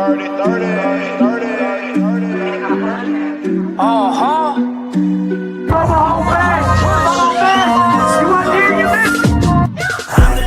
I'm the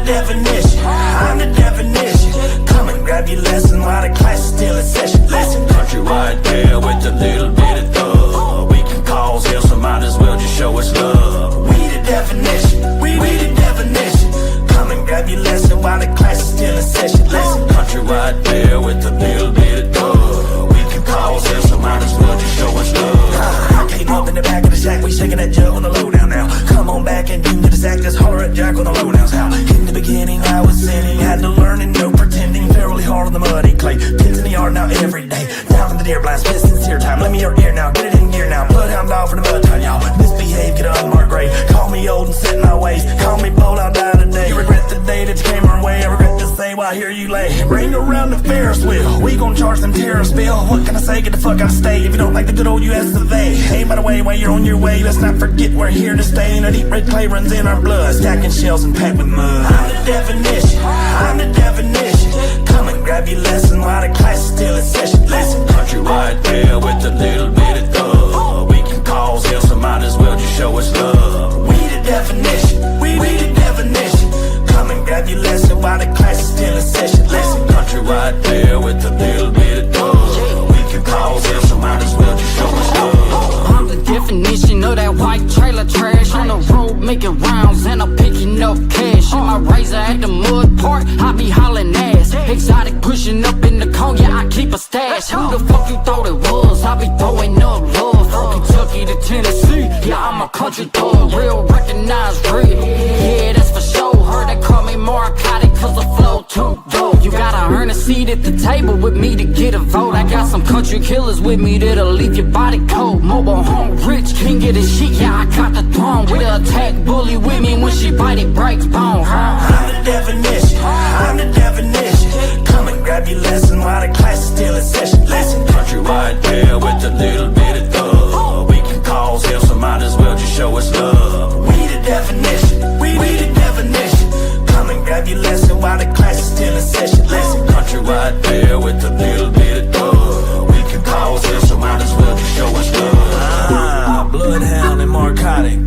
definition, I'm the definition. Come and grab your lesson while the class is still in session. Listen, country right there with a little bit of thug. We can cause hell, so might as well just show us love. We the definition, we the definition. Come and grab your lesson while the class is still in session. Listen, country right there with a little bit of thug. We can cause hell, so might as well just show us love. I came up in the back of the shack, we shaking that jug on the lowdown now. Come on back and do the sack, just holler at Jack on the lowdowns. How in the beginning I was sinning, had to learn and no pretending. Fairly hard on the muddy clay, pins in the yard now every day. Down in the deer blast, pistons here time. Let me your ear now, get it in gear now. Bloodhound dog for the mud time, y'all. Misbehave, get unmarked grave. Call me old and set in my ways. Call me bold, I'll die today. You regret the day that you came our way. I regret to say why here you lay. Bring around the Ferris wheel. We gon' charge them terrorist bill. What can I say? Get the fuck out of state. If you don't like the good old US of A. Hey, by the way, while you're on your way, let's not forget we're here to stay. And a deep red clay runs in our blood. Stacking shells and packed with mud. I'm the definition, I'm the definition. Come and grab your lesson while the class is still in session. Listen, country right there with a little bit of thug. We can cause hell, so might as well just show us love. We the definition, we the definition. Come and grab your lesson while the class is still in session. Listen, country right there with a little bit of thug. We can cause hell, so might as well just show us love. I'm the definition of that white trailer trash. On the road making rounds and I'm picking up cash. In my razor at the mud park, I be hauling ass. Exotic pushing up in the car, yeah, I keep a stash. Who the fuck you thought it was? I be throwing up love. From Kentucky to Tennessee, yeah, I'm a country thug. Real recognized real, yeah, that's for sure. Heard they call me narcotic cause the flow too dope. You gotta earn a seat at the table with me to get a vote. I got some country killers with me that'll leave your body cold. Mobile home rich, king get his shit, yeah, I got the throne. With a attack bully with me when she bite it breaks bone, I'm the definition, I'm the definition. Come and grab your lesson while the class is still in session. Listen, country right there with a little bit of thug. We can cause hell, so might as well just show us love. We the definition, we the definition. Come and grab your lesson while the class is still in session. Listen, country right there with a little bit of thug. We can cause hell, so might as well just show us love. Bloodhound and narcotic.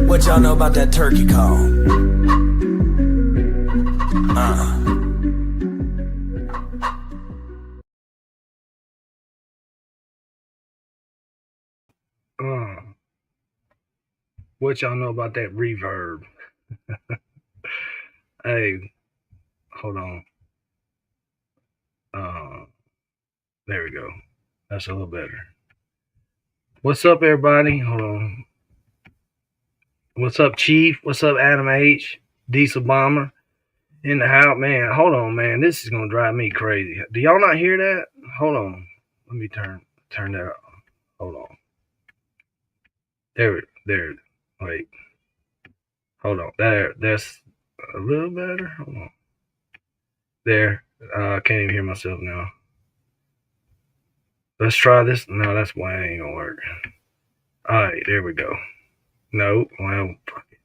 What y'all know about that turkey call? What y'all know about that reverb? Hey, hold on. There we go. That's a little better. What's up, everybody? Hold on. What's up, Chief? What's up, Adam H? Diesel Bomber in the house, man. Hold on, man. This is gonna drive me crazy. Do y'all not hear that? Hold on. Let me turn that off. Hold on. There. Wait. Hold on. That's a little better. Hold on. There. I can't even hear myself now. Let's try this. No, that's why it ain't gonna work. Alright, there we go. No, well, fuck it.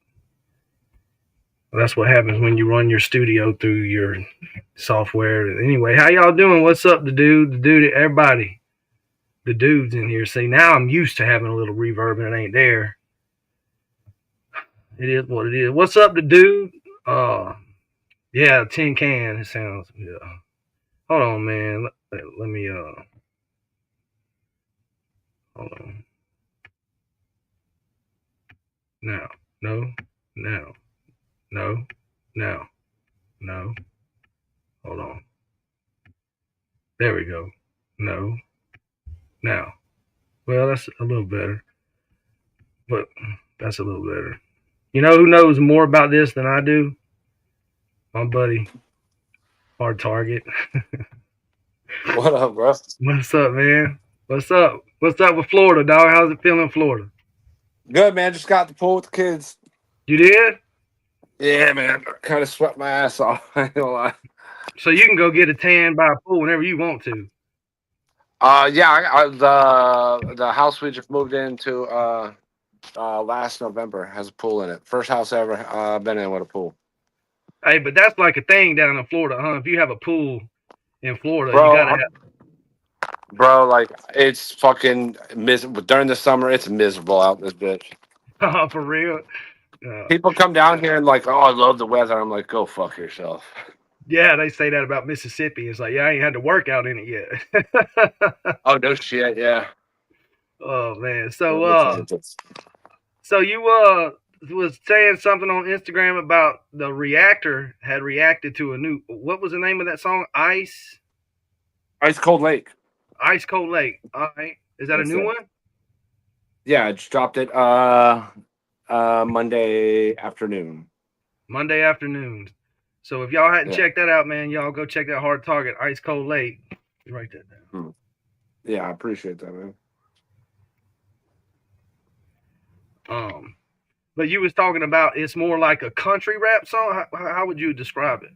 Well, that's what happens when you run your studio through your software. Anyway, how y'all doing? What's up, the dude, everybody? The dudes in here. See, now I'm used to having a little reverb and it ain't there. It is what it is. What's up, the dude? Yeah, tin can. It sounds, yeah. Hold on, man. Let me, hold on. Now. No. Hold on. There we go. No. Now. Well, that's a little better. But that's a little better. You know who knows more about this than I do? My buddy, Hard Target. What up, bro? What's up, man? What's up? What's up with Florida, dog? How's it feeling in Florida? Good, man. Just got the pool with the kids. You did? Yeah, man. Kind of sweat my ass off. I ain't gonna lie. So you can go get a tan by a pool whenever you want to. Yeah. The house we just moved into last November has a pool in it. First house I ever been in with a pool. Hey, but that's like a thing down in Florida, huh? If you have a pool in Florida, Bro, you gotta have. Bro, like it's fucking miserable during the summer. It's miserable out in this bitch. Oh, for real. Uh, People come down here and like, oh, I love the weather. I'm like, go fuck yourself. yeah, they say that about Mississippi. It's like, yeah, I ain't had to work out in it yet. Oh no shit, yeah. Oh man. So you was saying something on Instagram about the reactor had reacted to a new, what was the name of that song? Ice Cold Lake. Ice Cold Lake. All right. Is that a That's new it. one? Yeah, I just dropped it Monday afternoon. Monday afternoons. So if y'all hadn't Yeah. checked that out, man, y'all go check that Hard Target, Ice Cold Lake. Write that down. Yeah, I appreciate that, man. But you was talking about it's more like a country rap song. How would you describe it?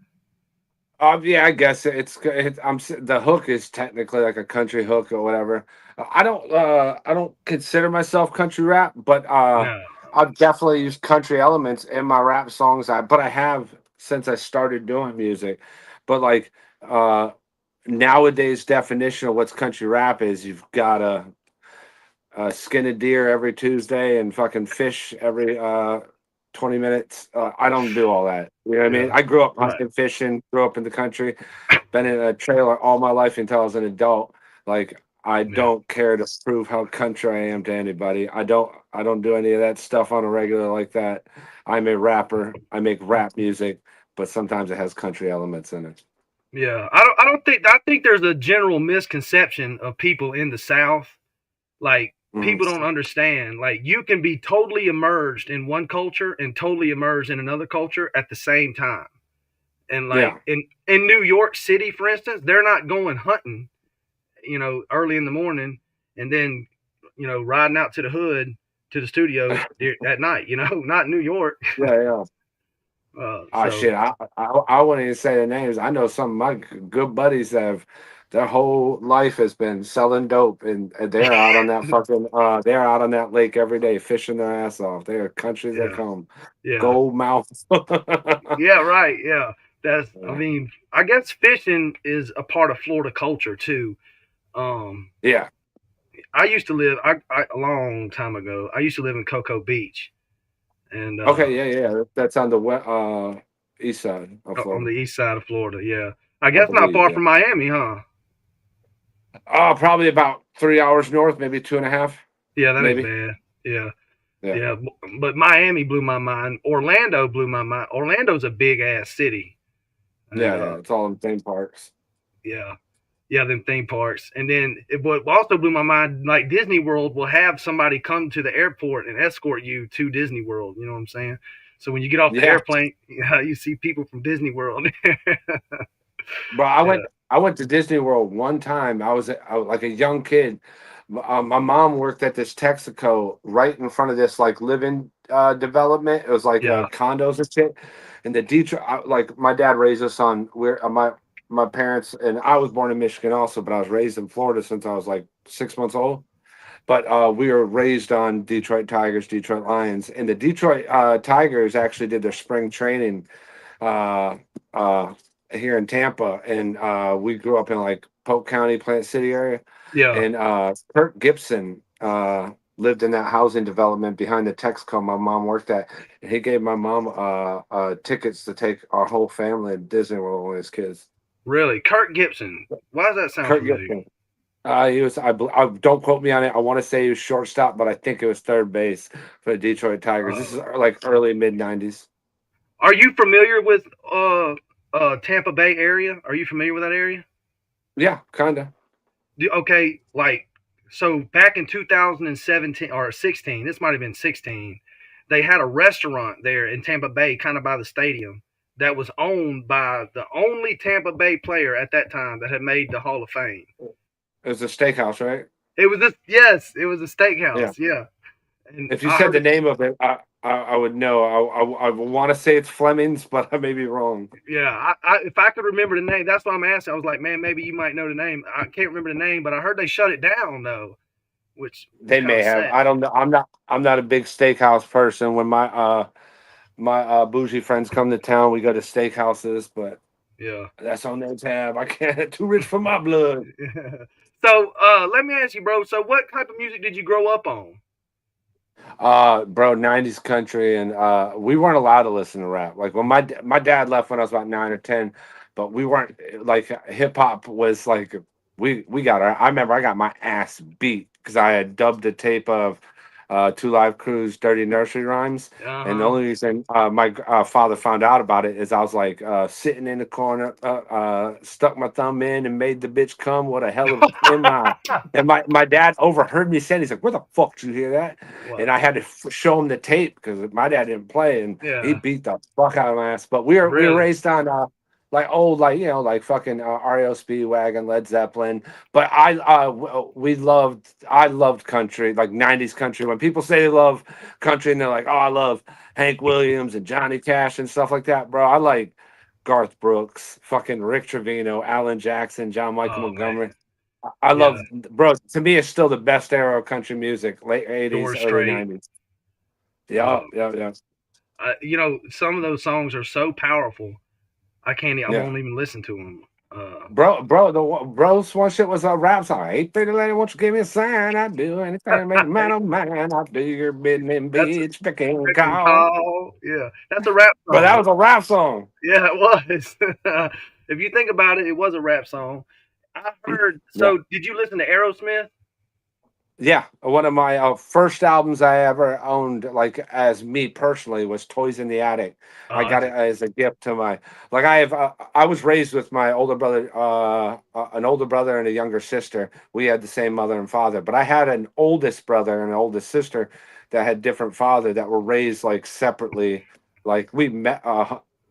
Yeah, I guess the hook is technically like a country hook or whatever. I don't consider myself country rap, but No. I've definitely used country elements in my rap songs. But I have since I started doing music. But like nowadays definition of what's country rap is you've got skin a deer every Tuesday and fucking fish every 20 minutes. I don't do all that. You know what I mean? Yeah. I grew up Right. hunting, fishing, grew up in the country, been in a trailer all my life until I was an adult. Like I Yeah. don't care to prove how country I am to anybody. I don't do any of that stuff on a regular like that. I'm a rapper. I make rap music, but sometimes it has country elements in it. Yeah. I think there's a general misconception of people in the South. Like Mhm. people don't understand. Like you can be totally immersed in one culture and totally immersed in another culture at the same time. And like Yeah. in New York City, for instance, they're not going hunting, early in the morning and then, riding out to the hood to the studio at night, not New York. Yeah, yeah. Oh So shit! I wouldn't even say the names. I know some of my good buddies that have their whole life has been selling dope, and they're out on that fucking they're out on that lake every day fishing their ass off. They are country as they yeah, come, yeah, gold mouth. yeah, right, yeah. I mean, I guess fishing is a part of Florida culture too. Um, Yeah. I used to live, a long time ago. I used to live in Cocoa Beach, and Okay. Yeah. Yeah. That's on the east side of on the Florida, east side of Florida. Yeah, I I guess not believe. far Yeah. from Miami, huh? Probably about 3 hours north, maybe 2.5, Yeah, that ain't maybe. bad. Yeah. Yeah. Yeah, but Miami blew my mind. Orlando blew my mind. Orlando's a big ass city, and Yeah. Yeah. It's all in theme parks. yeah, yeah, them theme parks. And then what also blew my mind, like Disney World will have somebody come to the airport and escort you to Disney World. You know what I'm saying? So when you get off the Yeah. airplane, you see people from Disney World. But Yeah, I went to Disney World one time. I was like a young kid. My mom worked at this Texaco right in front of this like living development. It was like yeah, condos and shit. And the Detroit, like my dad raised us on where my parents and I was born in Michigan also, but I was raised in Florida since I was like 6 months old. But we were raised on Detroit Tigers, Detroit Lions, and the Detroit Tigers actually did their spring training uh, uh, here in Tampa, and we grew up in like Polk County, Plant City area, yeah. and Kirk Gibson lived in that housing development behind the Texaco my mom worked at, and he gave my mom tickets to take our whole family to Disney World with his kids. Really, Kirk Gibson. Why does that sound Kirk familiar? Gibson. He was. I don't quote me on it. I want to say he was shortstop, but I think it was third base for the Detroit Tigers. This is like early mid '90s. Are you familiar with Tampa Bay area? Are you familiar with that area? Yeah, kinda. Okay, like so back in 2017 or 16, this might have been 16, they had a restaurant there in Tampa Bay, kind of by the stadium, that was owned by the only Tampa Bay player at that time that had made the Hall of Fame. It was a steakhouse, right? It was this, yes, it was a Yeah. steakhouse, yeah. And If you I said heard the it, name of it, I would know. I want to say it's Fleming's, but I may be wrong. yeah. If I could remember the name, that's why I'm asking. I was like, man, maybe you might know the name. I can't remember the name, but I heard they shut it down though, which was They kind may of have. sad. I don't know. I'm not a big steakhouse person. When my bougie friends come to town, we go to steakhouses. But Yeah. That's on their tab. I can't. Too rich for my blood. So, let me ask you, bro. So, what type of music did you grow up on? Bro, 90s country, and we weren't allowed to listen to rap. Like when my dad left when I was about 9 or 10, but we weren't like hip hop was like we got our. I remember I got my ass beat because I had dubbed a tape of Two Live Crew's "Dirty Nursery Rhymes," Uh and the huh. only reason my father found out about it is I was like sitting in the corner, stuck my thumb in and made the bitch come. What a hell of in my and my dad overheard me saying, he's like, "Where the fuck did you hear that?" And What? I had to show him the tape because my dad didn't play, and he Yeah. beat the fuck out of my ass. But we were Really? raised on like old, like like fucking REO Speedwagon, Led Zeppelin. But I loved country, like 90s country. When people say they love country and they're like, "Oh, I love Hank Williams and Johnny Cash and stuff like that," bro. I like Garth Brooks, fucking Rick Trevino, Alan Jackson, John Michael Oh man. Montgomery. I Yeah. love, bro. To me, it's still the best era of country music, late 80s, Doors early straight. 90s. Yeah, yeah, yeah, Some of those songs are so powerful. I can't. I yeah. won't even listen to them. Bro's one shit was a rap song. Hey, pretty lady, won't you give me a sign? I'd do anything to make a man of mine. I'll do your bidding, That's a bitch. Pick and freaking call. call. Yeah, that's a rap But that song. was a rap song. Yeah, it was. If you think about it, it was a rap song. I heard. Yeah. So, did you listen to Aerosmith? Yeah, one of my first albums I ever owned, like as me personally, was "Toys in the Attic." I Oh, got that's it as a gift to my, like I have. I was raised with my older brother, an older brother and a younger sister. We had the same mother and father, but I had an oldest brother and an oldest sister that had different father that were raised like separately. Like we met,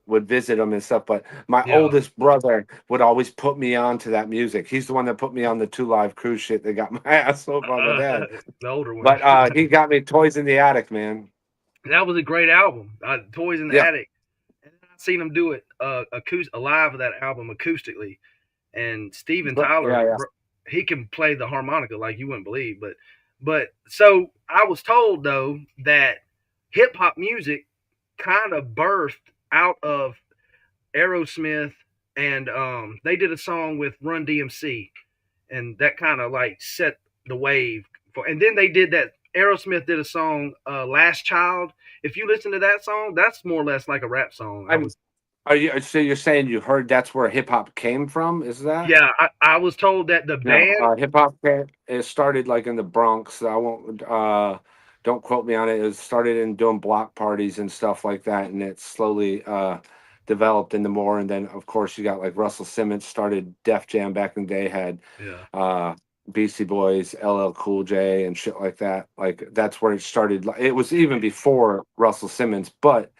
would visit them and stuff, but my yeah. oldest brother would always put me on to that music. He's the one that put me on the Two Live Cruise shit that got my ass so by my dad. The older one. But he got me Toys in the Attic, man. That was a great album. Toys in the Yeah. Attic. And I seen him do it live of that album acoustically. And Steven Yeah, Tyler, yeah. he can play the harmonica like you wouldn't believe. But so I was told though that hip hop music kind of birthed out of Aerosmith, and they did a song with Run DMC, and that kind of like set the wave for. And then they did that. Aerosmith did a song, "Last Child." If you listen to that song, that's more or less like a rap song. I I'm was are you so you're saying you heard that's where hip hop came from? Is that? Yeah, I was told that the No, band. hip hop it started like in the Bronx. I won't don't quote me on it. It started in doing block parties and stuff like that, and it slowly developed into more. And then of course you got like Russell Simmons started Def Jam back in the day, had Yeah, uh Beastie Boys, LL Cool J and shit like that. Like that's where it started. It was even before Russell Simmons, but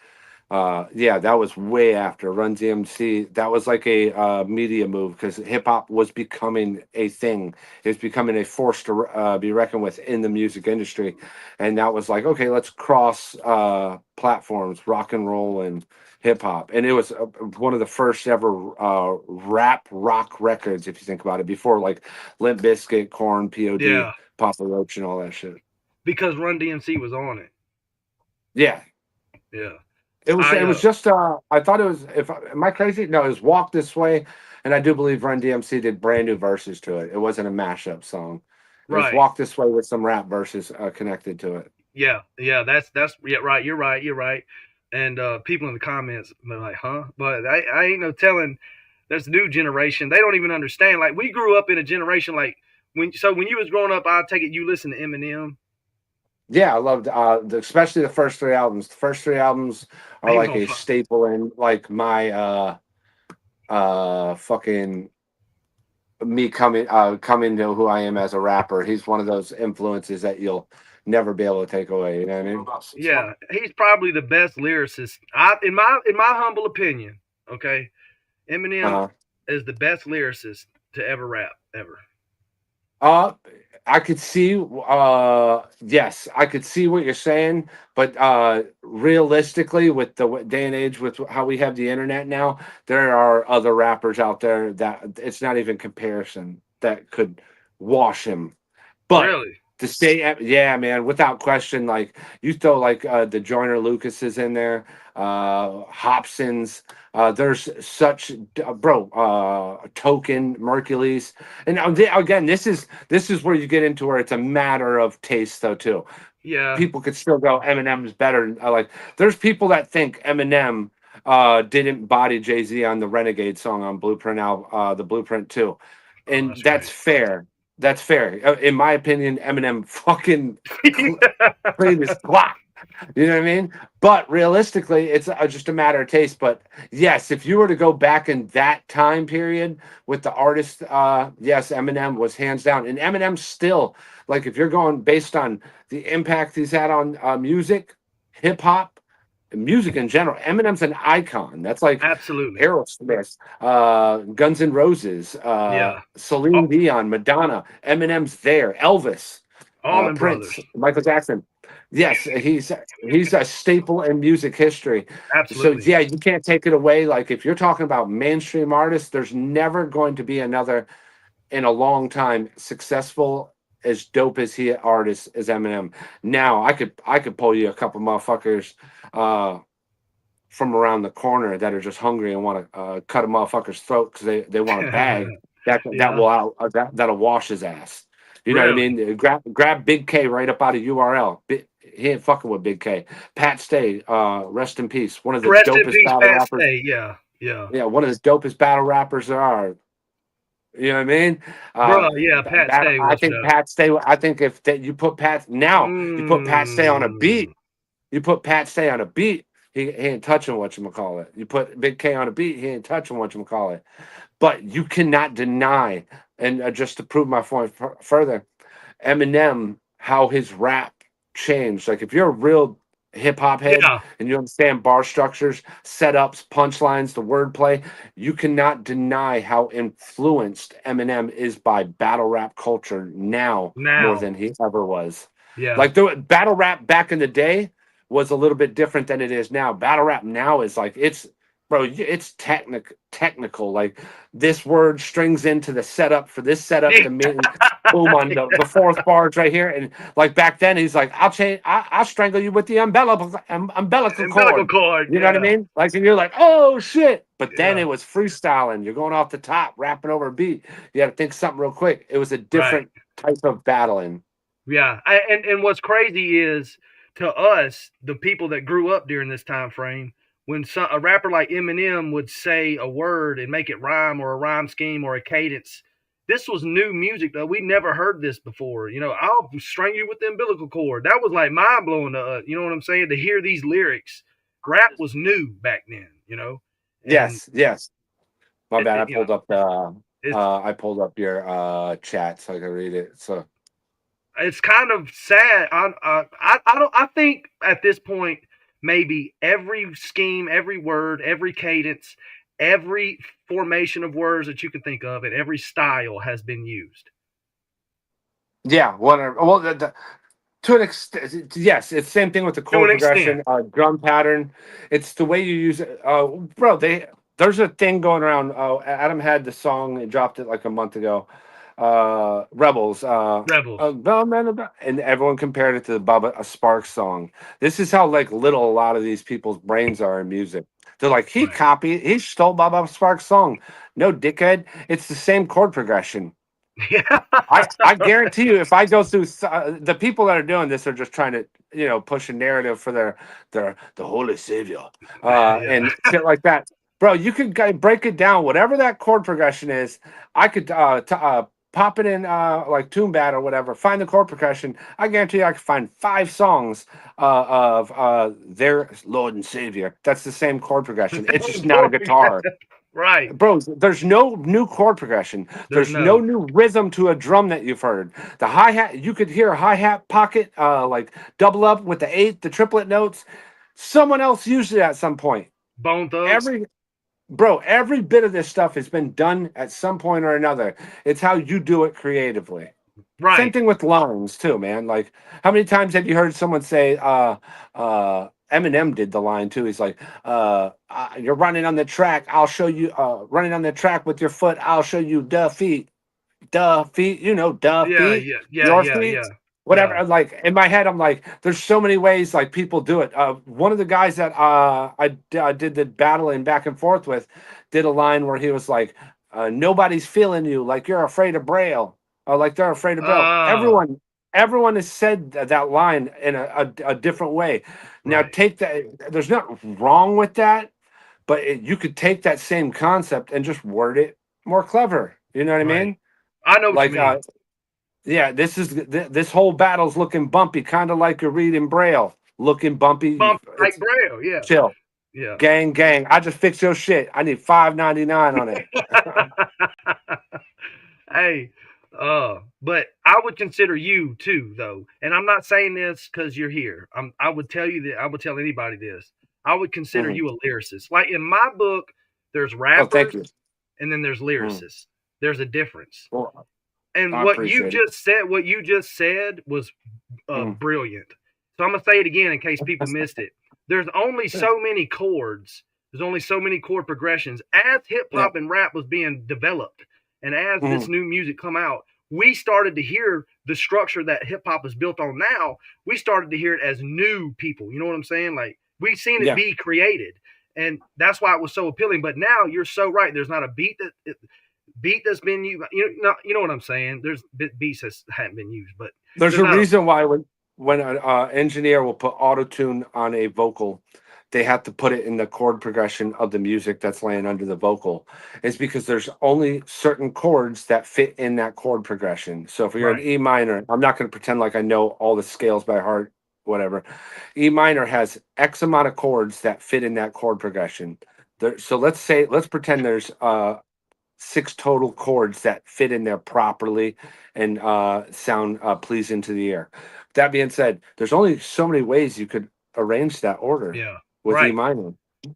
yeah, that was way after Run DMC. That was like a media move because hip hop was becoming a thing. It was becoming a force to be reckoned with in the music industry, and that was like, okay, let's cross platforms, rock and roll and hip hop. And it was one of the first ever rap rock records, if you think about it. Before like Limp Bizkit, Korn, POD, yeah, Papa Roach, and all that shit. because Run DMC was on it. Yeah, Yeah, it was I it was just I thought it was if am I crazy? No, it was Walk This Way, and I do believe Run DMC did brand new verses to it. It wasn't a mashup song. It was right. Walk This Way with some rap verses connected to it. Yeah. That's yeah, right. You're right. You're right. And people in the comments they're like, huh? But I ain't no telling. There's a new generation. They don't even understand. Like we grew up in a generation like when you was growing up. I take it you listen to Eminem. Yeah, I loved especially the first three albums. The first three albums are He was like on. a staple in like my fucking me coming to who I am as a rapper. He's one of those influences that you'll never be able to take away. You know what I mean? Yeah, he's probably the best lyricist. In my humble opinion, okay, Eminem Uh-huh. is the best lyricist to ever rap ever. Uh, I could see. Yes, I could see what you're saying, but realistically, with the day and age, with how we have the internet now, there are other rappers out there that it's not even comparison that could wash him. But Really? To stay, yeah, man, without question. Like you throw like the Joyner Lucases in there, Hobsons. There's such Token, Mercules, and again, this is where you get into where it's a matter of taste, though, too. Yeah. People could still go Eminem's better. Like there's people that think Eminem didn't body Jay-Z on the Renegade song on Blueprint album, the Blueprint 2, Oh, and that's that's crazy. fair. That's fair. In my opinion, Eminem fucking cleaned his clock. You know what I mean? But realistically, it's just a matter of taste. But yes, if you were to go back in that time period with the artist, yes, Eminem was hands down. And Eminem still, like, if you're going based on the impact he's had on music, hip hop, music in general, Eminem's an icon. That's like Absolutely. Aerosmith, Guns N' Roses, Yeah. Celine Dion, Madonna. Eminem's there. Elvis, Allman Prince, Brothers. Michael Jackson. Yes, he's a staple in music history. So Absolutely. yeah, you can't take it away. Like if you're talking about mainstream artists, there's never going to be another in a long time successful as dope as he artist as Eminem. Now I could pull you a couple motherfuckers from around the corner that are just hungry and want to cut a motherfucker's throat because they want a bag that Yeah. will that'll wash his ass. You know what I Really. mean? Grab Big K right up out of URL. He ain't fucking with Big K. Pat Stay, rest in peace. One of the Rest in dopest peace, battle Pat rappers. Stay. Yeah. Yeah. Yeah, one of the dopest battle rappers there are. You know what I mean? Bro, yeah, Pat Stay I was think dope. Pat Stay. I think if that you put Pat now, you put Pat Stay on a beat. Mm. You put Pat Stay on a beat. He ain't touching whatchamacallit. You put Big K on a beat. He ain't touching whatchamacallit. But you cannot deny, and just to prove my point further, Eminem, how his rap changed. Like if you're a real hip hop head Yeah. and you understand bar structures, setups, punchlines, the wordplay, you cannot deny how influenced Eminem is by battle rap culture now more Now. than he ever was. Yeah. Like the battle rap back in the day was a little bit different than it is now. Battle rap now is like it's technical. Like this word strings into the setup for this setup to mean boom on the fourth bars right here. And like back then, he's like, I'll strangle you with the umbilical Umbilical cord. cord. You know what I Yeah. mean? Like, and you're like, oh shit. But then Yeah. it was freestyling. You're going off the top, rapping over a beat. You got to think something real quick. It was a Right. different type of battling. Yeah. And what's crazy is to us, the people that grew up during this time frame, when a rapper like Eminem would say a word and make it rhyme or a rhyme scheme or a cadence, this was new music though. We never heard this before. You know, I'll string you with the umbilical cord. That was like mind blowing to us. You know what I'm saying? To hear these lyrics, rap was new back then. You know, and Yes. My bad. you know, it's I pulled up your chat so I can read it. So it's kind of sad. I think at this point maybe every scheme, every word, every cadence, every formation of words that you can think of, and every style has been used. yeah, whatever. Well, to an extent, yes, it's same thing with the To chord an extent, progression, drum pattern. It's the way you use it. Bro, there's a thing going around. Adam had the song and dropped it like a month ago. Rebels. rebels. And everyone compared it to the Bubba a Sparks song. This is how like little a lot of these people's brains are in music. They're like, Right. he stole Bubba Sparks' song. No, dickhead. It's the same chord progression. Yeah. I guarantee you, if I go through the people that are doing this are just trying to push a narrative for the Holy Savior Yeah. and shit like that, bro. You could break it down, whatever that chord progression is. I could pop it in like Toombat or whatever. Find the chord progression. I guarantee you, I could find 5 songs of their Lord and Savior. That's the same chord progression. It's just not a guitar. Right. Bro, there's no new chord progression. There's There's no no. new rhythm to a drum that you've heard. The hi-hat, you could hear a hi-hat pocket, like double up with the triplet notes. Someone else used it at some point. Bone Thugs. Every bit of this stuff has been done at some point or another. It's how you do it creatively. Same Right. thing with lines too, man. Like, how many times have you heard someone say, Eminem did the line too. He's like, you're running on the track. I'll show you, running on the track with your foot. I'll show you duh feet, you know, duh Yeah. feet, Yeah. Yeah. your Yeah. feet. Yeah. whatever. Yeah. Like in my head, I'm like, there's so many ways like people do it. One of the guys that I did the battling back and forth with did a line where he was like, nobody's feeling you, like you're afraid of Braille, or like they're afraid of Braille. Oh, Everyone has said that line in a different way. Now right. take that. There's nothing wrong with that, but you could take that same concept and just word it more clever. You know what I Right. mean? I know what you Like, mean. yeah, this whole battle's looking bumpy, kind of like you're reading Braille, looking bumpy. Bump like It's Braille. Yeah. chill, Yeah. gang. I just fixed your shit. I need $5.99 on it. Hey, but I would consider you too, though, and I'm not saying this because you're here. I would tell you that I would tell anybody this. I would consider Mhm. you a lyricist. Like in my book, there's Oh, thank rappers you. and then there's Mm. lyricists. There's a difference. Well, And I appreciate it. what you just said was Mm. brilliant. So I'm gonna say it again in case people missed it. There's only so many chords. There's only so many chord progressions. As hip Yeah. hop and rap was being developed, and as this Mhm. new music come out, we started to hear the structure that hip hop is built on now. We started to hear it as new people. You know what I'm saying? Like we've seen it Yeah. be created, and that's why it was so appealing. But now you're so right. There's not a beat that's been used. You know what I'm saying? There's beats that haven't been used, but There's there's a not a reason why when an engineer will put auto tune on a vocal, they have to put it in the chord progression of the music that's laying under the vocal. It's because there's only certain chords that fit in that chord progression. So if you're an right. E minor, I'm not going to pretend like I know all the scales by heart, whatever. E minor has X amount of chords that fit in that chord progression. So let's pretend there's 6 total chords that fit in there properly and sound pleasing to the ear. That being said, there's only so many ways you could arrange that order Yeah, with E right. minor.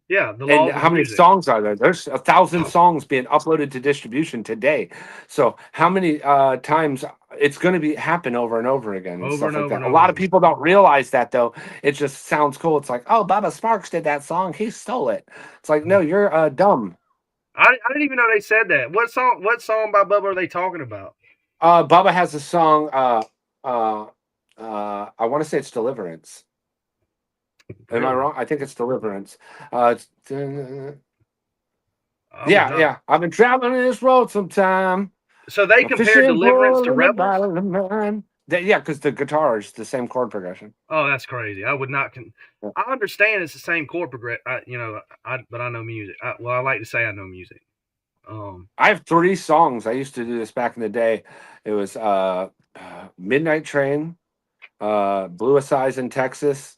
Yeah, the And laws of how many music songs are there? There's 1,000 songs being uploaded to distribution today. So how many times it's going to be happen over and over again and over stuff and like over that. and A over lot of again. people don't realize that though. It just sounds cool. It's like, oh, Baba Sparks did that song. He stole it. It's like, no, you're dumb. I didn't even know they said that. What song by Bubba are they talking about? Bubba has a song. Uh, I want to say it's Deliverance. Am I Really? wrong? I think it's Deliverance. Uh, it's, I would yeah, not. yeah. I've been traveling this road sometime. So they A compare fishing Deliverance pole to in the Rebels? battle of mine. Yeah, because the guitar is the same chord progression. Oh, that's crazy. I would not. Yeah. I understand it's the same chord progression. But I know music. I like to say I know music. I have 3 songs. I used to do this back in the day. It was Midnight Train, Blue Eyes in Texas,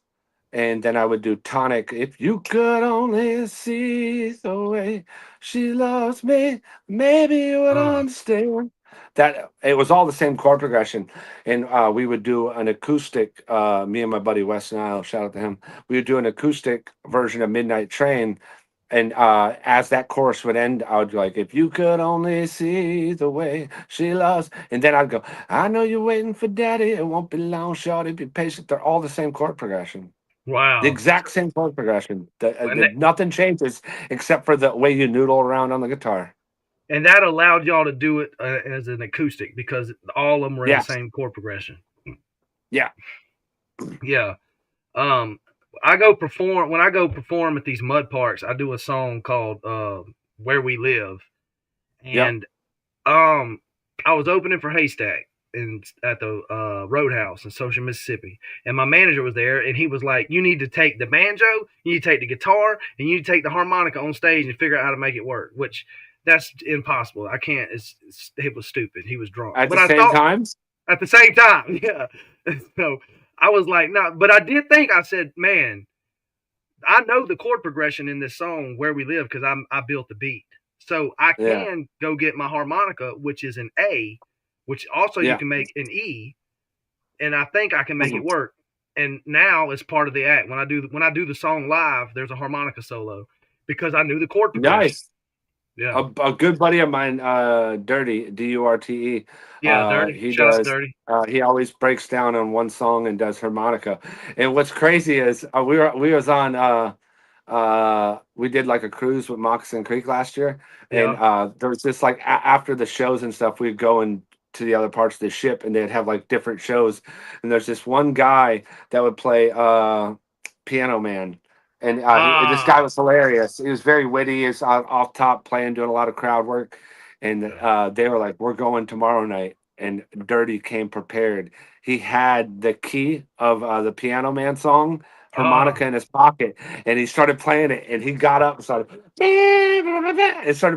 and then I would do Tonic. If you could only see the way she loves me, maybe you would uh, understand. That it was all the same chord progression, and we would do an acoustic. Me and my buddy Wes Nile, shout out to him. We would do an acoustic version of Midnight Train, and as that chorus would end, I would be like, "If you could only see the way she loves," and then I'd go, "I know you're waiting for Daddy. It won't be long, shorty. Be patient." They're all the same chord progression. The wow. exact same chord progression. And that, Nothing changes except for the way you noodle around on the guitar. and that allowed y'all to do it as an acoustic because all of them were in the Yeah, same chord progression. yeah, Yeah. Um, I go perform when I go perform at these mud parks. I do a song called "Where We Live," yeah. and I was opening for Haystack at the Roadhouse in Social Mississippi, and my manager was there, and he was like, "You need to take the banjo, you need to take the guitar, and you need to take the harmonica on stage and figure out how to make it work." Which that's impossible. I can't. It was stupid. He was drunk, At but the I same thought time, at the same time, yeah. So I was like, no, but I did think I said, man, I know the chord progression in this song "Where We Live" because I built the beat, so I yeah, can go get my harmonica, which is an A, which also you yeah. can make an E, and I think I can make it Mhm. work. And now it's part of the act when I do the song live. There's a harmonica solo because I knew the chord progression. Nice. Yeah, A good buddy of mine, Dirty, Durte, yeah, dirty. he Shout out does. dirty. He always breaks down on one song and does harmonica. And what's crazy is we was on. We did like a cruise with Moccasin Creek last year, and Yeah, there was just like after the shows and stuff, we'd go and to the other parts of the ship, and they'd have like different shows. And there's this one guy that would play Piano Man. And this guy was hilarious. He was very witty. He was off top playing, doing a lot of crowd work. And they were like, "We're going tomorrow night." And Dirty came prepared. He had the key of the Piano Man song, harmonica in his pocket, and he started playing it. And he got up and started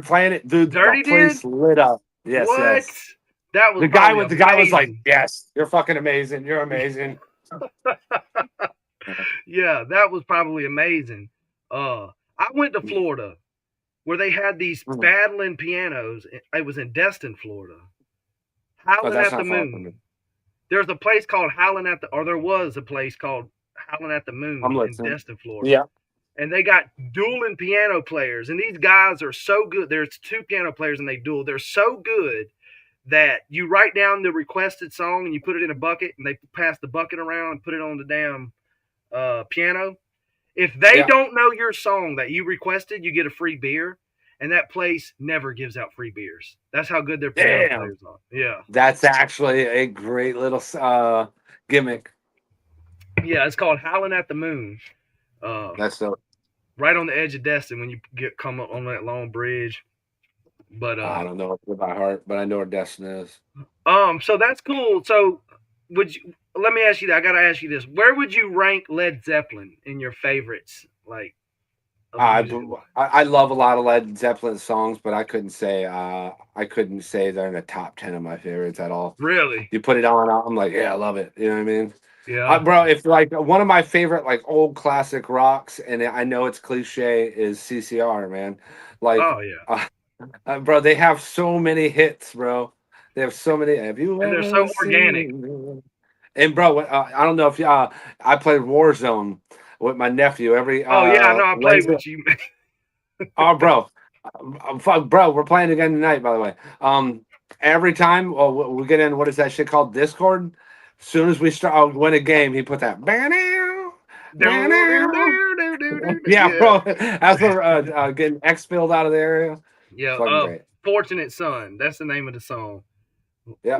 playing it. Dude, Dirty the place lit up. Yes, What? yes. That was The guy was like, amazing. "Yes, you're fucking amazing. You're amazing." Yeah, that was probably amazing. I went to Florida where they had these battling pianos. It was in Destin, Florida. Howling that's at the not far from me. Moon. There's a place called Howling at the, or there was a place called Howling at the Moon in Destin, Florida. Yeah. And they got dueling piano players, and these guys are so good. There's two piano players, and they duel. They're so good that you write down the requested song and you put it in a bucket, and they pass the bucket around and put it on the damn piano. If they don't know your song that you requested, you get a free beer, and that place never gives out free beers. That's how good their piano players are. Yeah, that's actually a great little gimmick. Yeah, it's called Howling at the Moon. That's so right on the edge of Destin when you come up on that long bridge. But I don't know it by heart, but I know where Destin is. So that's cool. So would you? Let me ask you that. I gotta ask you this. Where would you rank Led Zeppelin in your favorites? Like, I love a lot of Led Zeppelin songs, but I couldn't say they're in the top 10 of my favorites at all. Really? You put it on, I'm like, yeah, I love it. You know what I mean? Yeah, bro. If like one of my favorite like old classic rocks, and I know it's cliche, is CCR, man. Like, oh yeah, bro, they have so many hits, bro. They have so many. Have you? And they're so organic. And bro, I don't know if I played Warzone with my nephew every. Oh yeah, no, I played with you. Oh, bro, bro, we're playing again tonight. By the way, every time we get in, what is that shit called? Discord. As soon as we start win a game, he put that. Yeah, bro. As we're getting expelled out of the area. Yeah, Fortunate Son. That's the name of the song. Yeah.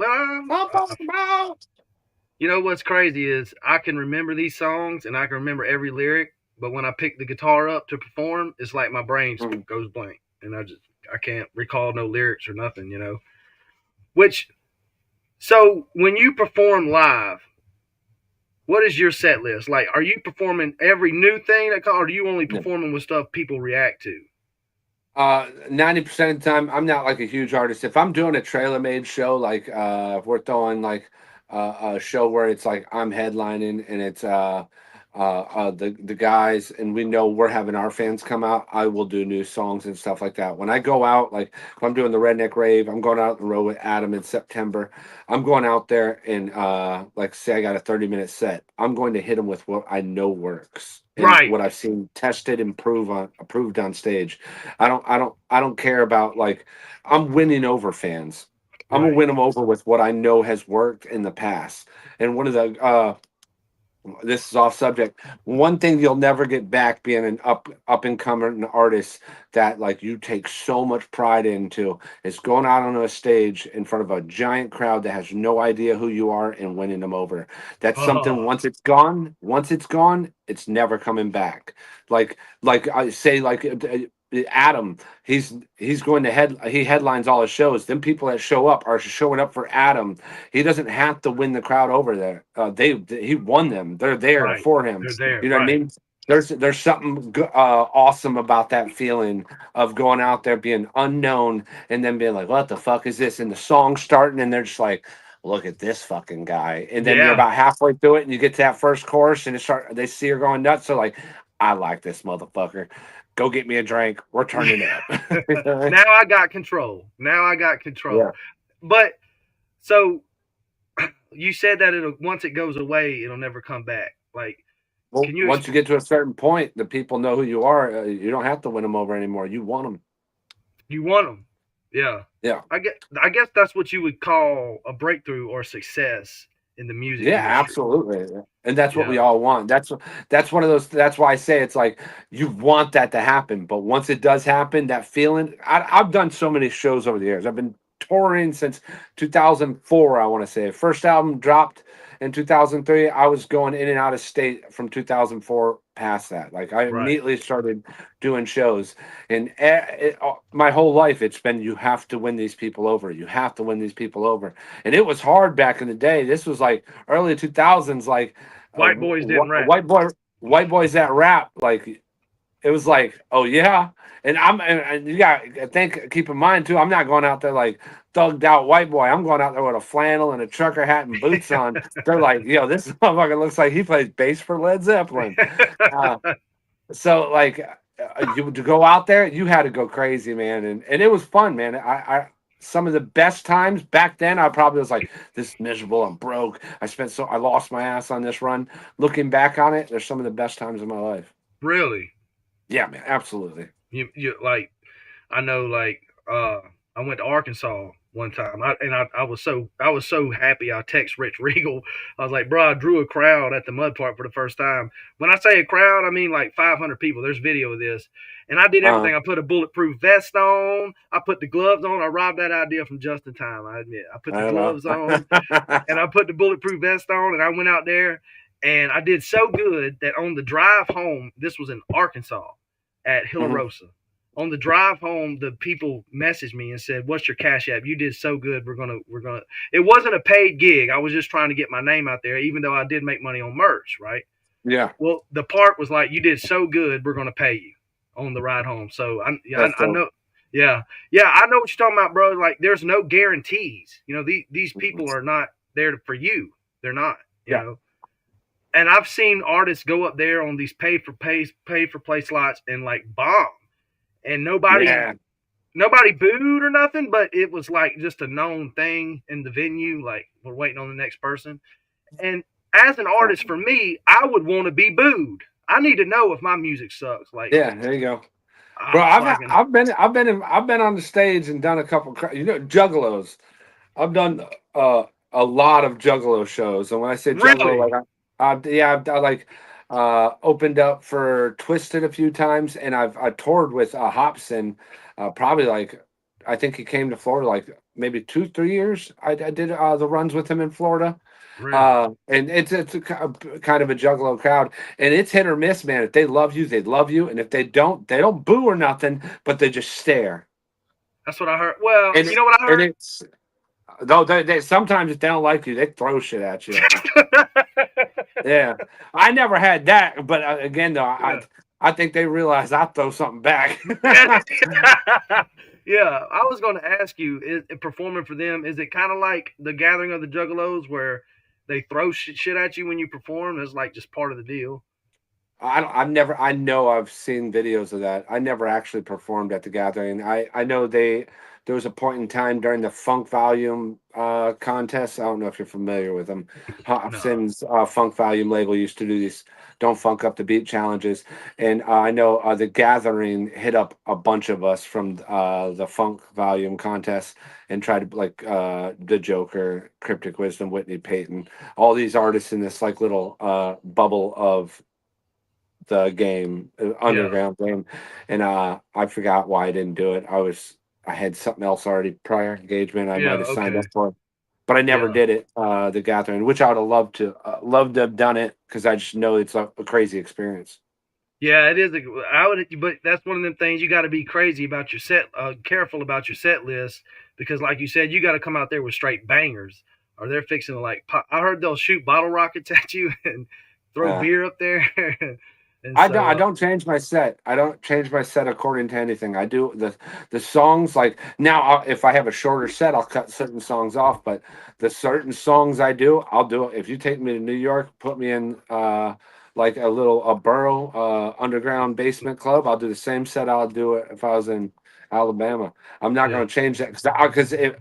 You know what's crazy is I can remember these songs and I can remember every lyric, but when I pick the guitar up to perform, it's like my brain goes blank, and I can't recall no lyrics or nothing, you know. So when you perform live, what is your set list? Like, are you performing every new thing or are you only performing with stuff people react to? 90% of the time, I'm not like a huge artist. If I'm doing a trailer made show, like if we're throwing like a show where it's like I'm headlining and it's the guys, and we know we're having our fans come out, I will do new songs and stuff like that. When I go out, like if I'm doing the Redneck Rave, I'm going out the road with Adam in September. I'm going out there and like say I got a 30-minute set. I'm going to hit them with what I know works. And what I've seen tested and approved on stage. I don't care about like I'm winning over fans. I'm gonna win them over with what I know has worked in the past. And one of the this is off subject. One thing you'll never get back being an up and coming artist that like you take so much pride into is going out on a stage in front of a giant crowd that has no idea who you are and winning them over. That's something once it's gone, it's never coming back. Like I say, like Adam, he's going to he headlines all his shows. Then people that show up are showing up for Adam. He doesn't have to win the crowd over there. He won them. They're there for him. They're there. You know what I mean? There's something awesome about that feeling of going out there being unknown and then being like, what the fuck is this? And the song's starting and they're just like, look at this fucking guy. And then you're about halfway through it and you get to that first chorus and they see her going nuts. So like, I like this motherfucker. Go get me a drink. We're turning up. Now I got control. Yeah. But so you said that once it goes away, it'll never come back. Like, once you get to a certain point, the people know who you are. You don't have to win them over anymore. You want them. Yeah. Yeah. I guess that's what you would call a breakthrough or success in the music industry. Absolutely. And that's what we all want. That's one of those. That's why I say it's like you want that to happen. But once it does happen, that feeling. I've done so many shows over the years. I've been touring since 2004. I want to say first album dropped in 2003. I was going in and out of state from 2004 past that. Like I Right. immediately started doing shows, and my whole life it's been you have to win these people over. You have to win these people over, and it was hard back in the day. This was like early 2000s, like White boys didn't rap. white boys that rap. Like it was like, oh yeah. And you got keep in mind too, I'm not going out there like thugged out white boy. I'm going out there with a flannel and a trucker hat and boots on. They're like, yo, this motherfucker looks like he plays bass for Led Zeppelin. So like you to go out there, you had to go crazy, man. And it was fun, man. I some of the best times back then, I probably was like, this is miserable. I'm broke. I lost my ass on this run. Looking back on it, there's some of the best times of my life. Really? Yeah, man, absolutely. You like, I know, like, I went to Arkansas one time, I was so happy. I text Rich Regal. I was like, bro, I drew a crowd at the Mud Park for the first time. When I say a crowd, I mean like 500 people. There's video of this, and I did everything. I put a bulletproof vest on. I put the gloves on. I robbed that idea from Just in Time. I admit, I put the gloves on, and I put the bulletproof vest on, and I went out there, and I did so good that on the drive home, this was in Arkansas at Hillarosa. On the drive home, the people messaged me and said, "What's your Cash App? You did so good. We're gonna." It wasn't a paid gig. I was just trying to get my name out there, even though I did make money on merch, right? Yeah. Well, the park was like, "You did so good. We're gonna pay you on the ride home." So I know. Yeah, I know what you're talking about, bro. Like, there's no guarantees. You know, these people are not there for you. They're not. You know. And I've seen artists go up there on these pay for play slots and like bomb. And nobody booed or nothing, but it was like just a known thing in the venue. Like, we're waiting on the next person. And as an artist, for me, I would want to be booed. I need to know if my music sucks. Like, yeah, there you go, bro. I've been on the stage and done a couple. Jugalos. I've done a lot of Juggalo shows, and when I say Juggalo, really? like I like. Opened up for Twisted a few times, and I toured with Hobson. Probably like, I think he came to Florida like maybe 2-3 years. I did the runs with him in Florida. Really? And it's a kind of a Juggalo crowd, and it's hit or miss, man. If they love you, they love you, and if they don't boo or nothing, but they just stare. That's what I heard. Well, you know what I heard? And it's though they sometimes if they don't like you, they throw shit at you. Yeah, I never had that, but again, though, I think they realized I throw something back. Yeah, I was going to ask you, is performing for them, is it kind of like the Gathering of the Juggalos where they throw shit at you when you perform? It's like just part of the deal. I know I've seen videos of that. I never actually performed at the Gathering. I know there was a point in time during the Funk Volume contest. I don't know if you're familiar with them. Hobson's Funk Volume label used to do these Don't Funk Up the Beat challenges. And I know the Gathering hit up a bunch of us from the Funk Volume contest and tried to, like, The Joker, Cryptic Wisdom, Whitney Payton, all these artists in this like little bubble of the game, underground game, and I forgot why I didn't do it. I had something else already, prior engagement I might have signed up for, but I never did it. The Gathering, which I would have loved to have done it, because I just know it's a crazy experience. Yeah, it is. But that's one of them things you got to be crazy about your set, careful about your set list, because like you said, you got to come out there with straight bangers, or they're fixing to like pop. I heard they'll shoot bottle rockets at you and throw beer up there. I don't change my set. I don't change my set according to anything. I do the songs, like now. If I have a shorter set, I'll cut certain songs off. But the certain songs I'll do it. If you take me to New York, put me in like a borough underground basement club, I'll do the same set I'll do it if I was in Alabama. I'm not going to change that because they're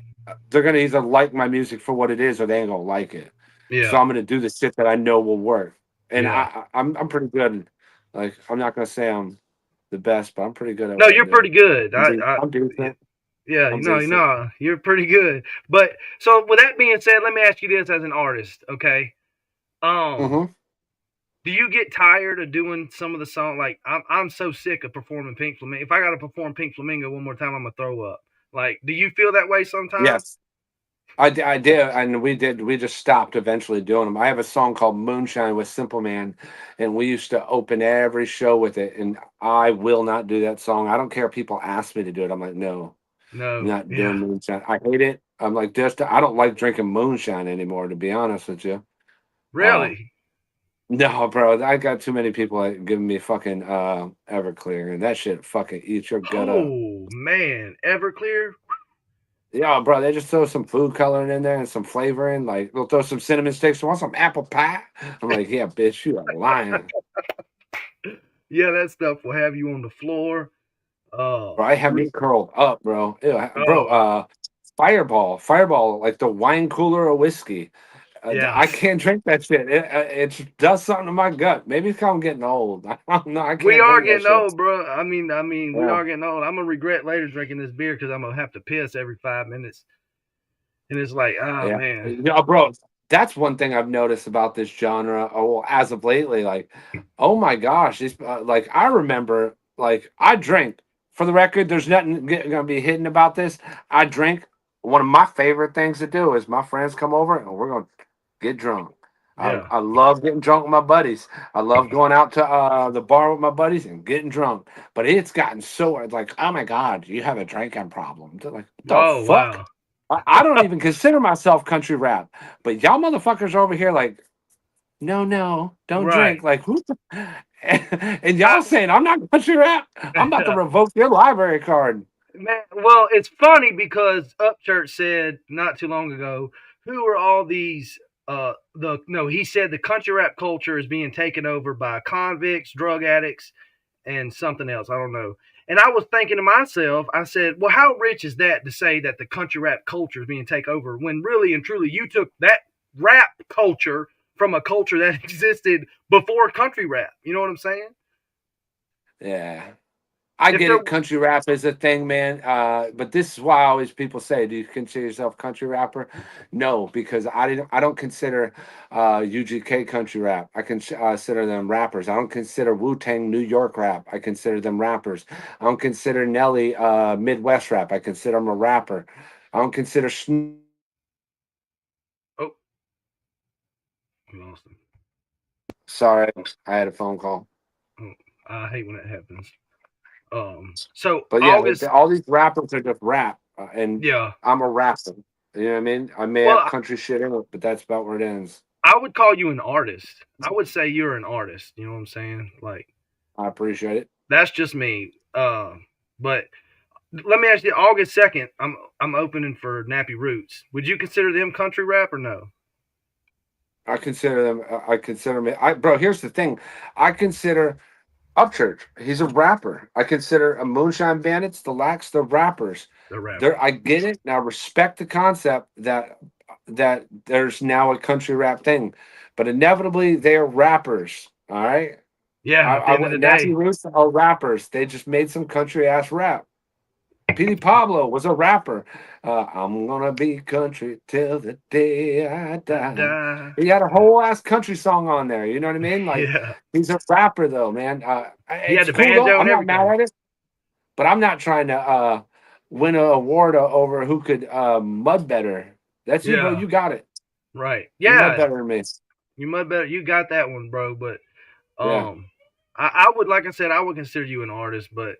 going to either like my music for what it is or they ain't going to like it. Yeah. So I'm going to do the shit that I know will work, and I'm pretty good. Like, I'm not going to say I'm the best, but I'm pretty good at. No, you're pretty good. I'm decent. Yeah, no, you're pretty good. But so with that being said, let me ask you this as an artist, okay? Do you get tired of doing some of the song? Like, I'm so sick of performing Pink Flamingo. If I got to perform Pink Flamingo one more time, I'm gonna throw up. Like, do you feel that way sometimes? Yes. I did, and we did. We just stopped eventually doing them. I have a song called "Moonshine" with Simple Man, and we used to open every show with it. And I will not do that song. I don't care if people ask me to do it. I'm like, no, I'm No. not Yeah. doing Moonshine. I hate it. I'm like, just I don't like drinking moonshine anymore. To be honest with you, uh, Really? no, bro. I got too many people like, giving me fucking Everclear, and that shit fucking eats your gut up. Oh man, Everclear. Yeah, bro, they just throw some food coloring in there and some flavoring. Like they'll throw some cinnamon sticks. Want some apple pie? I'm like, yeah, bitch, you are lying. Yeah, that stuff will have you on the floor. Bro, I have me curled up, bro. Ew, bro, Oh Fireball, like the wine cooler of whiskey. I yes. can't drink that shit. It does something to my gut. Maybe it's 'cause I'm getting old. I don't know. I We can't are drink that getting shit. old, bro. I mean, we Yeah. are getting old. I'm gonna regret later drinking this beer because I'm gonna have to piss every 5 minutes, and it's like, oh Yeah, man, yeah, bro. That's one thing I've noticed about this genre. Oh, well, as of lately, like, oh my gosh, this like I remember, like I drink. For the record, there's nothing gonna be hidden about this. I drink. One of my favorite things to do is my friends come over and we're gonna get drunk. yeah. I love getting drunk with my buddies. I love going out to the bar with my buddies and getting drunk. But it's gotten so like, oh my god, you have a drinking problem. They're like, what the Oh fuck? wow. I don't even consider myself country rap, but y'all motherfuckers are over here like, no, no, don't Right. drink. Like, who? And I, y'all saying I'm not country rap? I'm about to revoke your library card. man, well, it's funny because Upchurch said not too long ago, who are all these? He said the country rap culture is being taken over by convicts, drug addicts, and something else. I don't know. And I was thinking to myself, I said, well, how rich is that to say that the country rap culture is being taken over when really and truly you took that rap culture from a culture that existed before country rap. You know what I'm saying? Yeah. I If get there, it. Country rap is a thing, man. But this is why always people say, "Do you consider yourself a country rapper?" No, because I don't consider UGK country rap. I consider them rappers. I don't consider Wu Tang New York rap. I consider them rappers. I don't consider Nelly Midwest rap. I consider him a rapper. I don't consider. oh, we lost him. Sorry, I had a phone call. Oh, I hate when that happens. So But yeah, August, all these rappers are just rap, and yeah. I'm a rapper. You know what I mean? I may have Well, country shit in it, but that's about where it ends. I would call you an artist. I would say you're an artist. You know what I'm saying? Like I appreciate it. that's just me. But let me ask you, August 2nd, I'm opening for Nappy Roots. Would you consider them country rap or no? I consider them. I consider me. Bro, here's the thing. I consider Upchurch. He's a rapper. I consider a Moonshine Bandits, the Lax, the rappers. They're There, rappers. I get it. Now respect the concept that there's now a country rap thing, but inevitably they are rappers. All right. Yeah, at the end of the Nappy day. Roots are rappers. They just made some country ass rap. Petey Pablo was a rapper. I'm gonna be country till the day I die. He had a Yeah. whole ass country song on there. You know what I mean? Like Yeah. he's a rapper though, man. He had It's the cool though. banjo I'm and not mad everything. at it, but I'm not trying to win an award over who could mud better. That's you, bro. Yeah. You got it. Right. You mud Yeah. better than me. You must better. You got that one, bro. But Yeah. um, I would, like I said, I would consider you an artist. But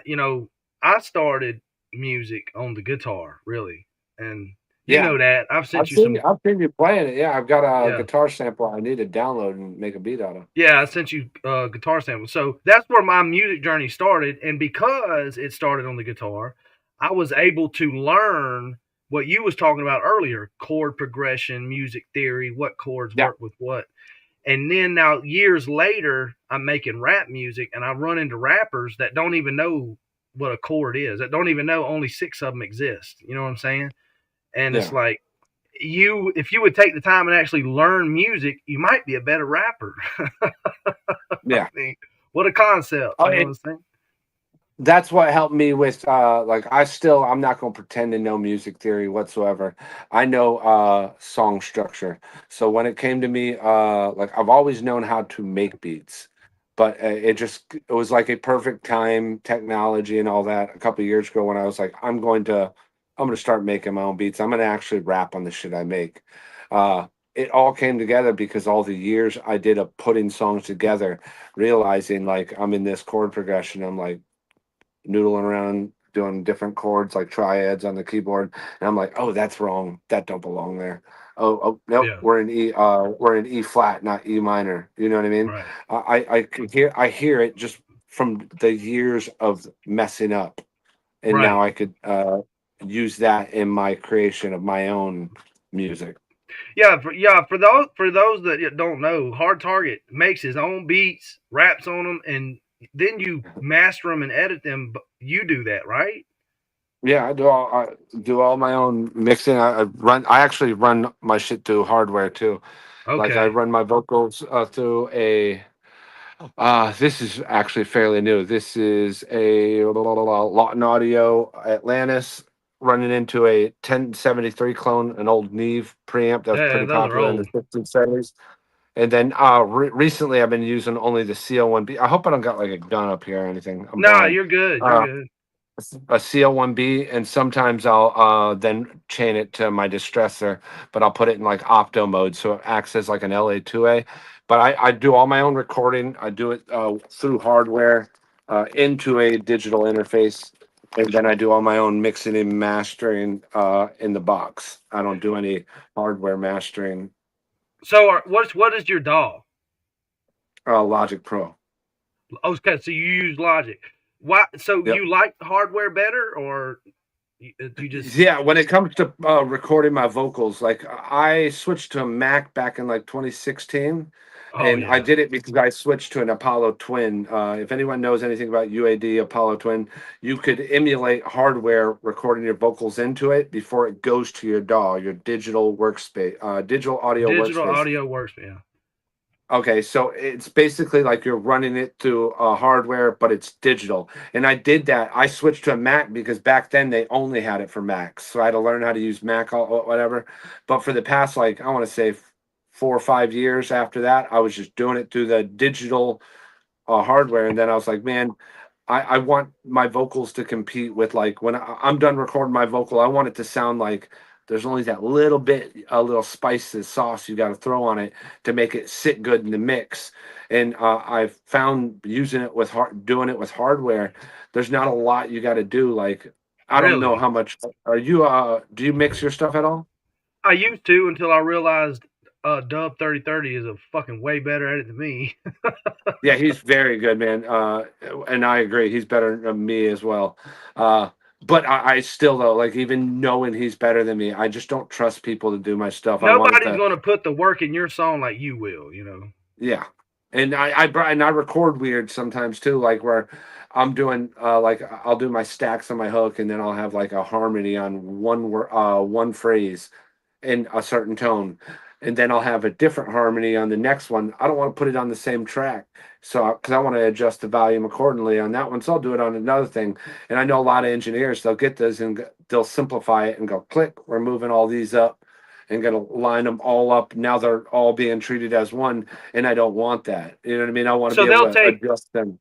you know, I started music on the guitar, really, and you Yeah. know that I've sent you some. I've seen you playing it. Yeah, I've got a Yeah. guitar sample I need to download and make a beat out of. Yeah, I sent you guitar samples. So that's where my music journey started. And because it started on the guitar, I was able to learn what you was talking about earlier, chord progression, music theory, what chords Yeah. work with what. And then now years later, I'm making rap music and I run into rappers that don't even know what a chord is, that don't even know only 6 of them exist. You know what I'm saying? And it's Yeah. like, if you would take the time and actually learn music, you might be a better rapper. I Yeah. mean, what a concept, Oh, you know what I'm saying? that's what helped me with like I'm not going to pretend to know music theory whatsoever. I know song structure. So when it came to me like I've always known how to make beats. but it was like a perfect time, technology and all that a couple of years ago when I was like, I'm gonna start making my own beats. I'm gonna actually rap on the shit I make. It all came together because all the years I did of putting songs together, realizing like I'm in this chord progression. I'm like noodling around doing different chords like triads on the keyboard, and I'm like, oh, that's wrong. That don't belong there. Oh nope, Yeah. we're in E flat, not E minor. You know what I mean? Right. I hear it just from the years of messing up, and now Right. I could use that in my creation of my own music. Yeah, for those that don't know, Hard Target makes his own beats, raps on them, and then you master them and edit them. You do that, right? Yeah, I do all my own mixing. I actually run my shit through hardware too. Like I Okay. run my vocals through a this is actually fairly new. This is a Lawton Audio Atlantis running into a 1073 clone, an old Neve preamp that was Yeah, pretty those are popular in the old. 60s, 70s. And then recently I've been using only the CO1B. I hope I don't got like a gun up here or anything. I'm Nah, blind. you're good. You're Uh, good. a CL1B, and sometimes I'll then chain it to my distressor, but I'll put it in like opto mode so it acts as like an LA2A. But I do all my own recording. I do it through hardware into a digital interface, and then I do all my own mixing and mastering in the box. I don't do any hardware mastering. So, what is your DAW? Logic Pro. Okay, so you use Logic. Why? So Yep. you like hardware better, or you just? Yeah, when it comes to recording my vocals, like I switched to a Mac back in like 2016, Oh and I yeah, did it because I switched to an Apollo Twin. If anyone knows anything about UAD Apollo Twin, you could emulate hardware recording your vocals into it before it goes to your DAW, your digital workspace, digital audio digital workspace. audio works. Yeah, Okay, so it's basically like you're running it through hardware, but it's digital. And I did that. I switched to a Mac because back then they only had it for Macs, so I had to learn how to use Mac, whatever. But for the past, like I want to say 4 or 5 years after that, I was just doing it through the digital hardware, and then I was like, man, I want my vocals to compete with like when I'm done recording my vocal, I want it to sound like there's only that little bit, a little spice, the sauce you got to throw on it to make it sit good in the mix. And I've found using it with doing it with hardware, there's not a lot you got to do. Like I don't know really. how much. Are you? Do you mix your stuff at all? I used to until I realized Dub 3030 is a fucking way better at it than me. Yeah, he's very good, man. And I agree, he's better than me as well. Uh, but I still though, like even knowing he's better than me, I just don't trust people to do my stuff. I want it Nobody's to, gonna put the work in your song like you will. yeah. And I record weird sometimes too, like where I'm doing like I'll do my stacks on my hook, and then I'll have like a harmony on one phrase in a certain tone, and then I'll have a different harmony on the next one. I don't want to put it on the same track, so because I want to adjust the volume accordingly on that one, so I'll do it on another thing. And I know a lot of engineers, they'll get this and they'll simplify it and go click, we're moving all these up and gonna line them all up. Now they're all being treated as one, and I don't want that. You know what I mean? I want to So be able they'll to take adjust them.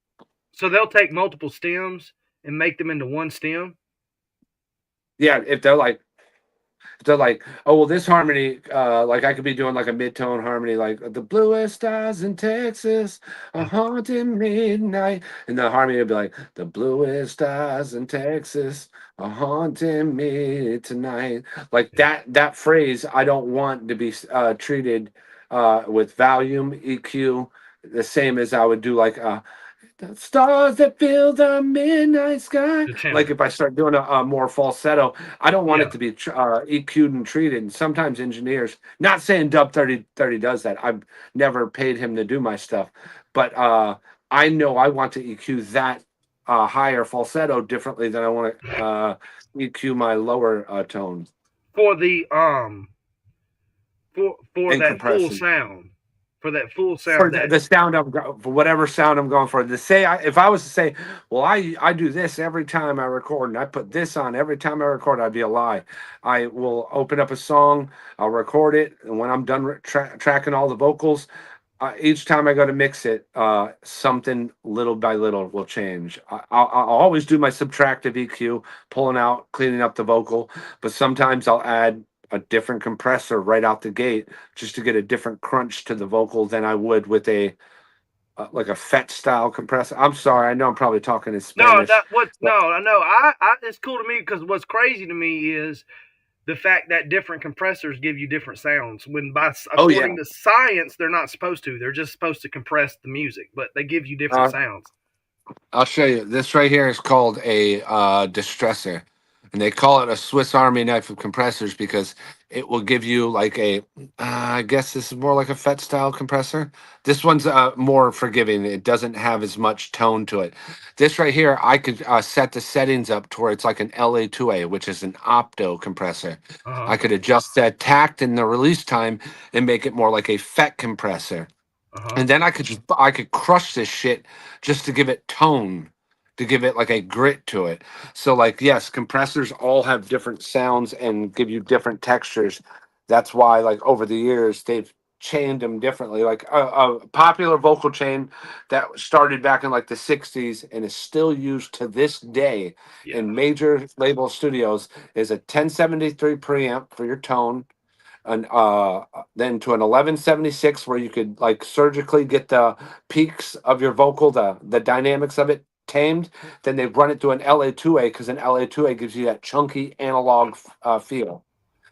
so they'll take multiple stems and make them into one stem. Yeah, if they're like, oh well, this harmony, like I could be doing like a mid-tone harmony, like the bluest stars in Texas, a haunting midnight, and the harmony would be like the bluest stars in Texas, a haunting me tonight. Like that phrase, I don't want to be treated with volume EQ the same as I would do like the stars that fill the midnight sky. The Like tenor. if I start doing a more falsetto, I don't want Yeah. it to be EQ'd and treated. And sometimes engineers, not saying Dub 3030 does that. I've never paid him to do my stuff, but I know I want to EQ that higher falsetto differently than I want to EQ my lower tone For the for and that full compression. sound. For that full For sound that the sound for whatever sound I'm going for. To say if I was to say, well, I do this every time I record, and I put this on every time I record, I'd be a lie. I will open up a song, I'll record it, and when I'm done tracking all the vocals, each time I go to mix it, something little by little will change. I'll always do my subtractive EQ, pulling out, cleaning up the vocal, but sometimes I'll add a different compressor right out the gate just to get a different crunch to the vocal than I would with a like a FET style compressor. I'm sorry, I know I'm probably talking in No, Spanish. no, I know. It's cool to me because what's crazy to me is the fact that different compressors give you different sounds. When Oh yeah, according to science, they're not supposed to. They're just supposed to compress the music, but they give you different uh, sounds. I'll show you. This right here is called a distressor, and they call it a Swiss Army knife of compressors because it will give you like a. I guess this is more like a FET style compressor. This one's more forgiving. It doesn't have as much tone to it. This right here, I could set the settings up to where it's like an LA2A, which is an opto compressor. Uh huh. I could adjust the tact and the release time and make it more like a FET compressor, Uh huh. and then I could crush this shit just to give it tone, to give it like a grit to it. So like yes, compressors all have different sounds and give you different textures. That's why like over the years they've chained them differently. Like a popular vocal chain that started back in like the 60s and is still used to this day Yeah. in major label studios is a 1073 preamp for your tone, an then to an 1176 where you could like surgically get the peaks of your vocal, the dynamics of it tamed. Then they run it to an LA2A because an LA2A gives you that chunky analog feel.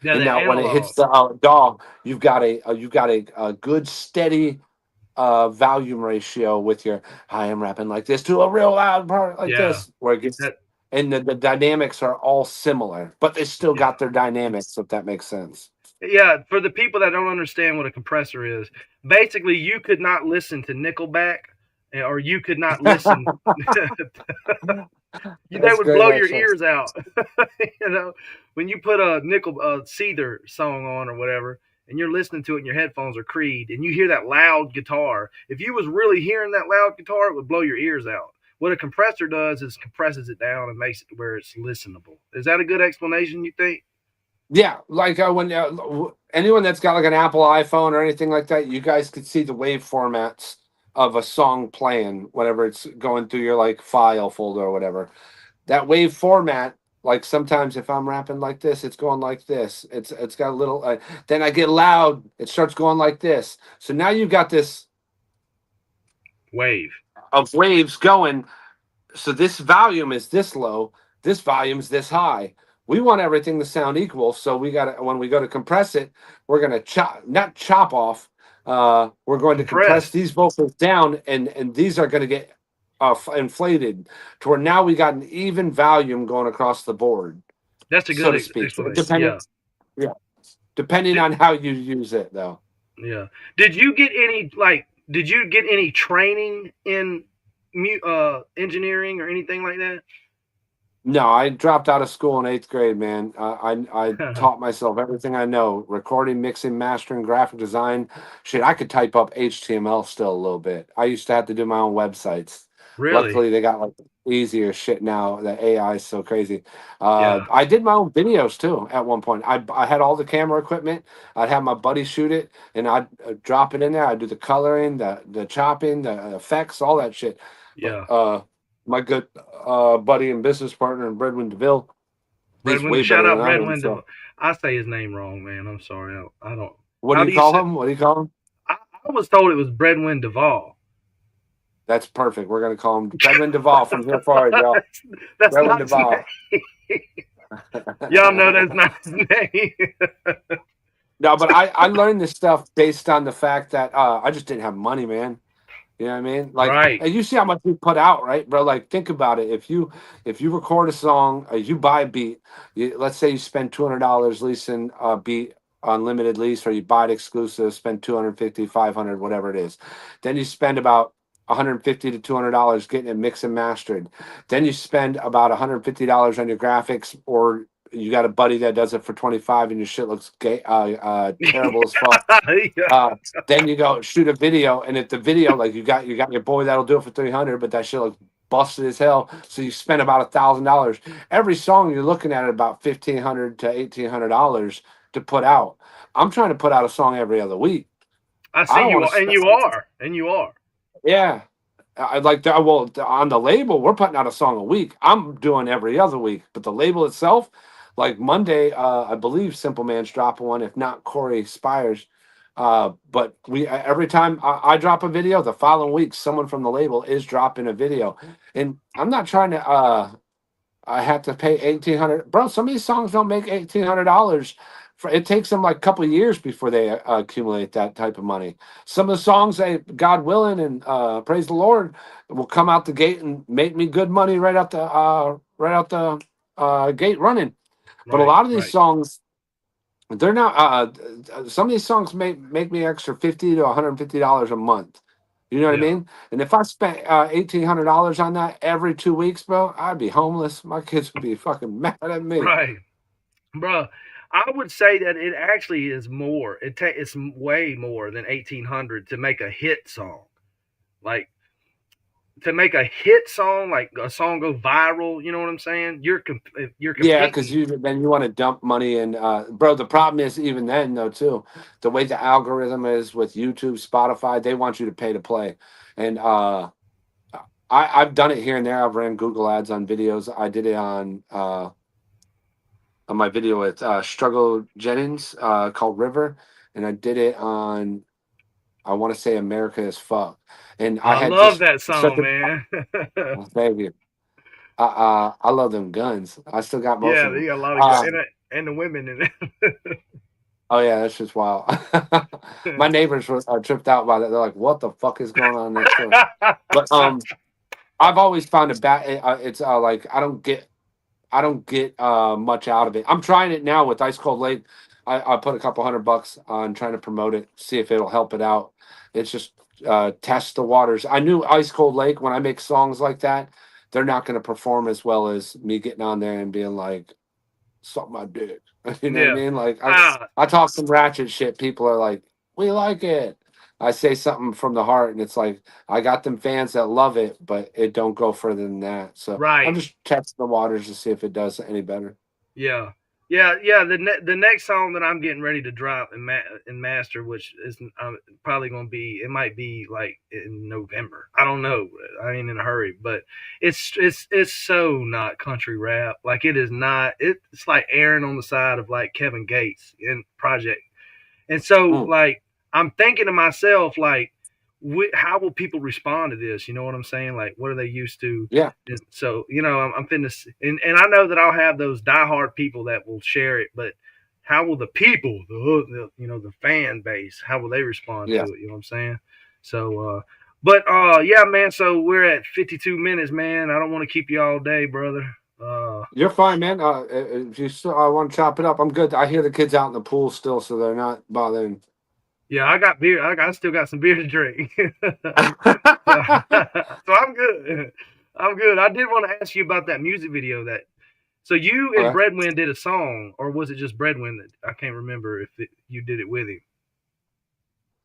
Yeah, And the now when it hits analog. the DAW, you've got a good steady volume ratio with your I am rapping like this to a real loud part like Yeah. this where it gets, That. and the dynamics are all similar, but they still Yeah. got their dynamics, if that makes sense. Yeah. For the people that don't understand what a compressor is, basically you could not listen to Nickelback, or you could not listen. They That's would great, blow your actually. ears out. You know, when you put a Seether song on or whatever, and you're listening to it, and your headphones are Creed, and you hear that loud guitar. If you was really hearing that loud guitar, it would blow your ears out. What a compressor does is compresses it down and makes it to where it's listenable. Is that a good explanation? You think? Yeah, like when anyone that's got like an Apple iPhone or anything like that, you guys could see the wave formats of a song playing whenever it's going through your like file folder or whatever. That wave format, like sometimes if I'm rapping like this, it's going like this. It's got a little. Then I get loud, it starts going like this. So now you've got this Wave. of waves going. So this volume is this low, this volume is this high. We want everything to sound equal, so we got to, when we go to compress it, we're going to not chop off. We're going to compress Compressed. these vocals down, and these are going to get inflated to where now we got an even volume going across the board, That's a so good to speak. explanation. Depending, Yeah. yeah, depending on how you use it, though. Yeah. Did you get any like? Did you get any training in engineering or anything like No, I dropped out of school in eighth grade, man. I that? taught myself everything I know: recording, mixing, mastering, graphic design. Shit, I could type up HTML still a little bit. I used to have to do my own websites. Really? Luckily, they got like easier shit now. The AI is so crazy. Yeah. I did my own videos too at one point. I had all the camera equipment. I'd have my buddy shoot it, and I'd drop it in there. I'd do the coloring, the chopping, the effects, all that shit. But Yeah. my good buddy and business partner in Redwin DeVille, he's Redwind. way Shout better than out I am. Redwind. So, I say his name wrong, man. I'm sorry. I don't. what do How you do you call say? him? What do you call him? I was told it was Bredwin Duvall. That's perfect. We're gonna call him Redwin Duvall from here forward, y'all. That's Redwin not his name. Duvall. Y'all know that's not his name. No, but I learned this stuff based on the fact that I just didn't have money, man. You know what I mean? Like, Right. and you see how much you put out, right, bro? Like, think about it. If you record a song, you buy a beat. Let's say you spend $200 leasing a beat on limited lease, or you buy it exclusive, spend 250, 500, whatever it is. Then you spend about 150 to $200 getting it mixed and mastered. Then you spend about $150 on your graphics, or you got a buddy that does it for 25, and your shit looks terrible as fuck. Yeah. uh, then you go shoot a video, and if the video, like you got your boy that'll do it for 300, but that shit looks busted as hell. So you spend about $1,000. Every song you're looking at about $1,500 to $1,800 to put out. I'm trying to put out a song every other week. I I see don't you want are, and to. you are, and you are. Yeah, I like that. Well, on the label, we're putting out a song a week. I'm doing every other week, but the label itself, like Monday, I believe Simple Man's dropping one. If not, Corey Spires. But we every time I drop a video, the following week, someone from the label is dropping a video, and I'm not trying to. I have to pay 1,800. Bro, some of these songs don't make $1,800. For it takes them like a couple of years before they accumulate that type of money. Some of the songs, they, God willing, and praise the Lord, will come out the gate and make me good money right out the gate running. But a Right, lot of these right, songs, they're not. Some of these songs make me extra $50 to $150 a month. You know what I yeah, mean? And if I spent $1,800 on that every 2 weeks, bro, I'd be homeless. My kids would be fucking mad at me. right, bro. I would say that it actually is more. It's way more than 1,800 to make a hit song. Like to make a hit song, like a song go viral. You know what I'm saying? You're Yeah, because competing. you want to dump money in, bro. The problem is even then though too, the way the algorithm is with YouTube, Spotify, they want you to pay to play, and I've done it here and there. I've ran Google ads on videos. I did it on my video with Struggle Jennings called River, and I did it on, I want to say, America is Fuck, and I I had love just that such song, a, man. oh, thank you. I love them guns. I still got most Yeah, of they them. got a lot of good, and the women in it. Oh yeah, that's just wild. My neighbors were tripped out by that. They're like, "What the fuck is going on next door?" But I've always found it bad. It's like I don't get much out of it. I'm trying it now with Ice Cold Lake. I put a couple $100 on trying to promote it, see if it'll help it out. It's just test the waters. I knew Ice Cold Lake, when I make songs like that, they're not going to perform as well as me getting on there and being like, suck my dick. You know what I Yeah. mean? Like Ah, I talk some ratchet shit. People are like, we like it. I say something from the heart, and it's like I got them fans that love it, but it don't go further than that. So I'm right. just testing the waters to see if it does any better. Yeah. Yeah, yeah. The next song that I'm getting ready to drop and master, which is probably going to be, it might be like in November. I don't know. I ain't in a hurry, but it's so not country rap. Like it is not. It's like Aaron on the side of like Kevin Gates in Project. And so, Mm, like, I'm thinking to myself, like, how will people respond to this? You know what I'm saying? Like, what are they used to? yeah, And so, I'm finna, and I know that I'll have those diehard people that will share it, but how will the people, the fan base, how will they respond yeah. to it? You know what I'm saying? So, yeah, man. So we're at 52 minutes, man. I don't want to keep you all day, brother. You're fine, man. If you still want to chop it up, I'm good. I hear the kids out in the pool still, so they're not bothering. Yeah, I got beer. I still got some beer to drink. So, so I'm good. I'm good. I did want to ask you about that music video that. So you and Okay. Breadwin did a song, or was it just Breadwin that I can't remember if you did it with him?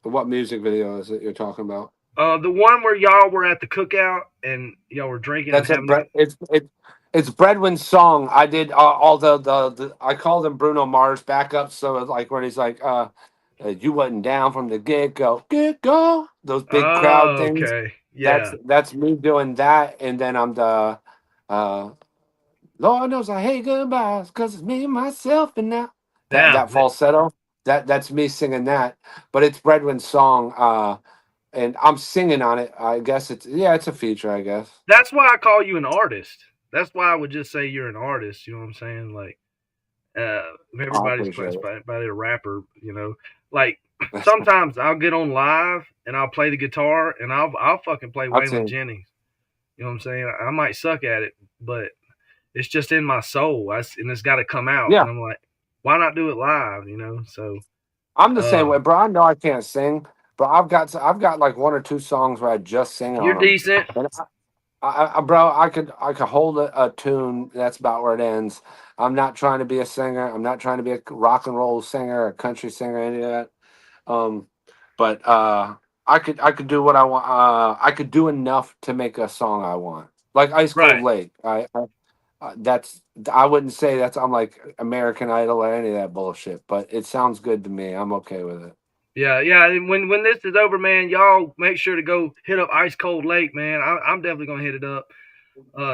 What music video is it you're talking about? The one where y'all were at the cookout and y'all were drinking and That's it. having a. It's Bredwin's song. I did all the I called him Bruno Mars backups. So it's like when he's like, you wasn't down from the get go. Those big crowd Oh, things. okay. That's Yeah. that's me doing that, and then I'm the uh, Lord knows I hate goodbyes because it's me myself and now Yeah. that falsetto. That's me singing that, but it's Bredwin's song. And I'm singing on it. I guess it's a feature. I guess. That's why I call you an artist. That's why I would just say you're an artist. You know what I'm saying? Like, I everybody's appreciate classified a rapper, Like it. sometimes I'll get on live and I'll play the guitar and I'll fucking play I've Waylon seen. Jennings. You know what I'm saying? I might suck at it, but it's just in my soul. And it's got to come out. Yeah, And I'm like, why not do it live? So I'm the same uh, way, bro. I know I can't sing, but I've got like one or two songs where I just sing you're on them. decent, And bro, I could hold a tune. That's about where it ends. I'm not trying to be a singer. I'm not trying to be a rock and roll singer or a country singer, any of that. Um, but I could do what I want. I could do enough to make a song I want, like Ice Cold right? Lake. That's I wouldn't say I'm like American Idol or any of that bullshit, but it sounds good to me. I'm okay with it. Yeah, yeah. And when this is over, man, y'all make sure to go hit up Ice Cold Lake, man. I'm definitely gonna hit it up.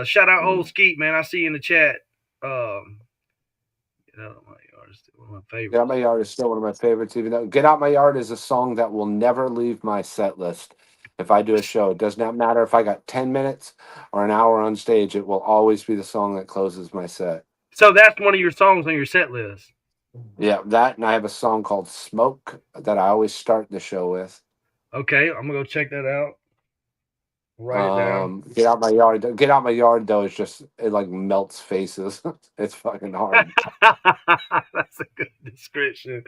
Shout out Old Skeet, man. I see you in the chat. Get out of my yard is still one of my Get Out favorites. My Yard is still one of my favorites. Even though Get Out My Yard is a song that will never leave my set list. If I do a show, it does not matter if I got 10 minutes or an hour on stage. It will always be the song that closes my set. So that's one of your songs on your set list. Yeah, that, and I have a song called "Smoke" that I always start the show with. Okay, I'm gonna go check that out. Write it down. Get Out My Yard. Get Out My Yard though is just, it like melts faces. It's fucking hard. That's a good description.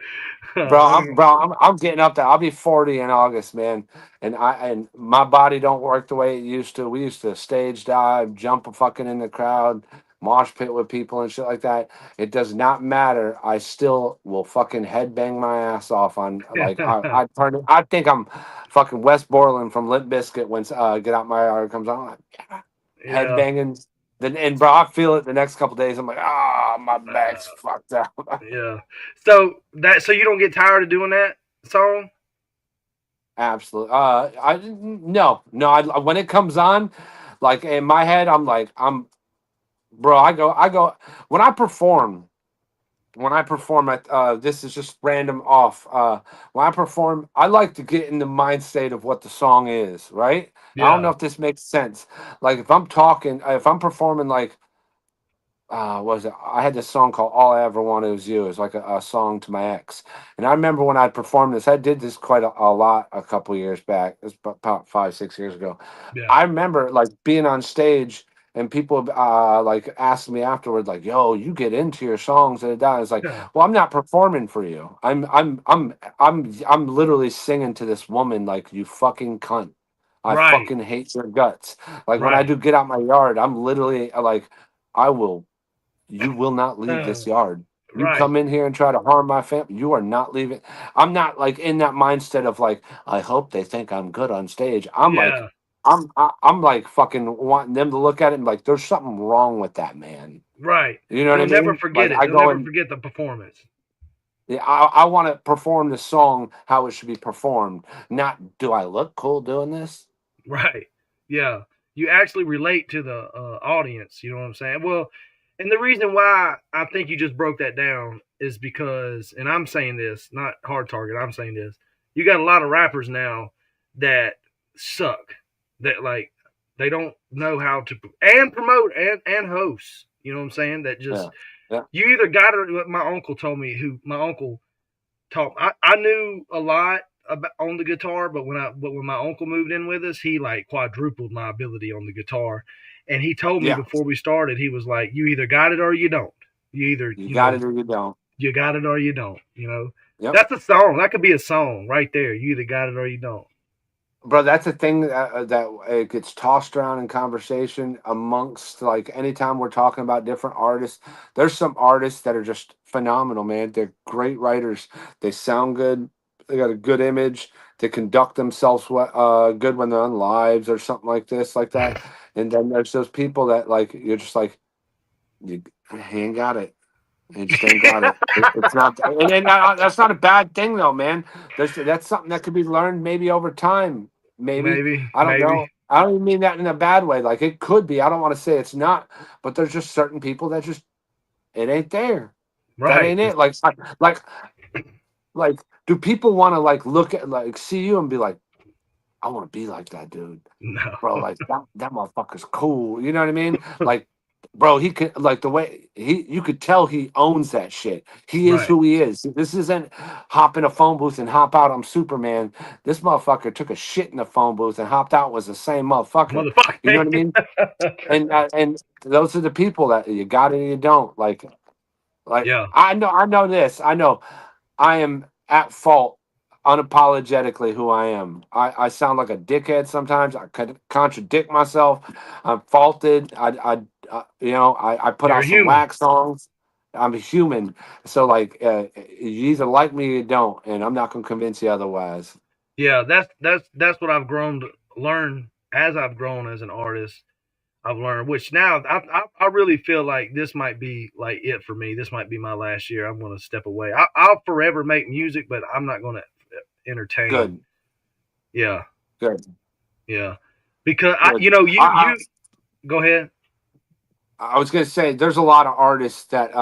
I'm getting up there. I'll be 40 in August, man. And my body don't work the way it used to. We used to stage dive, jump fucking in the crowd, mosh pit with people and shit like that. It does not matter. I still will fucking headbang my ass off on, like, I think I'm fucking Wes Borland from Limp Bizkit when Get Out My Yard comes on. I'm like, yeah, Yeah. headbanging. Then, and bro, I feel it the next couple days. I'm like, my back's fucked up. Yeah. So you don't get tired of doing that song? Absolutely. I no, no. When it comes on, like in my head, I'm like, bro. I go when I perform. When I perform at this is just random off. When I perform, I like to get in the mind state of what the song is. Right. I don't know Yeah. if this makes sense. Like if I'm talking, if I'm performing, like what was it? I had this song called "All I Ever Wanted Was You." It's like a song to my ex, and I remember when I performed this. I did this quite a lot a couple years back. It's about 5-6 years ago. Yeah. I remember like being on stage and people like asking me afterward, like, "Yo, you get into your songs?" And it's like, Yeah. "Well, I'm not performing for you. I'm literally singing to this woman like, you fucking cunt. I Right. fucking hate your guts." Like when I Right. do "Get Out My Yard," I'm literally like, I will. You will not leave Uh, this yard. You right. come in here and try to harm my family. You are not leaving. I'm not like in that mindset of like, I hope they think I'm good on stage. I'm like, Yeah. I'm like fucking wanting them to look at it and like, there's something wrong with that man. Right. You know what I They'll never mean? forget Like it. I They'll go never and forget the performance. yeah, I want to perform the song how it should be performed. Not, do I look cool doing this? Right. Yeah. You actually relate to the audience. You know what I'm saying? Well, and the reason why I think you just broke that down is because, and I'm saying this, not hard target, I'm saying this. You got a lot of rappers now that suck, that like, they don't know how to, and promote and host. You know what I'm saying? That just, Yeah. Yeah. you either got it, what my uncle told me, who my uncle taught, I knew a lot about, on the guitar, but when my uncle moved in with us, he like quadrupled my ability on the guitar. And he told me Yeah. before we started, he was like, you either got it or you don't. You either, You got it or you don't. you got it or you don't, Yep. That's a song. That could be a song right there. You either got it or you don't. Bro, that's a thing that it gets tossed around in conversation amongst, like, anytime we're talking about different artists. There's some artists that are just phenomenal, man. They're great writers. They sound good. They got a good image. They conduct themselves good when they're on lives or something like this, like that. And then there's those people that like you're just like, you he ain't got it. He just ain't got it. It's not, and that's not a bad thing though, man. That's something that could be learned maybe over time. Maybe, Maybe, I don't maybe. know. I don't even mean that in a bad way. Like it could be. I don't want to say it's not, but there's just certain people that just, it ain't there. That Right. ain't it. Like, like, do people want to like look at, like, see you and be like, I want to be like that dude, No. bro? Like that motherfucker's cool. You know what I mean? Like, bro, he could, like, the way you could tell he owns that shit. He is Right. who he is. This isn't hop in a phone booth and hop out. I'm Superman. This motherfucker took a shit in the phone booth and hopped out, was the same motherfucker. You know what I Motherfucker. mean? And those are the people that you got it and you don't. Like Yeah. I know this. I know I am at fault unapologetically who I am. I sound like a dickhead sometimes. I could contradict myself. I'm faulted. I put You're out a some human. whack songs. I'm a human. So like you either like me or you don't, and I'm not gonna convince you otherwise. Yeah, that's what I've grown to learn as I've grown as an artist. I've learned, which now I really feel like this might be like it for me. This might be my last year. I'm going to step away. I'll forever make music, but I'm not going to entertain. Good. Yeah. Good. Yeah. Because Good. you go ahead. I was gonna say there's a lot of artists that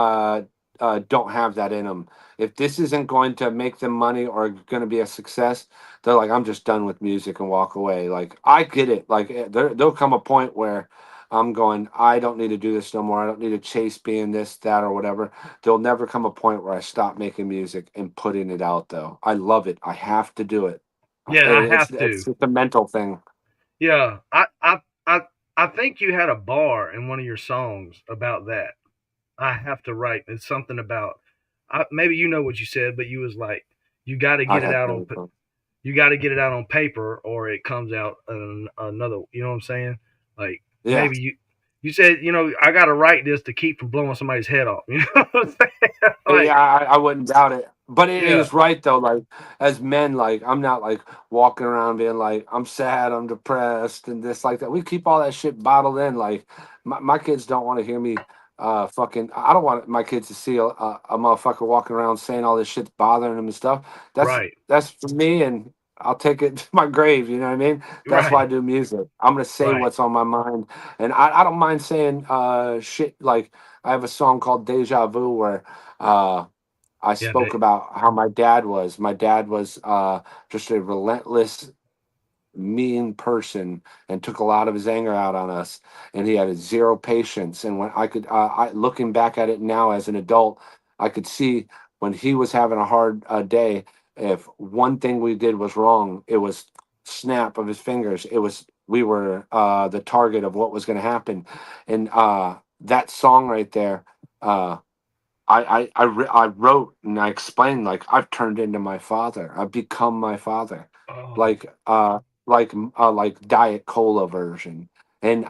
don't have that in them. If this isn't going to make them money or going to be a success, they're like, I'm just done with music and walk away. Like I get it. Like there'll come a point where I'm going, I don't need to do this no more. I don't need to chase being this, that, or whatever. There'll never come a point where I stop making music and putting it out though. I love it. I have to do it. Yeah, I have It's to. just a mental thing. Yeah. I think you had a bar in one of your songs about that. I have to write. It's something about maybe you know what you said, but you was like, you got to I get it had out on to. you got to get it out on paper or it comes out another. You know what I'm saying? Like Yeah. maybe you said, I got to write this to keep from blowing somebody's head off. You know what I'm saying? Like, Yeah, I wouldn't doubt it. But it yeah, is right though. Like as men, like I'm not like walking around being like I'm sad, I'm depressed, and this like that. We keep all that shit bottled in. Like my kids don't want to hear me. Fucking. I don't want my kids to see a motherfucker walking around saying all this shit's bothering them and stuff. That's right, that's for me, and I'll take it to my grave. You know what I mean? That's why I right, do music. I'm gonna say right. what's on my mind, and I don't mind saying shit. Like I have a song called Deja Vu where. I Yeah, spoke about how my dad was. My dad was just a relentless, mean person and took a lot of his anger out on us. And he had zero patience. And when looking back at it now as an adult, I could see when he was having a hard day. If one thing we did was wrong, it was snap of his fingers. It was we were the target of what was going to happen. And that song right there. I wrote and I explained like I've turned into my father. I've become my father, oh, like like Diet Cola version. And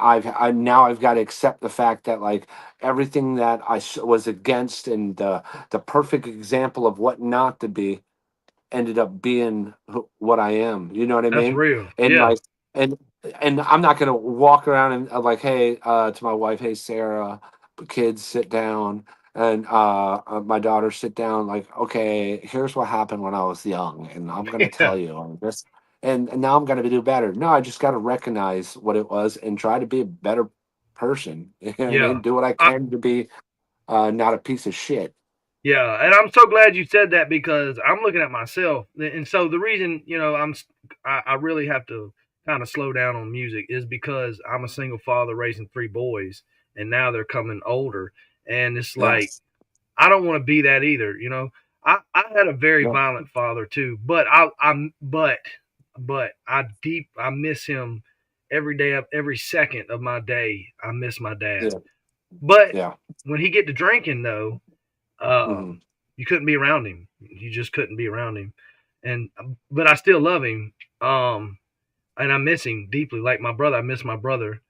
now I've got to accept the fact that like everything that was against and the perfect example of what not to be ended up being what I am. You know what I that's mean? real. And Yeah, like and and I'm not gonna walk around and like, hey, to my wife, hey Sarah, kids sit down, and my daughter sit down. Like, okay, here's what happened when I was young, and I'm gonna yeah, tell you on this, and now I'm gonna do better. No, I just got to recognize what it was and try to be a better person. You know what I yeah. mean? Do what I I, can to be not a piece of shit. Yeah, and I'm so glad you said that because I'm looking at myself, and so the reason I really have to kind of slow down on music is because I'm a single father raising three boys, and now they're coming older, and it's like Yes. I don't want to be that either. I had a very No. violent father too, but I miss him every day of every second of my day. I miss my dad, Yeah. but Yeah. when he get to drinking though uh, Hmm. you couldn't be around him. You just couldn't be around him. And but I still love him. And I miss him deeply. Like my brother, I miss my brother.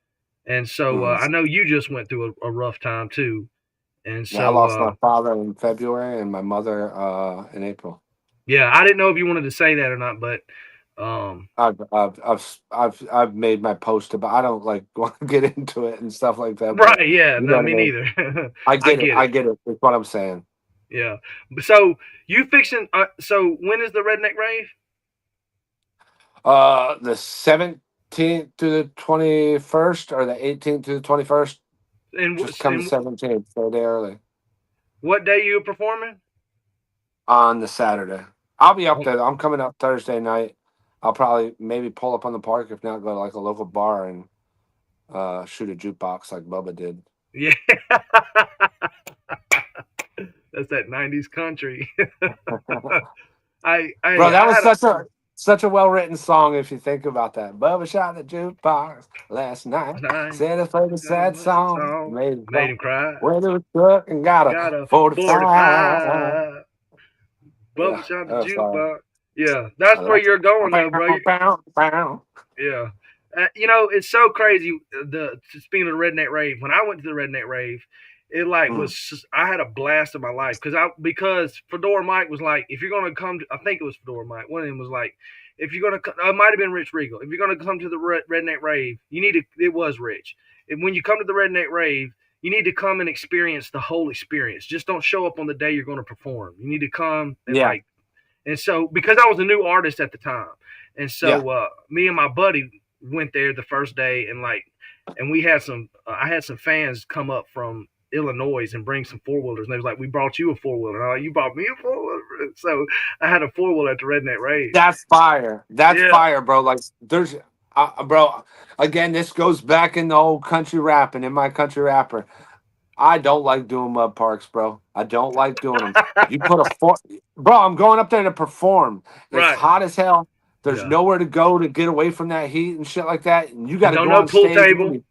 And so Hmm. I know you just went through a rough time too. And Yeah, I so lost my father in February and my mother in April. yeah, I didn't know if you wanted to say that or not, but um, I've made my post about. I don't like want to get into it and stuff like that, but right, yeah, you know no, what I me mean. neither. I I get it. get I it. get it. That's what I'm saying. Yeah. So you fixing? So when is the redneck rave? The 17th to the 21st, or the 18th to the 21st. Just come the And 17th, so a day early what day you performing? on the Saturday. I'll be up there. I'm coming up Thursday night. I'll probably maybe pull up on the park, if not go to like a local bar and shoot a jukebox like Bubba did. Yeah. That's that '90s country. Bro, I that was had such a well written song if you think about that. Bubba shot the jukebox last night. a night, Said it played a sad song. song, Made him made cry. him cry. Went to the truck and got a Got a 45. 45. Yeah, Bubba shot the that was fine. jukebox. Yeah, that's where you're going though, bro. Yeah. It's so crazy. Speaking of the redneck rave, when I went to the redneck rave, it like Mm, I had a blast of my life because Fedora Mike was like, if you're gonna come, I think it was Fedora Mike. One of them was like, if you're gonna, it might have been Rich Regal. If you're gonna come to the redneck rave, you need to. It was Rich. And when you come to the redneck rave, you need to come and experience the whole experience. Just don't show up on the day you're gonna perform. You need to come and yeah, like And so, because I was a new artist at the time, and so me and my buddy went there the first day, and and we had some, I had some fans come up from Illinois and bring some four wheelers, and they was like, "We brought you a four wheeler." And I'm like, "You brought me a four wheeler?" So I had a four wheeler at the Redneck Rage. That's fire. That's Yeah, fire, bro. Like, there's, bro. Again, this goes back in the old country rapping. In my country rapper, I don't like doing mud parks, bro. I don't like doing them. You put a bro. I'm going up there to perform. It's right. hot as hell. There's Yeah, nowhere to go to get away from that heat and shit like that. And you got and to don't go know on pool stage. table.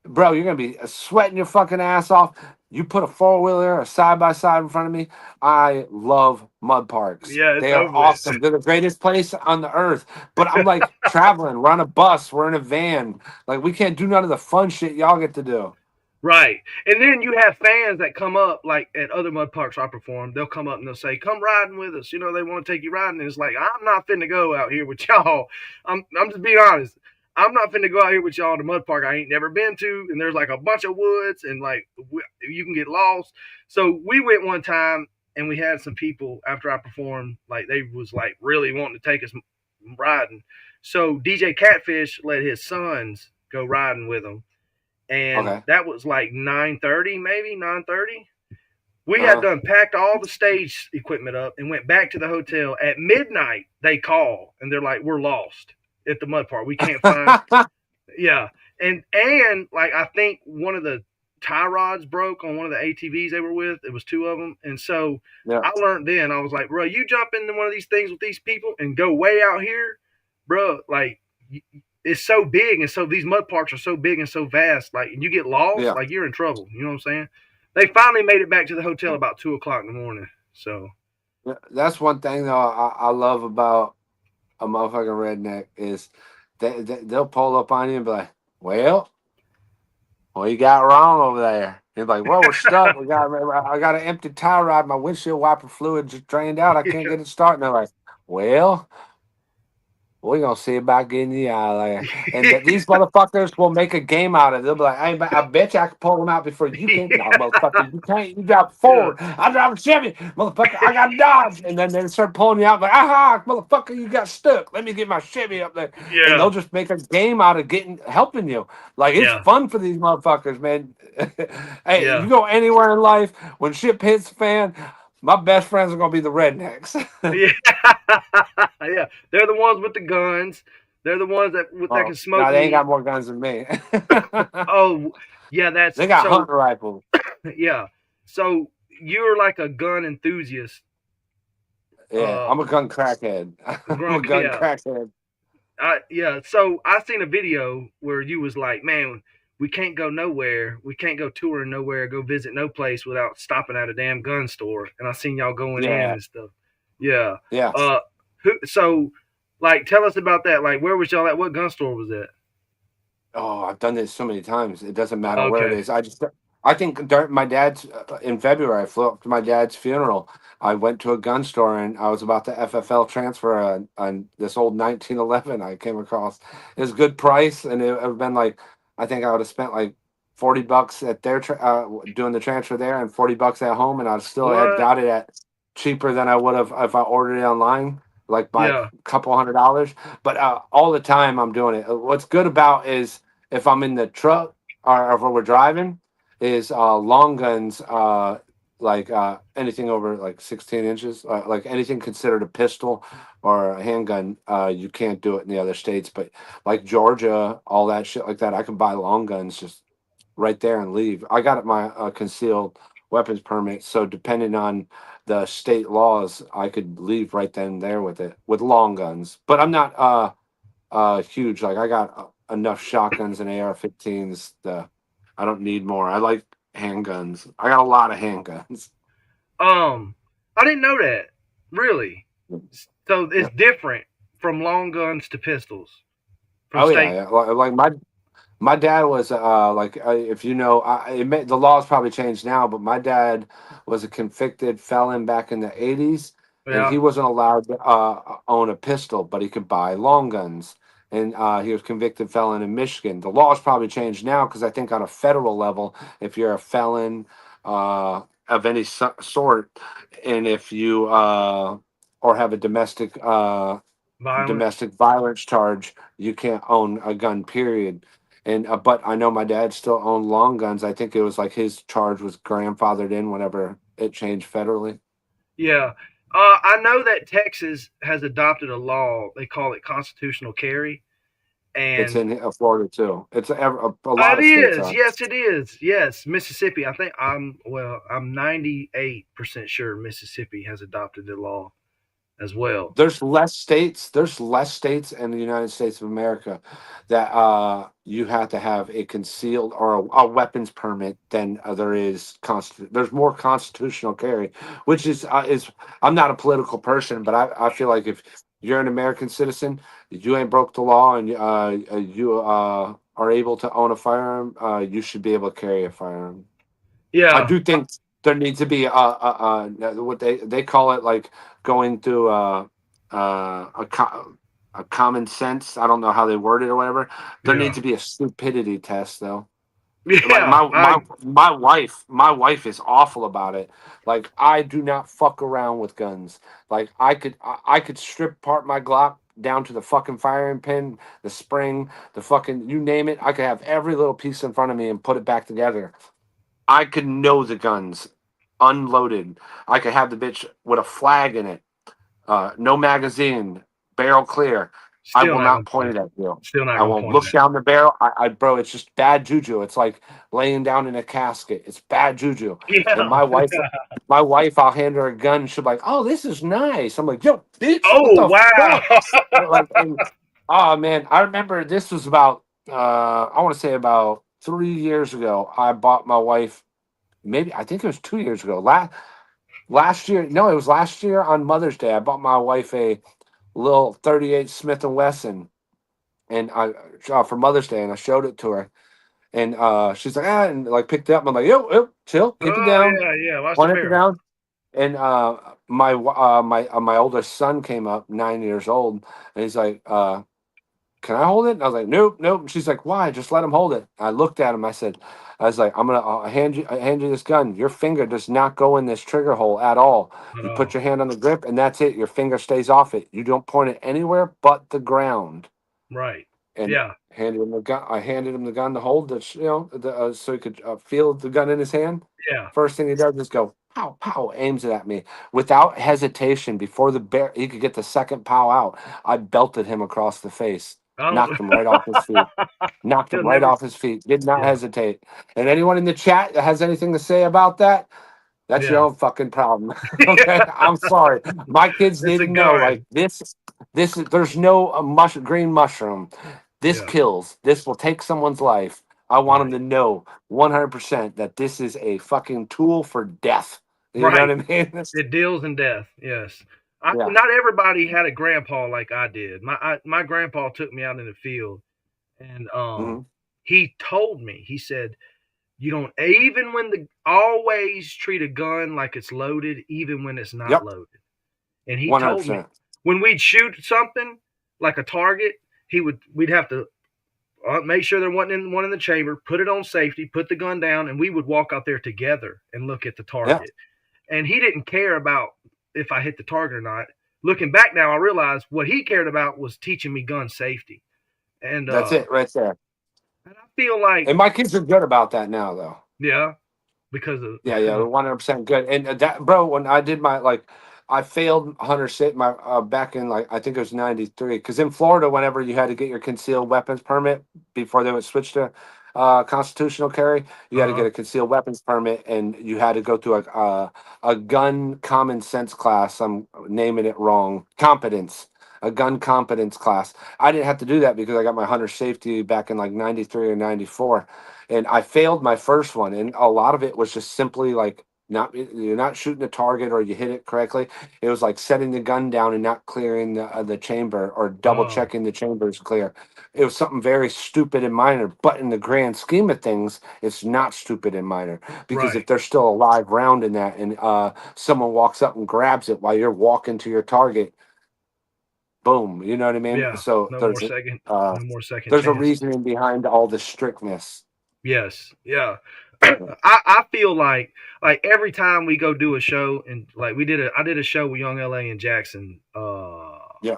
Bro, you're gonna be sweating your fucking ass off. You put a four wheeler, a side by side in front of me. I love mud parks. Yeah, it's They are over with. awesome. They're the greatest place on the earth. But I'm like traveling. We're on a bus. We're in a van. Like, we can't do none of the fun shit y'all get to do. Right. And then you have fans that come up, like at other mud parks I perform, they'll come up and they'll say, "Come riding with us." You know, they want to take you riding. And it's like, I'm not finna go out here with y'all. I'm just being honest. I'm not finna go out here with y'all in the mud park I ain't never been to. And there's like a bunch of woods and like you can get lost. So we went one time and we had some people after I performed, like they was like really wanting to take us riding. So DJ Catfish let his sons go riding with him, and Okay. that was like 9:30, maybe 9:30. We had Uh-huh. done packed all the stage equipment up and went back to the hotel at midnight. They call and they're like, "We're lost at the mud park. We can't find." Yeah, and like I think one of the tie rods broke on one of the ATVs they were with. It was two of them, and so Yeah. I learned then. I was like, "Bro, you jump into one of these things with these people and go way out here, bro. Like it's so big, and so these mud parks are so big and so vast. Like, and you get lost, Yeah. like you're in trouble. You know what I'm saying?" They finally made it back to the hotel about 2 o'clock in the morning. So That's one thing though I love about a motherfucking redneck is they'll pull up on you and be like, "Well, what you got wrong over there?" He's like, "Well, we're stuck. I got an empty tie rod. My windshield wiper fluid just drained out. I can't get it started." And they're like, "Well, we're gonna see about getting you out of there." And these motherfuckers will make a game out of it. They'll be like, "Hey, I bet you I can pull them out before you can." No, motherfucker, you can't. You drive yeah, forward. I drive a Chevy, motherfucker. I got Dodge. And then they start pulling you out like, "Aha, motherfucker, you got stuck. Let me get my Chevy up there." And yeah, they'll just make a game out of helping you. Like, it's yeah, fun for these motherfuckers, man. Hey, yeah. you go anywhere in life, when shit hits the fan, my best friends are gonna be the rednecks. Yeah, yeah. They're the ones with the guns. They're the ones that can Oh, smoke no, they ain't weed. got more guns than me. Oh, yeah. That's They got so. hunting rifles. Yeah. So you're like a gun enthusiast. Yeah, Uh, I'm a gun crackhead. I'm a gun yeah. crackhead. Yeah. So I seen a video where you was like, "Man, we can't go nowhere. We can't go touring nowhere. Go visit no place without stopping at a damn gun store." And I seen y'all going in Yeah, and stuff. Yeah. yeah. Uh, so like, tell us about that. Like, where was y'all at? What gun store was that? Oh, I've done this so many times. It doesn't matter where it Okay. is. I think during my dad's in February, I flew up to my dad's funeral. I went to a gun store and I was about to FFL transfer on this old 1911 I came across. It was a good price, and it would have been like, I think I would have spent like $40 at their doing the transfer there, and $40 at home, and I still had What? got it at cheaper than I would have if I ordered it online, like by a Yeah. couple $100. But all the time I'm doing it. What's good about is if I'm in the truck or if we're driving, is long guns, like anything over like 16 inches, like anything considered a pistol or a handgun, you can't do it in the other states. But like Georgia, all that shit like that, I can buy long guns just right there and leave. I got my concealed weapons permit, so depending on the state laws, I could leave right then and there with it with long guns. But I'm not huge. Like, I got enough shotguns and AR-15s. I don't need more. I like handguns. I got a lot of handguns. I didn't know that. Really? So Yeah. it's different from long guns to pistols from Oh yeah, state. yeah. Like my dad was like if you know, the laws probably changed now, but my dad was a convicted felon back in the 80s, and Yeah. he wasn't allowed to own a pistol, but he could buy long guns. And he was convicted felon in Michigan. The laws probably changed now because I think on a federal level, if you're a felon of any sort, and if you or have a domestic Violence. violence charge, you can't own a gun. Period. And but I know my dad still owned long guns. I think it was like his charge was grandfathered in whenever it changed federally. Yeah. I know that Texas has adopted a law. They call it constitutional carry. It's And in Florida too. It's a lot it of states is. are. Yes, it is. Yes. Mississippi. I think I'm 98% sure Mississippi has adopted the law as well. There's less states. There's less states in the United States of America that you have to have a concealed or a weapons permit than there is there's more constitutional carry, which is I'm not a political person, but I feel like if you're an American citizen, you ain't broke the law, and you are able to own a firearm, you should be able to carry a firearm. I Yeah. do think there needs to be what they call it, like going through a common sense. I don't know how they word it or whatever. There Yeah. needs to be a stupidity test though. Like Yeah. my wife is awful about it. Like I do not fuck around with guns. Like I could strip apart my Glock down to the fucking firing pin, the spring, the fucking you name it. I could have every little piece in front of me and put it back together. I could know the guns unloaded. I could have the bitch with a flag in it, no magazine, barrel clear. I Still will not gonna not point point it. it at you. Still not I gonna won't point look it. down the barrel. Bro, it's just bad juju. It's like laying down in a casket. It's bad juju. And Yeah. my wife, I'll hand her a gun. She'll be like, "Oh, this is nice." I'm like, "Yo, bitch, what Oh the fuck?" wow. Like, oh man, I remember this was about I want to say about 3 years ago. I bought my wife, maybe I think it was 2 years ago. Last year, no, it was last year on Mother's Day. I bought my wife a little 38 Smith and Wesson, and I for Mother's Day, and I showed it to her, and she's like, and like picked it up. I'm like, yo, chill, keep it Oh down, yeah, yeah. Watch the point it barrel. down. And my oldest son came up, 9 years old, and he's like, can I hold it? And I was like, nope, nope. And she's like, why? Just let him hold it. I looked at him. I was like, I'll hand you this gun. Your finger does not go in this trigger hole at all. At You put all. your hand on the grip, and that's it. Your finger stays off it. You don't point it anywhere but the ground. Right. And Yeah. handed him the gun. I handed him the gun to hold, so he could feel the gun in his hand. Yeah. First thing he does is go pow pow, aims it at me without hesitation. Before he could get the second pow out, I belted him across the face, I knocked him right off his feet. Knocked him He'll right never. off his feet. Did not Yeah. hesitate. And anyone in the chat that has anything to say about that, that's your Yeah. own fucking problem. Okay, Yeah. I'm sorry. My kids It's need a to know, like gun. this is there's no green mushroom. This Yeah. kills. This will take someone's life. I want them Right. to know 100% that this is a fucking tool for death. You know what Right. I mean? It deals in death. Yes. Yeah. Not everybody had a grandpa like I did. My grandpa took me out in the field, and Hmm. he told me. He said, "You don't even when the always treat a gun like it's loaded, even when it's not Yep. loaded." And he told me 100%. when we'd shoot something like a target, we'd have to make sure there wasn't one in the chamber, put it on safety, put the gun down, and we would walk out there together and look at the Yeah. target. And he didn't care about if I hit the target or not. Looking back now, I realize what he cared about was teaching me gun safety. And That's it right there. and I feel like, And my kids are good about that now, though. yeah, because of Yeah, 100% good. And that, bro, when I did I failed hunter state my back in like I think it was '93. Because in Florida, whenever you had to get your concealed weapons permit before they would switch to constitutional carry, you had to get uh a concealed weapons permit, and you had to go through a gun common sense class. I'm naming it wrong. Competence. A gun competence class. I didn't have to do that because I got my hunter safety back in like '93 or '94, and I failed my first one, and a lot of it was just simply like you're not shooting a target or you hit it correctly. It was like setting the gun down and not clearing the chamber or double oh, checking the chamber is clear. It was something very stupid and minor, but in the grand scheme of things, it's not stupid and minor because if right. there's still a live round in that and someone walks up and grabs it while you're walking to your target, boom, you know what I mean? Yeah. So No more second there's a chances. reasoning behind all the strictness. Yes. Yeah. I feel like every time we go do a show, and like I did a show with Young LA in Jackson Yeah.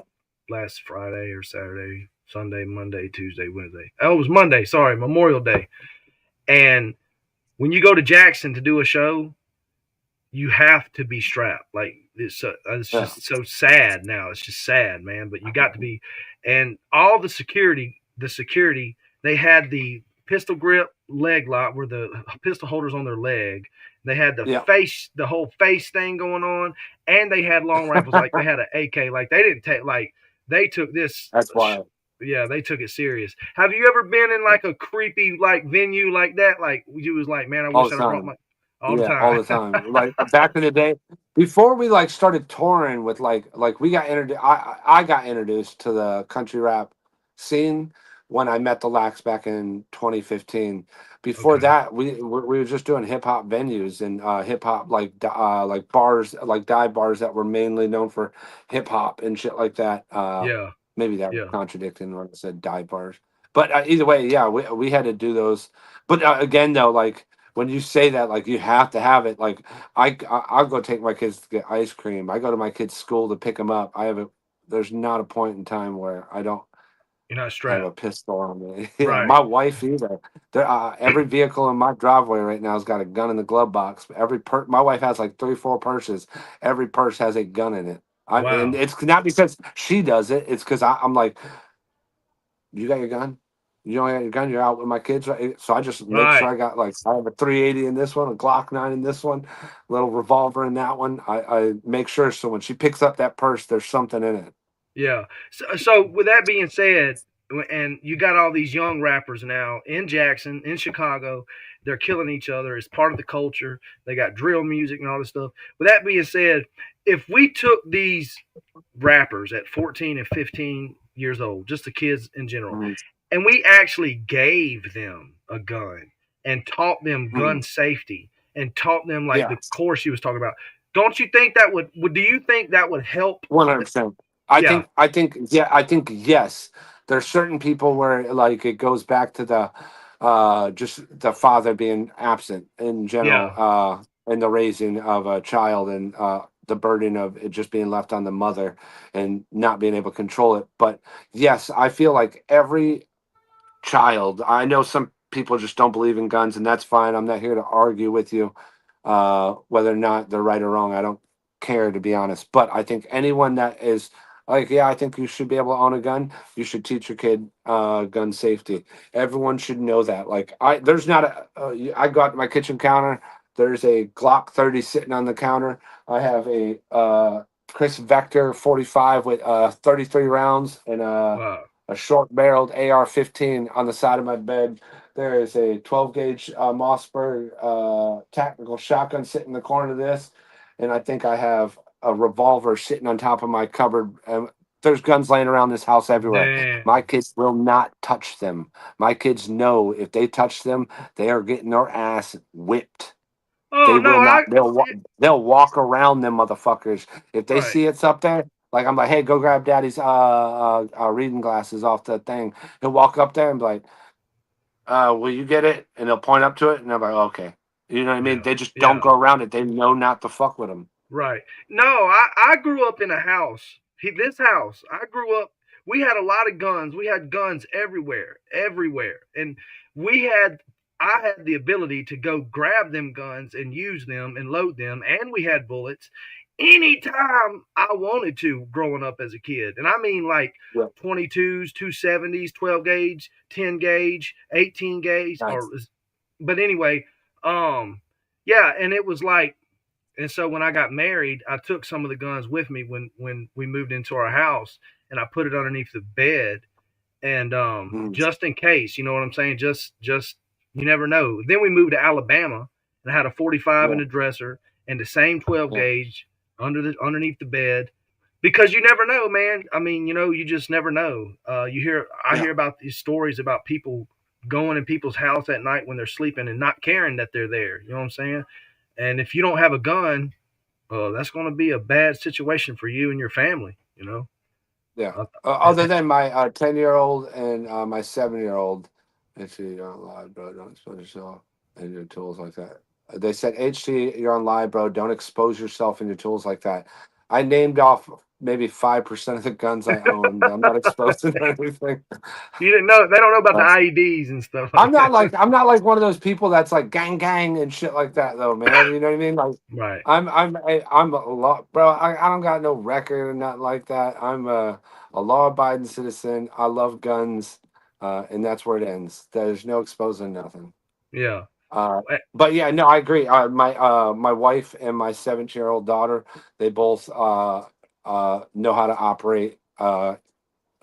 last Friday or Saturday, Sunday, Monday, Tuesday, Wednesday. Oh, it was Monday, sorry, Memorial Day. And when you go to Jackson to do a show, you have to be strapped. Like it's Yeah. just so sad now. It's just sad, man. But you got to be, and all the security, they had the pistol grip leg lock where the pistol holders on their leg. They had Yeah. the whole face thing going on, and they had long rifles. Like they had an AK. Like they didn't take like they took this. That's wild. Yeah, they took it serious. Have you ever been in like a creepy like venue like that? Like you was like, man, I All wish the I'd have brought time. my all the Yeah, all time. the time. Like back in the day, before we like started touring with like we got introduced. I got introduced to the country rap scene when I met the Lax back in 2015. Before Okay. that, we were just doing hip hop venues and hip hop like bars, like dive bars that were mainly known for hip hop and shit like that. Yeah. Maybe that was Yeah. contradicting when I said dive bars, but either way, yeah, we had to do those. But again, though, like when you say that, like you have to have it. Like I'll go take my kids to get ice cream. I go to my kids' school to pick them up. I have a There's not a point in time where I don't You're not have a strapped. pistol on me. Yeah, Right. my wife either. Every vehicle in my driveway right now has got a gun in the glove box. My wife has like 3, 4 purses. Every purse has a gun in it. And Wow. it's not because she does it. It's because I'm like, you got your gun? You don't got your gun? You're out with my kids, right? So I just make sure Right. I got like I have a 380 in this one, a Glock 9 in this one, little revolver in that one. I make sure so when she picks up that purse, there's something in it. Yeah. So with that being said, and you got all these young rappers now in Jackson, in Chicago, they're killing each other. It's part of the culture. They got drill music and all this stuff. With that being said, if we took these rappers at 14 and 15 years old, just the kids in general, Mhm. and we actually gave them a gun and taught them gun Mhm. safety and taught them like Yeah, the course you was talking about, don't you think that would do you think that would help? 100%. Yeah. I think yes. There's certain people where like it goes back to the just the father being absent in general, Yeah. in the raising of a child, and the burden of it just being left on the mother and not being able to control it. But yes, I feel like every child. I know some people just don't believe in guns, and that's fine. I'm not here to argue with you whether or not they're right or wrong. I don't care, to be honest. But I think anyone that is like, yeah, I think you should be able to own a gun. You should teach your kid gun safety. Everyone should know that. Like, there's not I go out to my kitchen counter. There's a Glock 30 sitting on the counter. I have a Chris Vector 45 with 33 rounds and Wow. a short barreled AR-15 on the side of my bed. There is a 12 gauge Mossberg tactical shotgun sitting in the corner of this, and I think I have a revolver sitting on top of my cupboard. There's guns laying around this house everywhere. My Damn. kids will not touch them. My kids know if they touch them, they are getting their ass whipped. Oh They no, will not. They'll walk around them motherfuckers if they right. see it's up there. Like I'm like, hey, go grab daddy's reading glasses off the thing. He'll walk up there and be like, will you get it? And they'll point up to it, and I'm like, okay. You know what I mean? Yeah. They just don't Yeah. go around it. They know not to fuck with them. Right. No, I grew up in a house. This house, I grew up. We had a lot of guns. We had guns everywhere, everywhere, and we had. I had the ability to go grab them guns and use them and load them, and we had bullets anytime I wanted to growing up as a kid. And I mean like Yeah, 22s, 270s, 12 gauge, 10 gauge, 18 gauge, nice. or but anyway, yeah, and it was like, and so when I got married, I took some of the guns with me when we moved into our house, and I put it underneath the bed, and Mm, just in case, you know what I'm saying? Just you never know. Then we moved to Alabama, and I had a 45 in yeah, the dresser and the same 12 yeah, gauge underneath the bed, because you never know, man. I mean, you just never know. I yeah, hear about these stories about people going in people's house at night when they're sleeping and not caring that they're there. You know what I'm saying? And if you don't have a gun, that's going to be a bad situation for you and your family. yeah. Uh, Other than my 10-year-old and my 7-year-old, if you're alive, bro, don't expose yourself. in your tools like that. They said, HT, you're on live, bro. Don't expose yourself in your tools like that. I named off maybe 5% of the guns I own. I'm not exposing anything. You didn't know they don't know about the Uh, IEDs and stuff like that. I'm not like one of those people that's like gang gang and shit like that though, man. You know what I mean? Like Right. I'm a law, bro. I don't got no record or nothing like that. I'm a law abiding citizen. I love guns, and that's where it ends. There's no exposing nothing. Yeah. Uh, but yeah, no, I agree. My wife and my 17-year-old daughter, they both know how to operate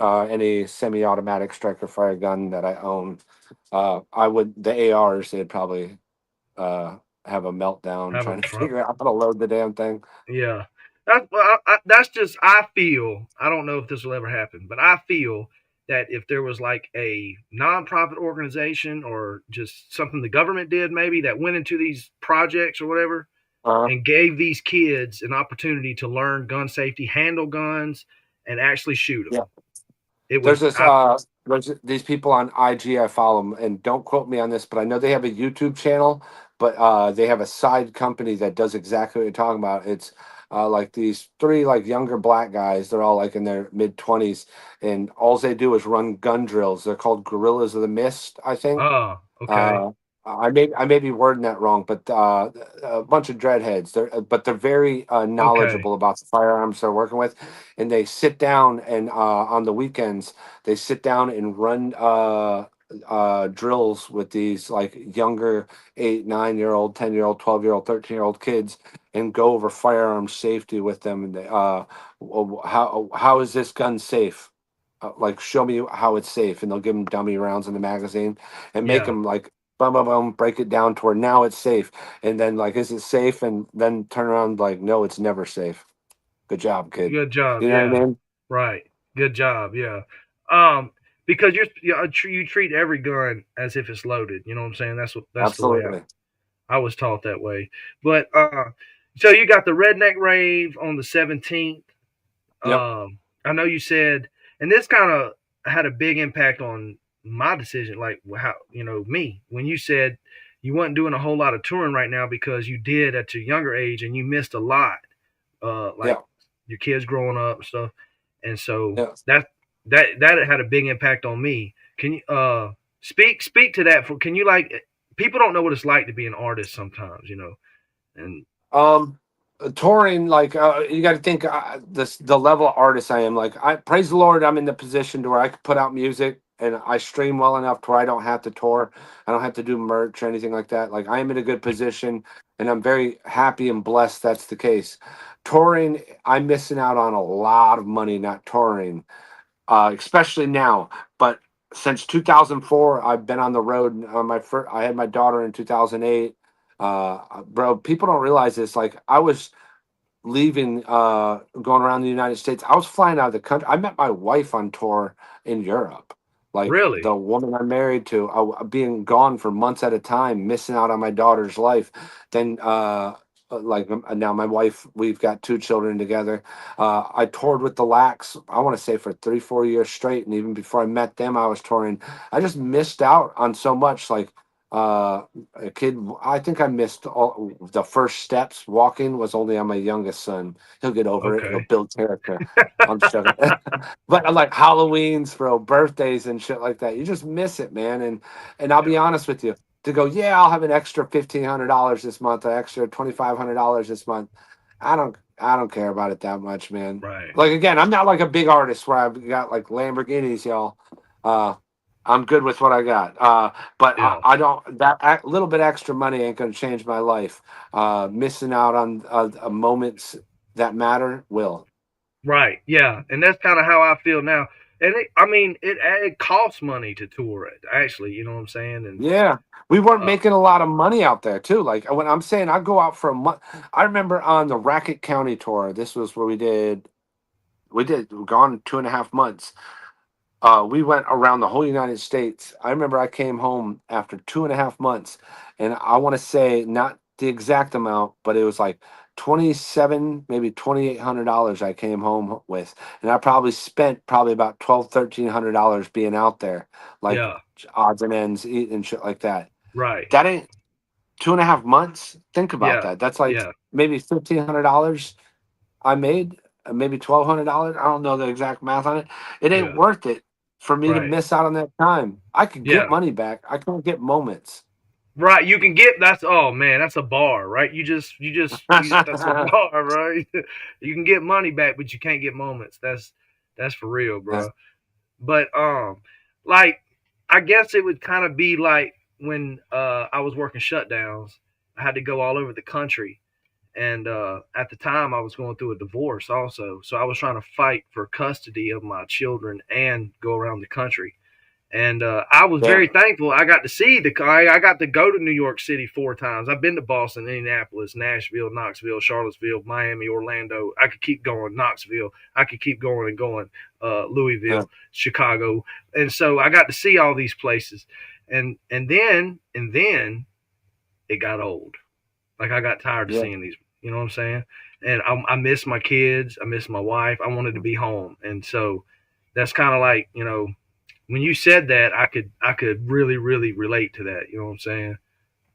any semi-automatic striker fire gun that I own. I would the ARs. They'd probably have a meltdown Have trying them to front. figure out how to load the damn thing. Yeah. That's well, that's just I feel. I don't know if this will ever happen, but I feel that if there was like a nonprofit organization or just something the government did maybe that went into these projects or whatever Uh, and gave these kids an opportunity to learn gun safety, handle guns, and actually shoot them. yeah. It There's would. this there's these people on IG I follow them, and don't quote me on this, but I know they have a YouTube channel, but they have a side company that does exactly what you're talking about. It's like these three like younger black guys. They're all like in their mid 20s, and all they do is run gun drills. They're called Gorillas of the Mist, I think. Oh, okay, Uh, I may be wording that wrong, but a bunch of dreadheads. They're very okay, knowledgeable about the firearms they're working with, and they sit down and on the weekends they sit down and run drills with these like younger 8, 9-year-old, 10-year-old, 12-year-old, 13-year-old kids, and go over firearm safety with them. And how is this gun safe? Like show me how it's safe, and they'll give them dummy rounds in the magazine and make yeah, them like bum bum bum break it down to where now it's safe, and then like is it safe, and then turn around like no, it's never safe. Good job, kid. good job, You know what I yeah, mean? right, good job, yeah. Because you treat every gun as if it's loaded. You know what I'm saying? That's the way Absolutely. I was taught that way. But so you got the redneck rave on the 17th. Yep. I know you said, and this kind of had a big impact on my decision. Like how me when you said you weren't doing a whole lot of touring right now because you did at your younger age and you missed a lot. Like Yeah. your kids growing up and stuff, and so Yeah. that had a big impact on me. Can you speak to that? For can you like people don't know what it's like to be an artist sometimes, and Um, touring, like you got to think the level of artist I am. Like I praise the Lord, I'm in the position to where I can put out music and I stream well enough to where I don't have to tour. I don't have to do merch or anything like that. Like I am in a good position, and I'm very happy and blessed that's the case. Touring, I'm missing out on a lot of money not touring, especially now. But since 2004, I've been on the road. My first, I had my daughter in 2008. Bro, people don't realize this. Like, I was leaving, going around the United States. I was flying out of the country. I met my wife on tour in Europe. Like really, the woman I'm married to, being gone for months at a time, missing out on my daughter's life. Then, now my wife, we've got 2 children together. I toured with the Lax, I want to say for 3, 4 years straight. And even before I met them, I was touring. I just missed out on so much. Like, a kid, I think I missed all the first steps. Walking was only on my youngest son. He'll get over it. He'll okay, build character. I'm just joking. But I like Halloween's, bro, birthdays and shit like that. You just miss it, man. And I'll be yeah, honest with you. To go, yeah, I'll have an extra $1,500 this month, an extra $2,500 this month. I don't care about it that much, man. right, Like again, I'm not like a big artist where I've got like Lamborghinis, y'all. Uh, I'm good with what I got. But I, yeah. I don't, that little bit extra money ain't going to change my life. Missing out on moments that matter will. Right. Yeah, and that's kind of how I feel now. And I mean, it costs money to tour it. Actually, you know what I'm saying? And Yeah. We weren't uh, making a lot of money out there too. Like when I'm saying I go out for a month, I remember on the Racket County tour, this was where we gone 2.5 months. We went around the whole United States. I remember I came home after 2.5 months, and I want to say not the exact amount, but it was like 27, maybe $2,800 I came home with, and I probably spent probably about 1,200, $1,300 being out there, like yeah, odds and ends, eating and shit like that. right. That ain't. 2.5 months. Think about Yeah. that. That's like Yeah. maybe $1,500 I made, maybe $1,200. I don't know the exact math on it. It ain't Yeah. worth it for me to Right. miss out on that time. I could get Yeah. money back. I can't get moments. Right. You can get that's oh man, that's a bar, right? That's a bar, right? You can get money back, but you can't get moments. That's for real, That's- bro. But like I guess it would kind of be like when I was working shutdowns. I had to go all over the country. And at the time, I was going through a divorce also. So I was trying to fight for custody of my children and go around the country. And I was yeah. very thankful. I got to see I got to go to New York City 4 times. I've been to Boston, Indianapolis, Nashville, Knoxville, Charlottesville, Miami, Orlando. I could keep going. Knoxville. I could keep going and going. Yeah. Louisville, Chicago. And so I got to see all these places. And then it got old. Like I got tired of Yeah. seeing these. You know what I'm saying? And I miss my kids. I miss my wife. I wanted to be home. And so that's kind of like when you said that, I could really relate to that. You know what I'm saying?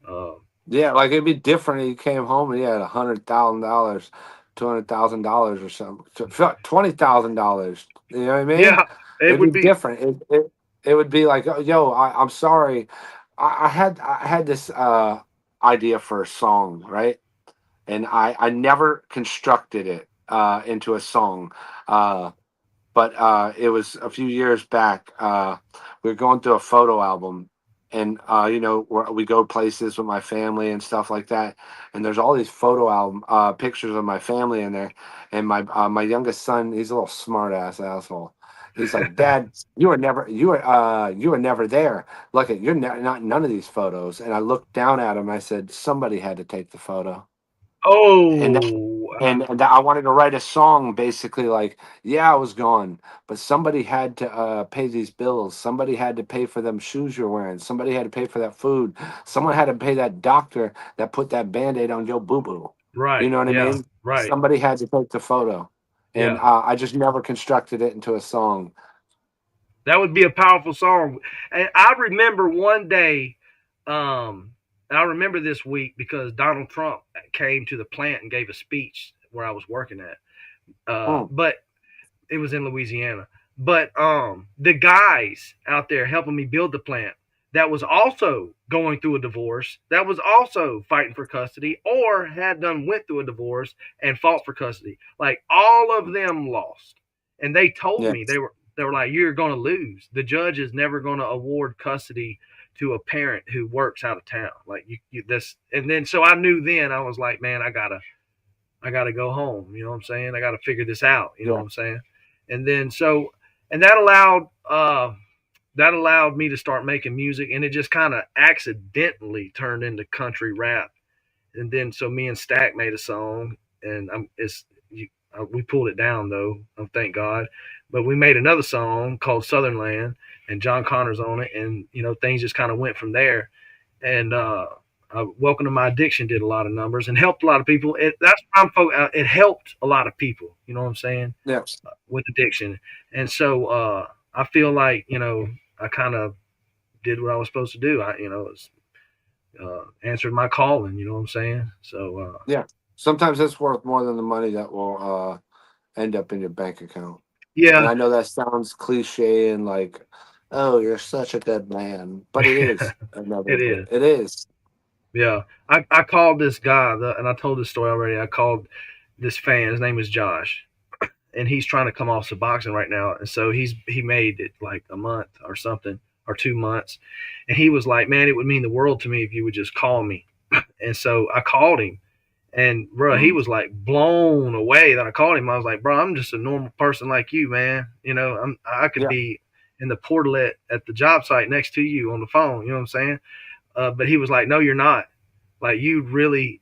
Uh, Yeah, like it'd be different if you came home and you had $100,000, $200,000 or something, $20,000. You know what I mean? yeah, it It'd be would be different. It would be like, "Oh, yo, I'm sorry, I had this idea for a song, right? And I never constructed it into a song. But it was a few years back. We were going through a photo album, and we go places with my family and stuff like that. And there's all these photo album pictures of my family in there. And my youngest son, he's a little smart ass asshole. He's like, Dad, you were never there. Look at not none of these photos. And I looked down at him. I said, somebody had to take the photo. And oh and I wanted to write a song basically like, yeah, I was gone, but somebody had to pay these bills. Somebody had to pay for them shoes you're wearing. Somebody had to pay for that food. Someone had to pay that doctor that put that Band-Aid on your boo-boo. You right, know what I yeah, mean? right, Somebody had to take the photo. And yeah. I just never constructed it into a song. That would be a powerful song. And I remember one day, and I remember this week because Donald Trump came to the plant and gave a speech where I was working at. Mm, But it was in Louisiana. But the guys out there helping me build the plant that was also going through a divorce, that was also fighting for custody, or had done went through a divorce and fought for custody. Like all of them lost, and they told yeah, me they were like, "You're going to lose. The judge is never going to award custody to a parent who works out of town. Like you this." And then so I knew then I was like, "Man, I gotta go home. You know what I'm saying? I gotta figure this out. You know what yeah, I'm saying?" And then so, and that allowed me to start making music, and it just kind of accidentally turned into country rap. And then so me and Stack made a song, and we pulled it down though. Thank God. But we made another song called Southern Land, and John Connor's on it, and things just kind of went from there. And Welcome to My Addiction did a lot of numbers and helped a lot of people. It helped a lot of people. You know what I'm saying? yeah, With addiction. And so I feel like I kind of did what I was supposed to do. Answered my calling. You know what I'm saying? So yeah. Sometimes it's worth more than the money that will end up in your bank account. And yeah, I know that sounds cliche and like, oh, you're such a good man, but it is another it bit. is. It is. Yeah, I called this guy, and I told this story already. I called this fan. His name is Josh, and he's trying to come off Suboxone right now. And so he made it like a month or something or 2 months, and he was like, "Man, it would mean the world to me if you would just call me." And so I called him, and bro, he Mhm. was like blown away that I called him. I was like, "Bro, I'm just a normal person like you, man. I could Yeah, be in the portalet at the job site next to you on the phone. You know what I'm saying?" But he was like, "No, you're not. Like you really,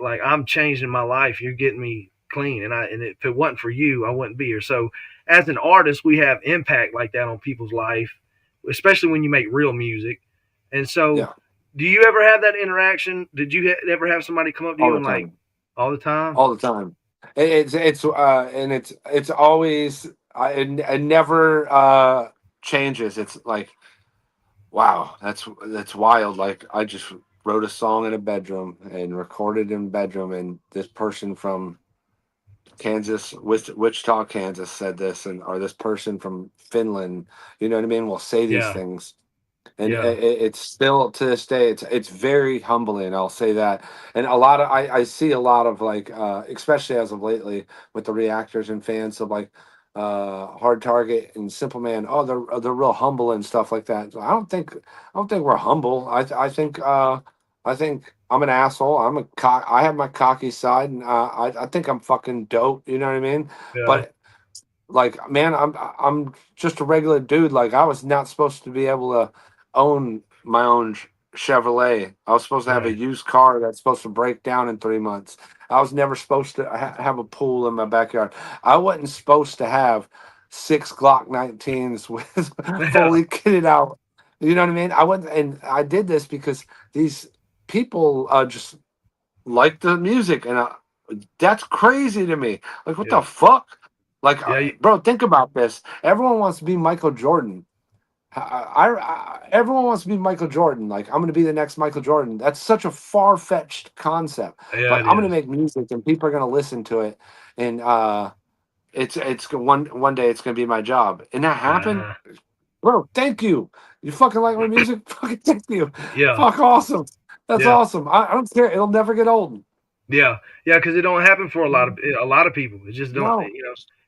like I'm changing my life. You're getting me clean, and if it wasn't for you, I wouldn't be here." So, as an artist, we have impact like that on people's life, especially when you make real music. And so, yeah, do you ever have that interaction? Did you ever have somebody come up to all you the and like time, all the time? all the time. It's always it never changes. It's like, wow, that's wild. Like I just wrote a song in a bedroom and recorded in a bedroom, and this person from Kansas, Wichita, Kansas said this, and or this person from Finland, you know what I mean, will say these Yeah. things. And Yeah. it's still to this day, it's very humbling. I'll say that. And a lot of I see a lot of like, especially as of lately, with the reactors and fans of like Hard Target and Simple Man. Oh, they're real humble and stuff like that. So I don't think we're humble. I think I'm an asshole. I have my cocky side, and I think I'm fucking dope. You know what I mean? Yeah. But like, man, I'm just a regular dude. Like, I was not supposed to be able to own my own Chevrolet. I was supposed to have a Right. used car that's supposed to break down in 3 months. I was never supposed to have a pool in my backyard. I wasn't supposed to have six Glock 19s with Yeah. fully kitted out. You know what I mean? I went and I did this because these people just like the music, and that's crazy to me. Like, what the Yeah. fuck? Like, Yeah. bro, think about this. Everyone wants to be Michael Jordan. Everyone wants to be Michael Jordan. Like, I'm going to be the next Michael Jordan. That's such a far fetched concept. Yeah. Like, It I'm going to is. make music, and people are going to listen to it, and it's one day it's going to be my job. And that happened, Uh, bro. Thank you. You fucking like my music? Fucking thank you. yeah. Fuck awesome. That's Yeah. awesome. I don't care. It'll never get old. Yeah, yeah, because it don't happen for a lot of people. It just don't, No.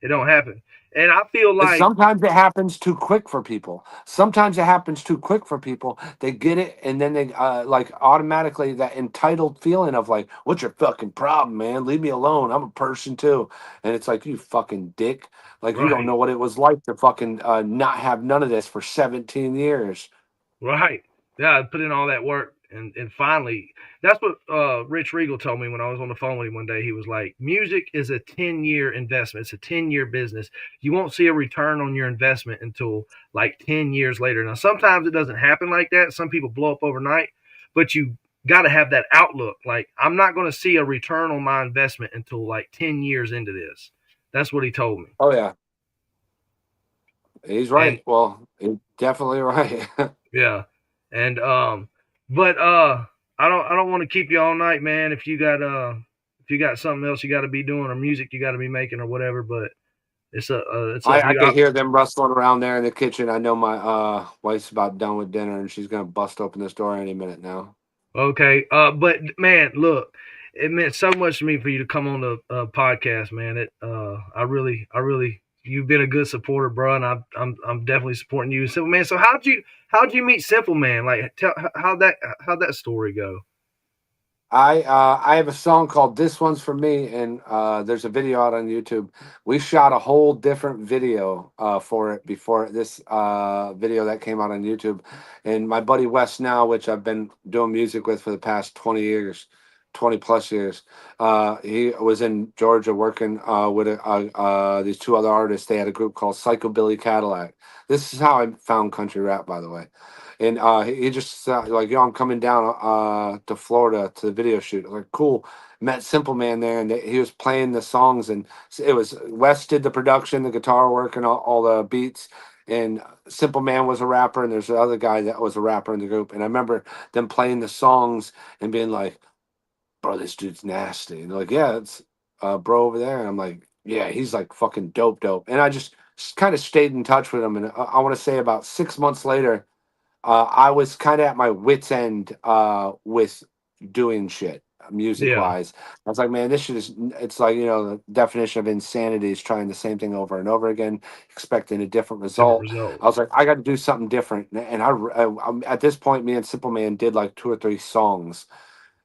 it don't happen. And I feel And like, sometimes it happens too quick for people. Sometimes it happens too quick for people. They get it, and then they like automatically that entitled feeling of like, "What's your fucking problem, man? Leave me alone. I'm a person too." And it's like, you fucking dick. Like, you don't right, know what it was like to fucking not have none of this for 17 years. right, yeah, I put in all that work, and finally, that's what Rich Regal told me when I was on the phone with him one day. He was like, "Music is a 10-year investment. It's a 10-year business. You won't see a return on your investment until like 10 years later." Now, sometimes it doesn't happen like that. Some people blow up overnight, but you got to have that outlook. Like, I'm not going to see a return on my investment until like 10 years into this. That's what he told me. Oh yeah, he's And right. Well, he's definitely right. yeah, and but I don't want to keep you all night, man. If you got something else you got to be doing or music you got to be making or whatever, but it's up to I you. can hear them rustling around there in the kitchen. I know my wife's about done with dinner, and she's gonna bust open this door any minute now. Okay, but man, look, it meant so much to me for you to come on the podcast, man. I really, you've been a good supporter, bro, and I'm definitely supporting you, Simple Man. So how'd you meet Simple Man? Like, how'd that story go? I have a song called "This One's for Me," and there's a video out on YouTube. We shot a whole different video for it before this video that came out on YouTube. And my buddy Wes now, which I've been doing music with for the past 20 years, 20 plus years, he was in Georgia working with these two other artists. They had a group called Psychobilly Cadillac. This is how I found country rap, by the way. And he just like, yo, I'm coming down to Florida to the video shoot. I was like, cool. Met Simple Man there, and he was playing the songs, and it was Wes did the production, the guitar work, and all the beats. And Simple Man was a rapper, and there's the other guy that was a rapper in the group. And I remember them playing the songs and being like, "Bro, this dude's nasty." And they're like, "Yeah, it's bro over there." And I'm like, "Yeah, he's like fucking dope." And I just kind of stayed in touch with him. And I want to say about 6 months later, I was kind of at my wits' end with doing shit music Yeah, wise. I was like, man, this shit is, it's like, the definition of insanity is trying the same thing over and over again, expecting a different different result. result. I was like, I got to do something different. And at this point, me and Simple Man did like 2 or 3 songs,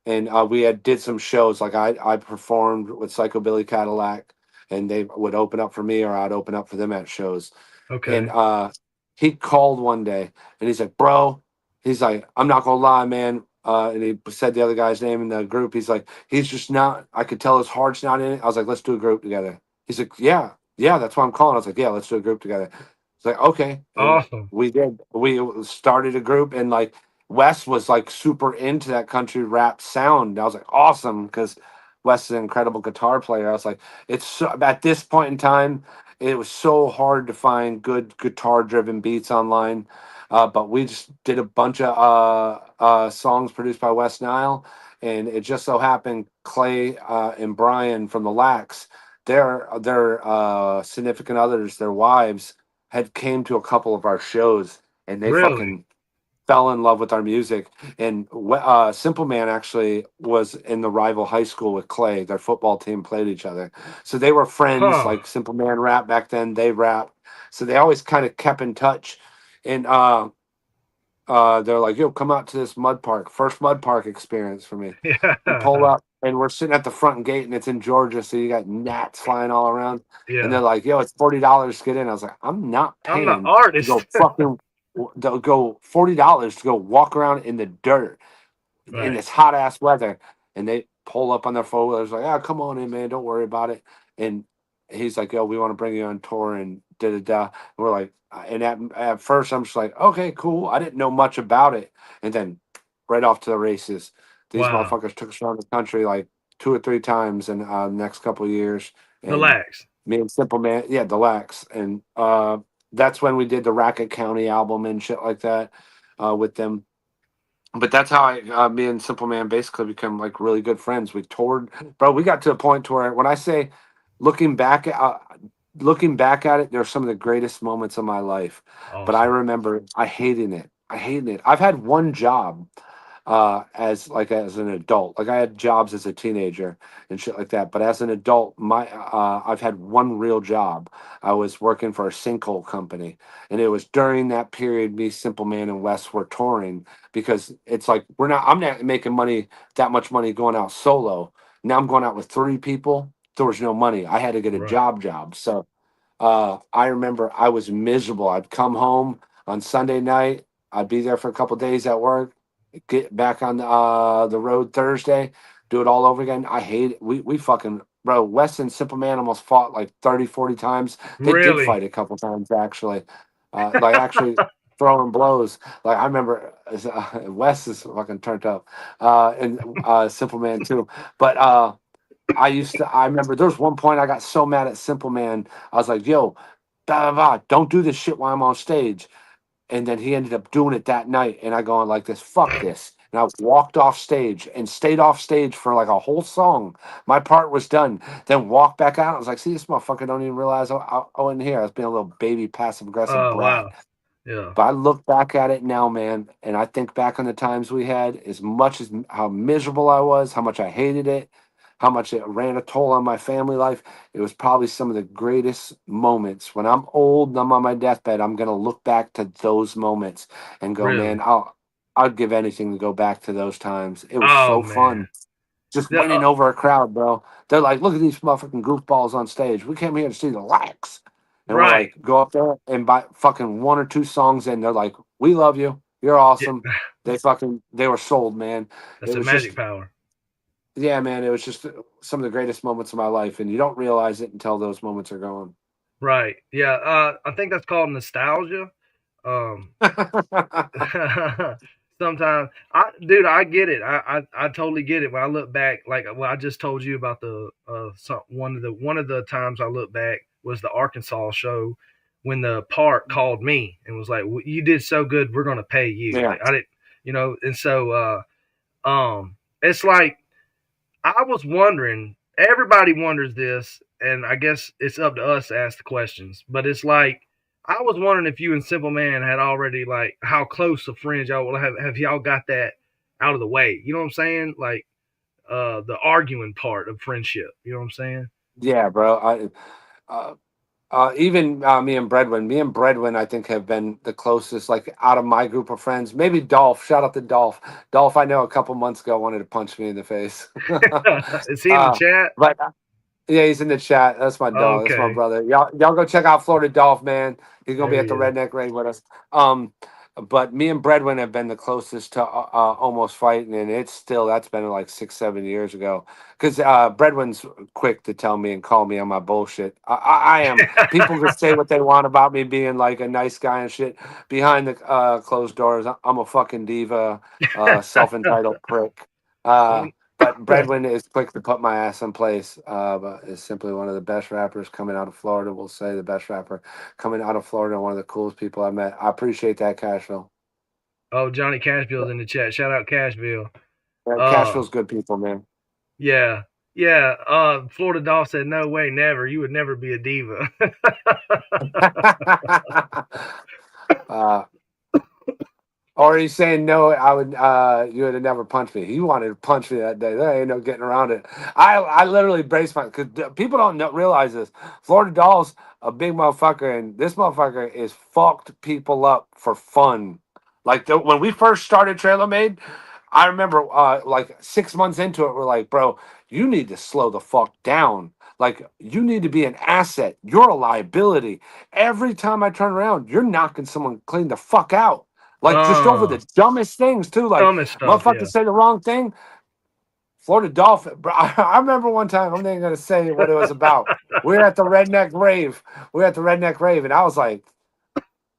and we had did some shows. Like I performed with Psychobilly Cadillac, and they would open up for me, or I'd open up for them at shows. And Okay. he called one day, and he's like, "Bro," he's like, "I'm not gonna lie, man." And he said the other guy's name in the group. He's like, "He's just not." I could tell his heart's not in it. I was like, "Let's do a group together." He's like, "Yeah, yeah, that's why I'm calling." I was like, "Yeah, let's do a group together." It's like, okay, and Awesome. we did. We started a group, and like Wes was like super into that country rap sound. I was like, awesome, because Wes is an incredible guitar player. I was like, it's so, at this point in time, it was so hard to find good guitar driven beats online. But we just did a bunch of songs produced by West Nile, and it just so happened Clay and Brian from the Lax, their significant others, their wives, had came to a couple of our shows, and they Really? fucking fell in love with our music. And Simple Man actually was in the rival high school with Clay. Their football team played each other, so they were friends. Huh. Like Simple Man rap back then, they rap, so they always kind of kept in touch. And they're like, "Yo, come out to this mud park." First mud park experience for me. We pull Yeah. up and we're sitting at the front gate, and it's in Georgia, so you got gnats flying all around. And they're Yeah. like, "Yo, it's $40 to get in." I was like, "I'm not I'm the paying to go artist. fucking to go $40 to go walk around in the dirt in Right. this hot ass weather." And they pull up on their four wheelers like, "Ah, come on in, man. Don't worry about it." And he's like, "Yo, we want to bring you on tour," and da da da. And we're like, and at first I'm just like, "Okay, cool." I didn't know much about it, and then right off to the races. These Wow. motherfuckers took us around the country like 2 or 3 times in the next couple of years, The and Lax. me and Simple Man, yeah, Deluxe, and that's when we did the Racket County album and shit like that with them. But that's how me and Simple Man basically become like really good friends. We toured, bro. We got to a point to where when I say looking back looking back at it, they're some of the greatest moments of my life. But I Awesome. remember I hated it. I hated it. I've had one job as an adult. Like I had jobs as a teenager and shit like that. But as an adult, my I've had one real job. I was working for a sinkhole company, and it was during that period me, Simple Man, and Wes were touring, because it's like I'm not making money, that much money, going out solo. Now I'm going out with 3 people. There was no money. I had to get a Right. job. So I remember I was miserable. I'd come home on Sunday night. I'd be there for a couple days at work. Get back on the road Thursday. Do it all over again. I hate it. We fucking, bro. Wes and Simple Man almost fought like 30, 40 times. They did Really? fight a couple times actually. Like actually throwing blows. Like I remember Wes is fucking turned up, and Simple Man too. But I remember there was one point I got so mad at Simple Man. I was like, "Yo, blah, blah, blah, don't do this shit while I'm on stage." And then he ended up doing it that night, and I going like this, "Fuck this." And I walked off stage and stayed off stage for like a whole song. My part was done. Then walked back out. I was like, "See, this motherfucker don't even realize I wasn't here. I was being a little baby passive aggressive Oh, brat." wow. Yeah. But I look back at it now, man, and I think back on the times we had, as much as how miserable I was, how much I hated it, how much it ran a toll on my family life. It was probably some of the greatest moments. When I'm old and I'm on my deathbed, I'm gonna look back to those moments and go, Really. man, I'd give anything to go back to those times. It was Oh, so man. fun. Just The, winning over a crowd, bro. They're like, "Look at these motherfucking goofballs on stage. We came here to see the Lax." And we're right. like, go up there and buy fucking 1 or 2 songs in. They're like, "We love you. You're Yeah. awesome." They were sold, man. It That's a was magic just, power. yeah, man. It was just some of the greatest moments of my life, and you don't realize it until those moments are gone. Right. Yeah. I think that's called nostalgia. Um, sometimes dude, I get it. I totally get it. When I look back, like what I just told you about the one of the times I look back was the Arkansas show when the park called me and was like, "You did so good, we're gonna pay you." Yeah, Like I didn't, and so it's like I was wondering. Everybody wonders this, and I guess it's up to us to ask the questions. But it's like I was wondering if you and Simple Man had already like how close of friends y'all will have y'all got that out of the way. You know what I'm saying? Like the arguing part of friendship. You know what I'm saying? yeah, bro. Uh, even me and Bredwin, I think have been the closest, like out of my group of friends. Maybe Dolph. Shout out to Dolph. Dolph, I know a couple months ago wanted to punch me in the face. Is he in the chat? But yeah, he's in the chat. That's my dog. That's my Okay, brother. Y'all go check out Florida Dolph, man. He's gonna be there at he the is. Redneck Ring with us. But me and Bredwin have been the closest to almost fighting, and that's been like 6, 7 years ago. Because Bredwin's quick to tell me and call me on my bullshit. I am. People can say what they want about me being like a nice guy and shit. Behind the closed doors, I'm a fucking diva, self entitled prick. Uh, I'm, but But Breadwin is quick to put my ass in place. But is simply one of the best rappers coming out of Florida. We'll say the best rapper coming out of Florida. One of the coolest people I met. I appreciate that, Cashville. Oh, Johnny Cashville's in the chat. Shout out Cashville. Cashville's good people, man. Yeah. Yeah. Florida Doll said, no way, never. You would never be a diva. Or he's saying no, I would you would have never punched me. He wanted to punch me that day. There ain't no getting around it. I literally braced my because people don't realize this. Florida Doll's a big motherfucker, and this motherfucker is fucked people up for fun. Like when we first started Trailer Made, I remember like 6 months into it, we're like, bro, you need to slow the fuck down. Like you need to be an asset. You're a liability. Every time I turn around, you're knocking someone clean the fuck out. Like just over the dumbest things too. Like dumbest stuff, motherfucker yeah. say the wrong thing. Florida Dolphin. Bro, I remember one time. I'm not even gonna say what it was about. We were at the Redneck Rave. And I was like,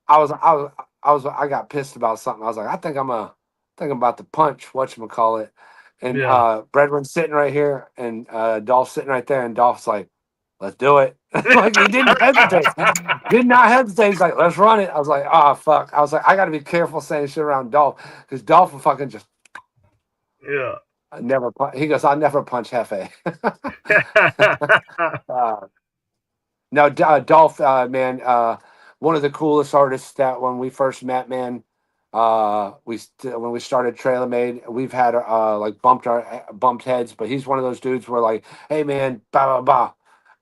I got pissed about something. I was like, I think I'm about to punch whatchamacallit. And Yeah. Bredwin's sitting right here, and Dolph's sitting right there, and Dolph's like, let's do it. Like he didn't hesitate. Did not hesitate. He's like, let's run it. I was like, oh fuck. I was like, I gotta be careful saying shit around Dolph because Dolph will fucking just Yeah. he goes, I'll never punch Hefe. No, Dolph, man, one of the coolest artists that when we first met, man. When we started Trailer Made, we've had like bumped heads, but he's one of those dudes where like, hey man, bah bah bah,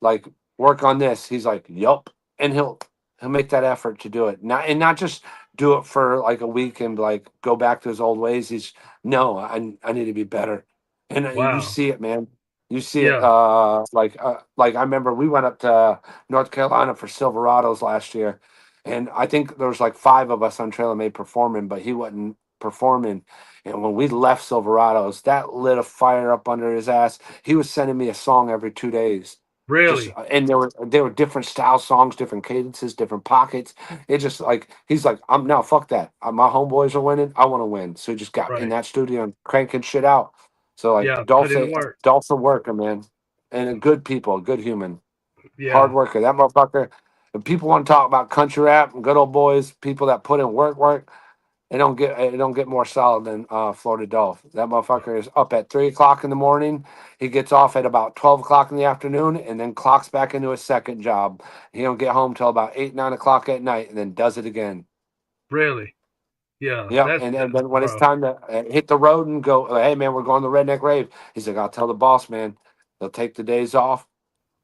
like work on this. He's like, yup, and he'll make that effort to do it. Not just do it for like a week and like go back to his old ways. He's no, I need to be better, and you Wow. see it, man. You see it. Yeah. Like I remember we went up to North Carolina for Silverados last year, and I think there was like 5 of us on Trailer Made performing, but he wasn't performing. And when we left Silverados, that lit a fire up under his ass. He was sending me a song every 2 days. Really? And there were different style songs, different cadences, different pockets. It just like he's like, I'm no fuck that. My homeboys are winning. I want to win. So he just got in Right. that studio and cranking shit out. So like Yeah. Dolph's Put in work. a worker, man, and a good people, a good human, Yeah. hard worker. That motherfucker. If people want to talk about country rap and good old boys, people that put in work, it don't get more solid than Florida Dolph. That motherfucker is up at 3 o'clock in the morning. He gets off at about 12 o'clock in the afternoon, and then clocks back into his second job. He don't get home till about 8, 9 o'clock at night, and then does it again. Really? Yeah. Yep. And then when it's time to hit the road and go, hey man, we're going to Redneck Rave. He's like, I'll tell the boss, man. They'll take the days off,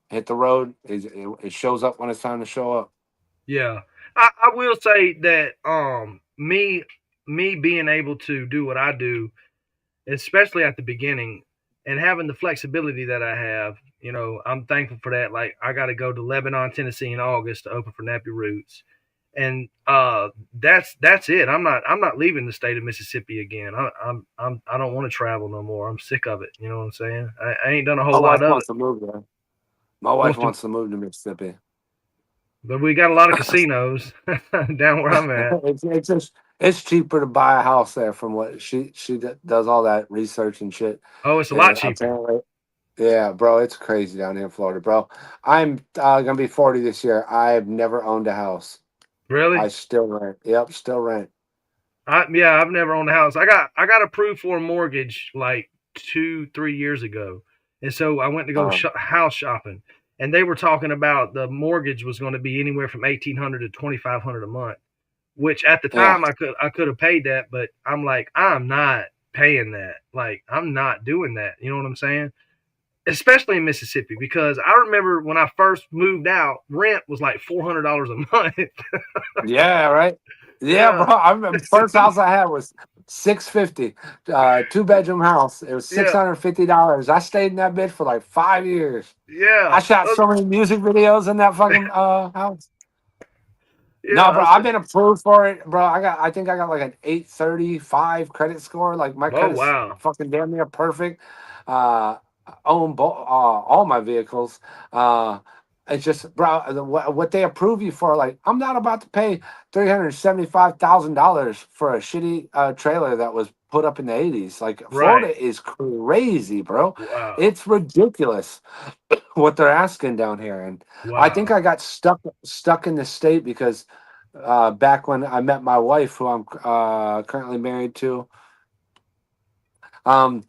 hit the road. It shows up when it's time to show up. Yeah. I will say that me being able to do what I do, especially at the beginning, and having the flexibility that I have, you know, I'm thankful for that. Like I got to go to Lebanon, Tennessee in August to open for Nappy Roots, and that's it. I'm not leaving the state of Mississippi again. I don't want to travel no more. I'm sick of it. You know what I'm saying? I ain't done a whole lot of wants it. to move there. My wife wants to move to Mississippi. But we got a lot of casinos down where I'm at. It's cheaper to buy a house there from what she does all that research and shit. Oh, it's a lot cheaper. Apparently, yeah, bro, it's crazy down here in Florida, bro. I'm gonna be 40 this year. I've never owned a house. Really? I still rent. Yep, still rent. I've never owned a house. I got approved for a mortgage like 2-3 years ago, and so I went to go house shopping, and they were talking about the mortgage was going to be anywhere from $1,800 to $2,500 a month, which at the time I could have paid that, but I'm like, I'm not paying that. Like I'm not doing that. You know what I'm saying? Especially in Mississippi, because I remember when I first moved out, rent was like $400 a month. Yeah, right. Yeah, bro. I remember the first house I had was $650, 2-bedroom house. It was $650. I stayed in that bitch for like 5 years. Yeah, I shot so many music videos in that fucking house. Yeah, no, bro, I've been approved for it, bro. I think I got like an 835 credit score. Like my credit's fucking damn near perfect. I own all my vehicles. It's just, bro, what they approve you for. Like, I'm not about to pay $375,000 for a shitty trailer that was put up in the '80s. Like, Right. Florida is crazy, bro. Wow. It's ridiculous what they're asking down here. And I think Wow. I got stuck in the state because back when I met my wife, who I'm currently married to, um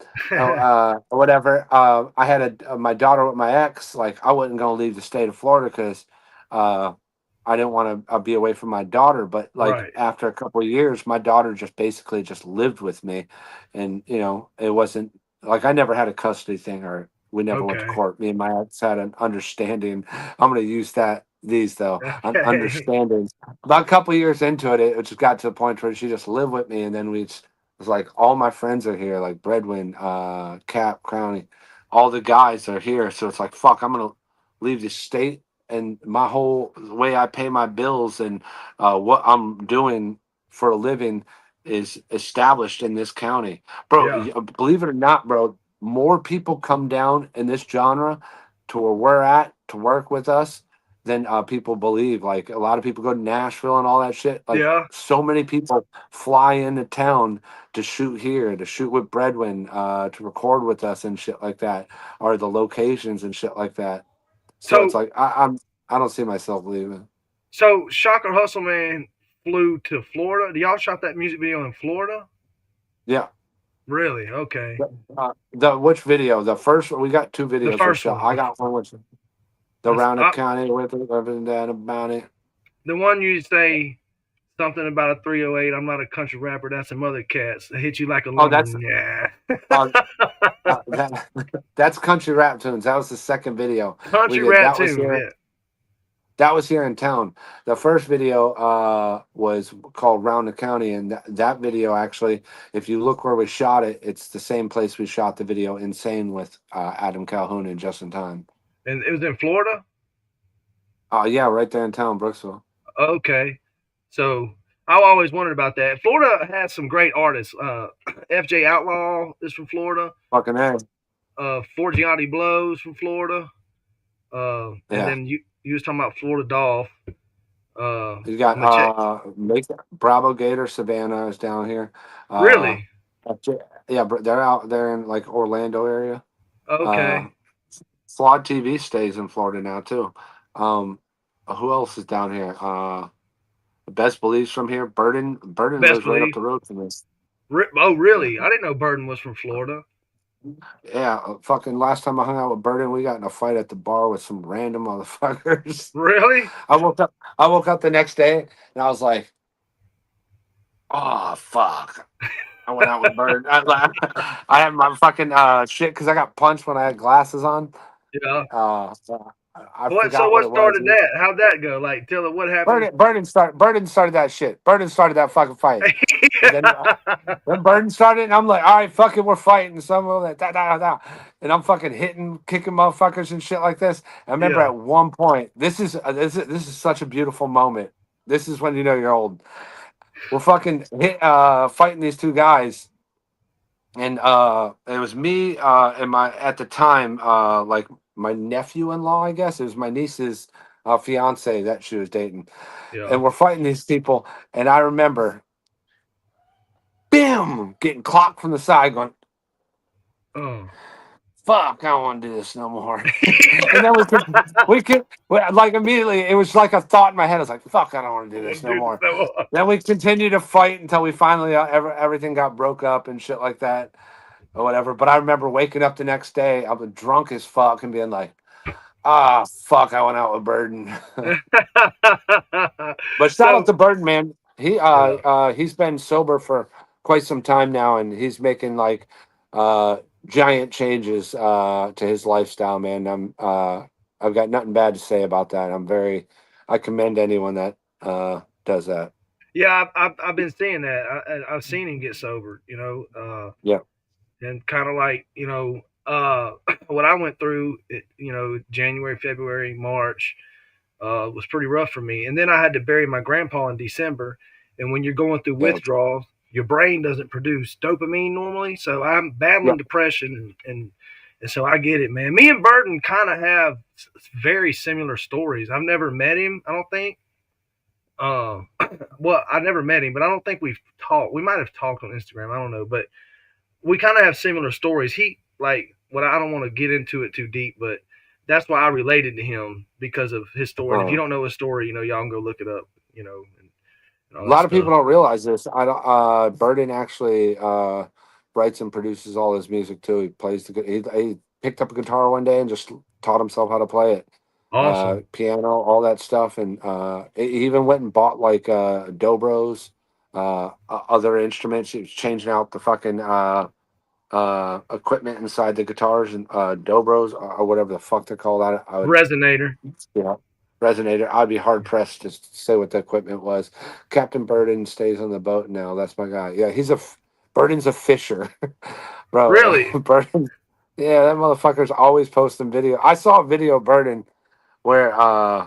whatever, I had my daughter with my ex. Like, I wasn't going to leave the state of Florida because I didn't want to be away from my daughter. But like, Right. after a couple of years, my daughter just basically just lived with me. And it wasn't like I never had a custody thing, or we never went to Okay. court. Me and my ex had an understanding. I'm going to use these though, an Okay. understanding. About a couple of years into it, it just got to the point where she just lived with me. And then it's like all my friends are here, like Breadwin, Cap, Crowley, all the guys are here. So it's like, fuck, I'm gonna leave the state, and my whole way I pay my bills and what I'm doing for a living is established in this county, bro. Yeah. Believe it or not, bro, more people come down in this genre to where we're at to work with us than people believe. Like, a lot of people go to Nashville and all that shit. Like, Yeah. so many people fly into town to shoot here, to shoot with Breadwin, to record with us and shit like that, or the locations and shit like that. So it's So like I don't see myself leaving. so Shocker Hustle Man flew to Florida. Do y'all shot that music video in Florida? Yeah. Really? Okay. The which video? The first one, we got two The videos we first shot. one. I got one with the The, round of county with it, everything that about it. the one you say something about a 308. I'm not a country rapper. That's some other cats. They hit you like a Oh, lumber. that's Yeah. uh, that, that's country rap tunes. That was the second video we Country did. rap That was tunes. here. Yeah. That was here in town. The first video was called Round the County, and that video actually, if you look where we shot it, it's the same place we shot the video Insane with Adam Calhoun and Justin Time. And it was in Florida? Yeah, right there in town, Brooksville. Okay. So I always wondered about that. Florida has some great artists. FJ Outlaw is from Florida. Fucking A. Forgiati Blows from Florida. And Yeah. then you was talking about Florida Dolph. You got I'm gonna check. Bravo Gator Savannah is down here. Really? Yeah, they're out there in like Orlando area. Okay. Flawed TV stays in Florida now too. Who else is down here? Best Believes from here. Burden Best lives right up believe. the road from us. Oh, Yeah, really? I didn't know Burden was from Florida. yeah. Fucking last time I hung out with Burden, we got in a fight at the bar with some random motherfuckers. Really? I woke up the next day and I was like, oh fuck. I went out with Bird. I had my fucking shit because I got punched when I had glasses on. Yeah. So I So forgot what what it was. started that? How'd that go? Like, tell it what happened. Burden started that shit. Burden started that fucking fight. And then Burden started, and I'm like, all right, fuck it, we're fighting. Some of that, and I'm fucking kicking motherfuckers and shit like this. I remember Yeah. at one point, this is such a beautiful moment. This is when you know you're old. We're fucking fighting these two guys, and it was me and my at the time like my nephew-in-law, I guess. It was my niece's fiance that she was dating, Yeah. and we're fighting these people. And I remember, bam, getting clocked from the side, going, Oh. "Fuck, I don't want to do this no more." And then like immediately, it was like a thought in my head. I was like, "Fuck, I don't want to do this no Dude, more." no. Then we continued to fight until we finally everything got broke up and shit like that or whatever. But I remember waking up the next day, I was drunk as fuck and being like, "Ah, fuck, I went out with Burden." But shout out So to Burden, man. yeah. He's been sober for quite some time now, and he's making like giant changes to his lifestyle, man. I've got nothing bad to say about that. I commend anyone that does that. Yeah, I've been seeing that. I've seen him get sober, Yeah. and kind of like, what I went through, January, February, March, was pretty rough for me. And then I had to bury my grandpa in December. And when you're going through Yeah. withdrawals, your brain doesn't produce dopamine normally. So I'm Yeah. battling depression and And so I get it, man. Me and Burton kind of have very similar stories. I've never met him, I don't think. Uh, well, I never met him, but I don't think we've talked. We might have talked on Instagram. I don't know, but we kind of have similar stories. He like what I don't want to get into it too deep, but that's why I related to him because of his story. And if you don't know his story, y'all can go look it up. And all A that lot of people stuff. don't realize this. I don't. Burden actually writes and produces all his music too. He plays he picked up a guitar one day and just taught himself how to play it. Awesome. Piano, all that stuff, and he even went and bought like dobros, other instruments. He was changing out the fucking equipment inside the guitars and dobros or whatever the fuck they're called. I would, Resonator. yeah, resonator. I'd be hard pressed to say what the equipment was. Captain Burden stays on the boat now. That's my guy. Yeah, Burden's a fisher, bro. Really? Burden. Yeah, that motherfucker's always posting video. I saw a video of Burden where uh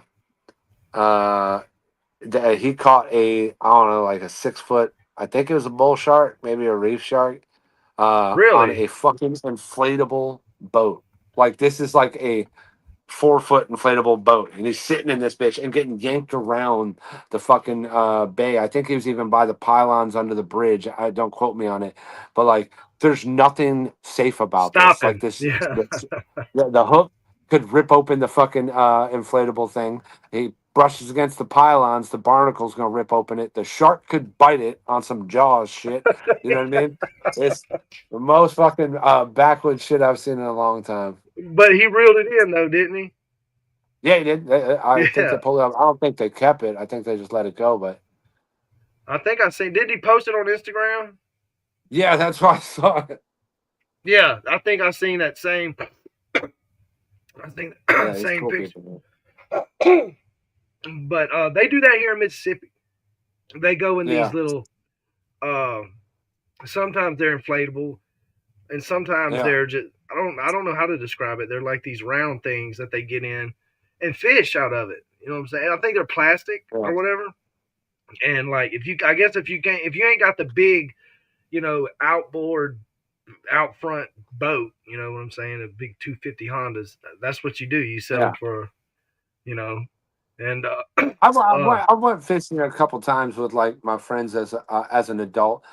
he caught I don't know, like a 6 foot, I think it was a bull shark, maybe a reef shark, on Really? a fucking inflatable boat. Like this is like a 4 foot inflatable boat, and he's sitting in this bitch and getting yanked around the fucking bay. I think he was even by the pylons under the bridge. I don't quote me on it, but like there's nothing safe about this. Stop Like him. this, Yeah. the hook could rip open the fucking inflatable thing. He brushes against the pylons, the barnacle's gonna rip open it. The shark could bite it on some jaws shit. You know what I mean? It's the most fucking backwoods shit I've seen in a long time. But he reeled it in though, didn't he? Yeah, he did. I think they Yeah. pulled it up. I don't think they kept it. I think they just let it go. But I think I seen. Did he post it on Instagram? yeah, that's why I saw it. Yeah, I think I seen that same. I think Yeah, he's same cool picture. people. But they do that here in Mississippi. They go in these Yeah, little. Uh, sometimes they're inflatable, and sometimes yeah, they're just. I don't know how to describe it. They're like these round things that they get in and fish out of it. You know what I'm saying? I think they're plastic yeah, or whatever. And like I guess if you ain't got the big, outboard out front boat, you know what I'm saying, a big 250 Hondas, that's what you do. You sell yeah. them for, you know, and I went fishing a couple times with like my friends as an adult.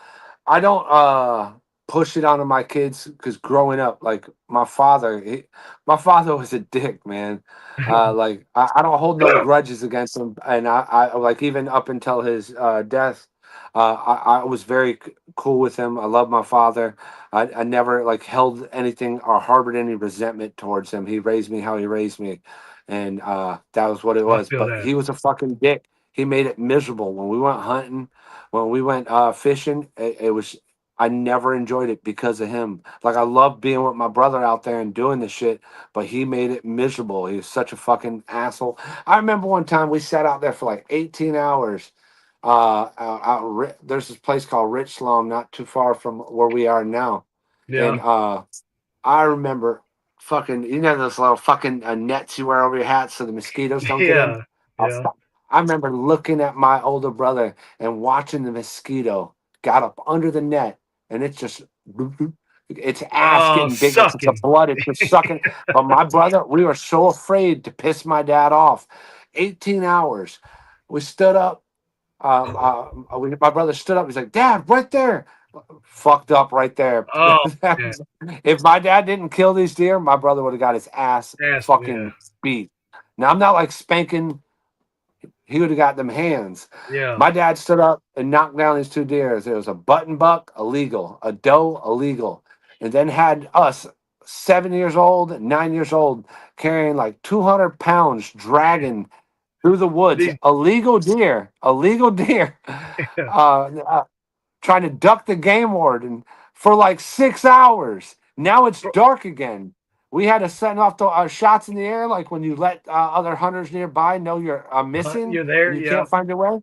I don't push it onto my kids because growing up, like my father was a dick, man. Like I don't hold no grudges against him, and I like even up until his death, I was very cool with him. I love my father. I never like held anything or harbored any resentment towards him. He raised me how he raised me, and that was what it I was. feel But that. he was a fucking dick. He made it miserable when we went hunting, when we went fishing. It was, I never enjoyed it because of him. Like I love being with my brother out there and doing the shit, but he made it miserable. He was such a fucking asshole. I remember one time we sat out there for like 18 hours. There's this place called Rich Slum, not too far from where we are now, and Yeah. I remember fucking, those little fucking nets you wear over your hat so the mosquitoes don't get in. Yeah. I, Yeah. I remember looking at my older brother and watching the mosquito got up under the net, and it's just its ass Oh, getting bigger because the sucking. blood is just sucking. But my brother, we were so afraid to piss my dad off. 18 hours. We stood up. My brother stood up. He's like, "Dad, right there." Fucked up right there. Oh yeah. If my dad didn't kill these deer, my brother would have got his ass Yes, yeah. fucking beat. Now I'm not like spanking. He would have got them hands. Yeah. My dad stood up and knocked down these two deers. There was a button buck, illegal, a doe, illegal, and then had us 7 years old, 9 years old, carrying like 200 pounds, dragging through the woods, These, illegal deer, yeah. uh, trying to duck the game warden for like 6 hours. Now it's dark again. We had to send off the shots in the air, like when you let other hunters nearby know you're missing You're there, and you yeah. can't find your way,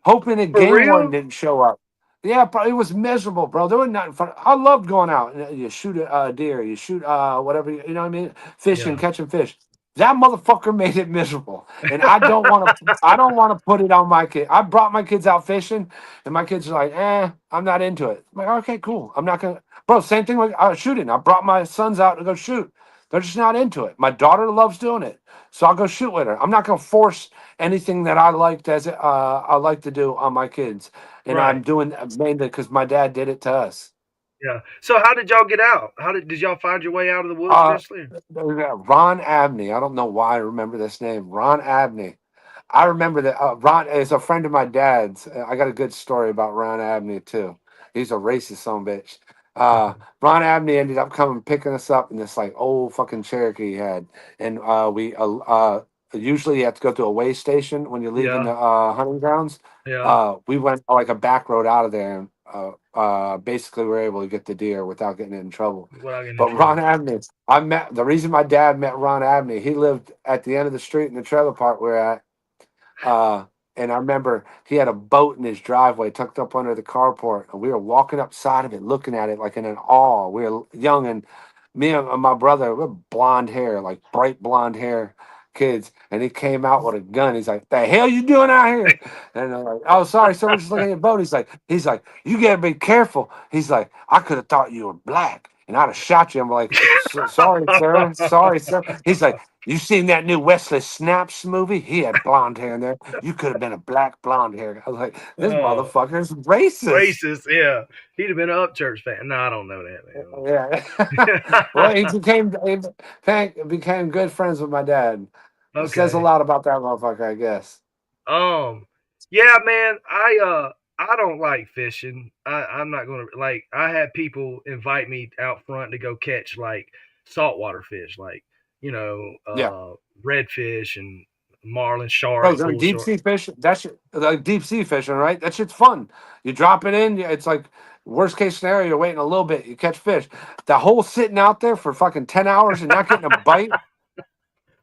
hoping a For game warden real? didn't show up. Yeah, but it was miserable, bro. There was nothing fun. I loved going out. You shoot a deer, you shoot whatever, you know what I mean? Fishing, Yeah. catching fish. That motherfucker made it miserable, and I don't want to. I don't want to put it on my kid. I brought my kids out fishing, and my kids are like, I'm not into it." I'm like, okay, cool. I'm not gonna, bro. Same thing with shooting. I brought my sons out to go shoot. They're just not into it. My daughter loves doing it, so I'll go shoot with her. I'm not gonna force anything that I liked as I like to do on my kids, and I'm Right. doing mainly because my dad did it to us. Yeah. So how did y'all get out? How did y'all find your way out of the woods Uh, eventually? Ron Abney. I don't know why I remember this name. Ron Abney. I remember that Ron is a friend of my dad's. I got a good story about Ron Abney too. He's a racist son of a bitch. Ron Abney ended up coming picking us up in this like old fucking Cherokee he had, and we usually you have to go to a way station when you're leaving Yeah. the hunting grounds. Yeah. We went like a back road out of there, and basically we were able to get the deer without getting in trouble. Without getting in But Ron trouble. Abney, I met the reason my dad met Ron Abney. He lived at the end of the street in the trailer park we're at. And I remember he had a boat in his driveway tucked up under the carport, and we were walking up side of it, looking at it like in an awe. We were young, and me and my brother, we had blonde hair, like bright blonde hair kids. And he came out with a gun. He's like, "The hell you doing out here?" And I'm like, "Oh, sorry, sir, we're just looking at your boat." He's like, "You gotta be careful." He's like, "I could have thought you were black, and I'd have shot you." I'm like, Sorry, sir. Sorry, sir." He's like, "You seen that new Wesley Snipes movie? He had blonde hair in there. You could have been a black blonde hair." I was like, "This Oh, motherfucker's racist." racist. Yeah. He'd have been an Upchurch fan. No, I don't know Yeah. that, Well, man. he became good friends with my dad. It says a Okay. lot about that motherfucker, I guess. Um, yeah, man, I don't like fishing. I'm not gonna like I had people invite me out front to go catch like saltwater fish, like, you know, Yeah. redfish and marlin, Bro, shark, going bull deep shark. sea fish, that shit, like deep sea fishing, right? That shit's fun. You drop it in, it's like worst case scenario, you're waiting a little bit, you catch fish. The whole sitting out there for fucking 10 hours and not getting a bite,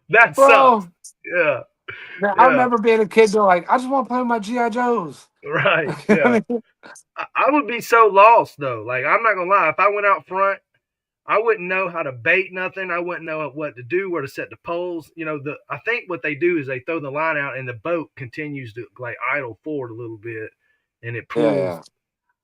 That sucks. bro. Yeah, Man, I yeah, remember being a kid, being like, I just want to play with my G.I. Joes. right. You know Yeah. what I mean? I would be so lost though. Like I'm not gonna lie, if I went out front, I wouldn't know how to bait nothing. I wouldn't know what to do, where to set the poles. You know, I think what they do is they throw the line out and the boat continues to like idle forward a little bit, and it Yeah, pulls. yeah.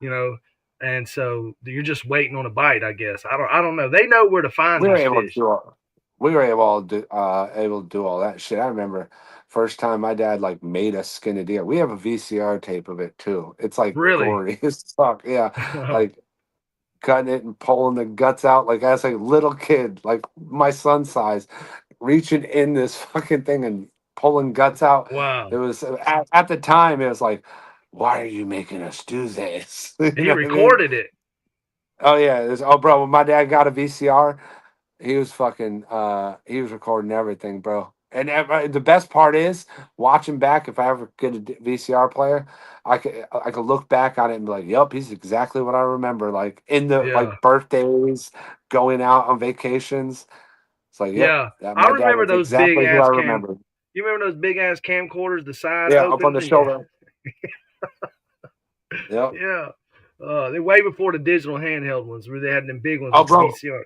You know, and so you're just waiting on a bite. I guess I don't know. They know where to find We were these able to fish. do all, we were able to do all that shit. I remember first time my dad like made us skin a deer. We have a VCR tape of it too. It's like Really? gory as fuck. Yeah, like cutting it and pulling the guts out like as a little kid, like my son's size, reaching in this fucking thing and pulling guts out. Wow. It was at the time it was like, why are you making us do this? You And know you what I mean? recorded it. Oh yeah, oh bro, when my dad got a VCR, he was fucking he was recording everything, bro. And the best part is watching back. If I ever get a VCR player, I could look back on it and be like, "Yep, he's exactly what I remember." Like in the Yeah. like birthdays, going out on vacations. It's like, "Yep, Yeah. that I my dad remember was those big exactly who I ass cam. remember." You remember those big ass camcorders, the side Yeah, up on opens, the and yeah, shoulder. Yep. yeah. They way before the digital handheld ones, where they had them big ones Oh, with the bro, VCR.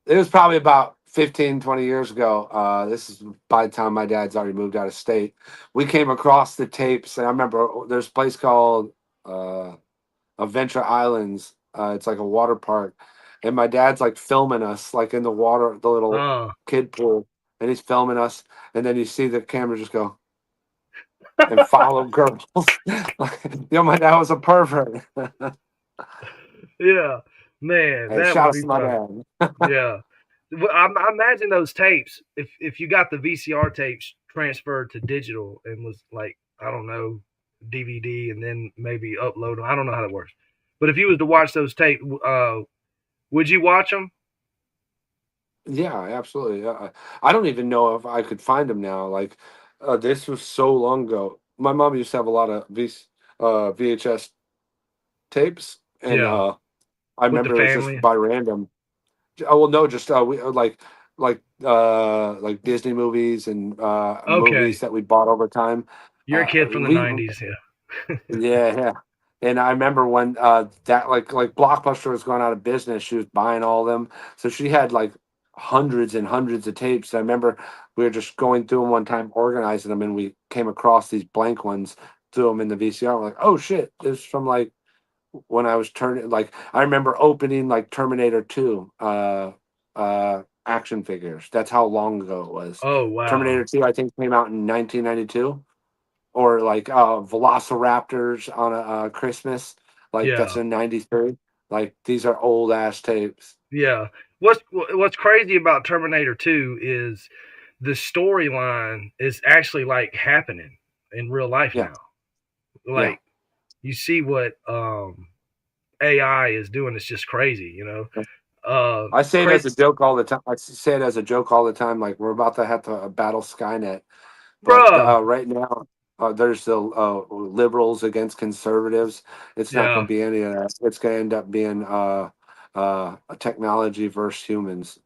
it was probably about 15, 20 years ago. This is by the time my dad's already moved out of state. We came across the tapes, and I remember there's a place called Adventure Islands. It's like a water park, and my dad's like filming us, like in the water, the little Uh, kid pool, and he's filming us, and then you see the camera just go and follow girls. My dad was a pervert. yeah, man, Hey, that shout would out be to my fun. dad. Yeah. Well, I imagine those tapes. If you got the VCR tapes transferred to digital and was like, I don't know, DVD, and then maybe upload them. I don't know how that works. But if you was to watch those tapes, would you watch them? Yeah, absolutely. I don't even know if I could find them now. Like, this was so long ago. My mom used to have a lot of VHS tapes, and Yeah, I with the remember it was just family. by random. Oh well, no, just we like Disney movies and Okay, movies that we bought over time. you're a kid from the We '90s. Yeah. Yeah, yeah. And I remember when that like Blockbuster was going out of business, she was buying all of them. So she had like hundreds and hundreds of tapes. I remember we were just going through them one time, organizing them, and we came across these blank ones, threw them in the VCR. We're like, oh shit, this is from like when I was turning. Like I remember opening like Terminator 2 action figures. That's how long ago it was. Oh wow. Terminator 2, I think, came out in 1992. Or like Velociraptors on a Christmas, like that's Yeah. in '93. Like these are old ass tapes. Yeah. What's crazy about Terminator 2 is the storyline is actually like happening in real life Yeah, now. yeah. Like you see what AI is doing. It's just crazy, you know. I say it as Crazy, a joke all the time. I say it as a joke all the time. Like we're about to have to battle Skynet, but bruh. right now there's the liberals against conservatives. It's not going Yeah. to be any of that. It's going to end up being a technology versus humans.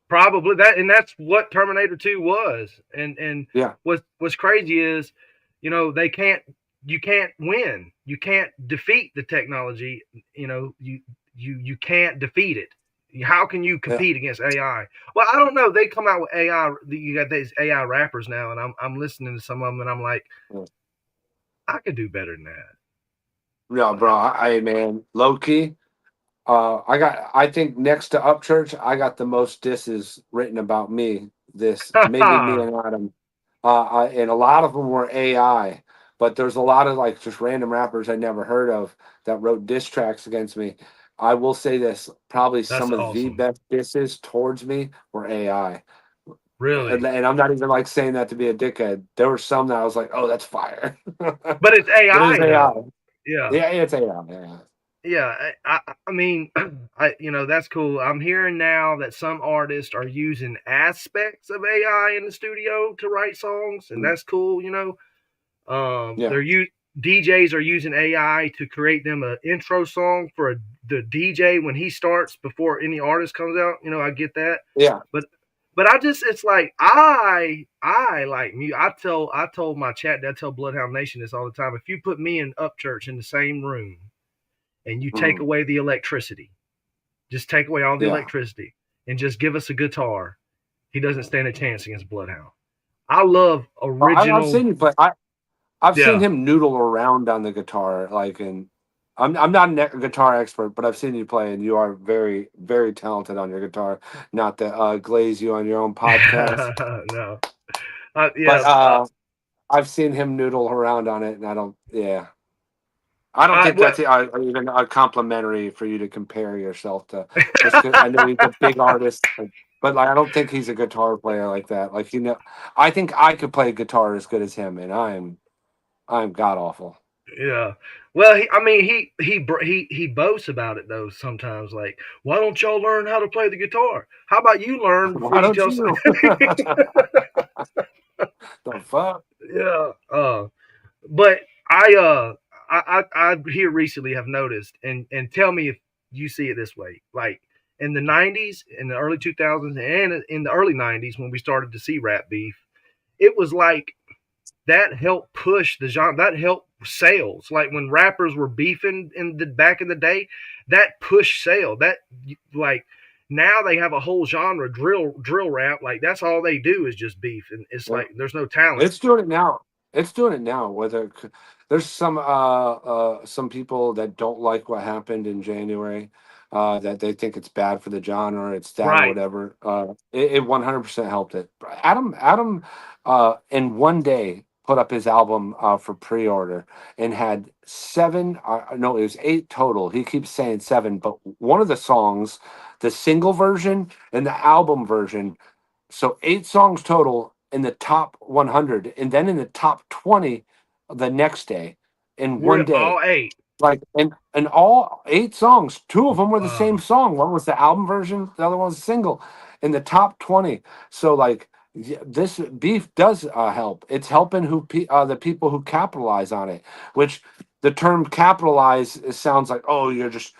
Probably that, and that's what Terminator 2 was. And Yeah, what's crazy is, you know, you can't win. You can't defeat the technology. You know, you can't defeat it. How can you yeah. compete against AI? Well, I don't know. They come out with AI. You got these AI rappers now, and I'm listening to some of them, and I'm like, Yeah. I could do better than that. No, bro. Man, low key. I think next to Upchurch, I got the most disses written about me. This maybe me and Adam, and a lot of them were AI. But there's a lot of like just random rappers I never heard of that wrote diss tracks against me. I will say this: probably That's some of the awesome. best disses towards me were AI. Really. And I'm not even like saying that to be a dickhead. There were some that I was like, "Oh, that's fire," but But it's it's AI AI. though. Yeah. Yeah, it's AI. Yeah. Yeah, I mean, you know, that's cool. I'm hearing now that some artists are using aspects of AI in the studio to write songs, and Mm. that's cool. You know, Yeah. DJs are using AI to create them an intro song for the DJ when he starts before any artist comes out. You know, I get that, Yeah. but it's like I like me. I told my chat, I tell Bloodhound Nation this all the time. If you put me and Upchurch in the same room and you take Mhm. away the electricity, just take away all the Yeah. electricity and just give us a guitar, he doesn't stand a chance against Bloodhound. I love I've original. seen you play. I've seen Yeah. him noodle around on the guitar. Like, and I'm not a guitar expert, but I've seen you play, and you are very very talented on your guitar. Not to glaze you on your own podcast, No. but Yeah. I've seen him noodle around on it, and I don't. Yeah, I don't think What? that's even a complimentary for you to compare yourself to. Just 'cause I know he's a big artist, but like I don't think he's a guitar player like that. Like I think I could play guitar as good as him, and I'm god awful. Yeah. Well, I mean, he boasts about it though. Sometimes, like, why don't y'all learn how to play the guitar? How about you learn before Why you don't tell? you? The fuck? Yeah. But I here recently have noticed, and tell me if you see it this way. Like in the '90s, in the early 2000s, and in the early '90s when we started to see rap beef, it was like that helped push the genre. That helped sales. Like when rappers were beefing in the back in the day, that pushed sale. That like now they have a whole genre drill rap. Like that's all they do is just beef, and it's Yeah. like there's no talent. It's doing it now. It's doing it now. Whether there's some people that don't like what happened in January, that they think it's bad for the genre, it's that or Right. whatever. It 100% helped it. Adam, in one day put up his album for pre-order and had seven. No, it was eight total. He keeps saying seven, but one of the songs, the single version and the album version. So eight songs total in the top 100, and then in the top 20 the next day in We're one day. all eight. Like and all eight songs, two of them were the Wow. same song. One was the album version, the other one was a single in the top 20. So like this beef does help. It's helping the people who capitalize on it, which the term capitalize sounds like, oh, you're just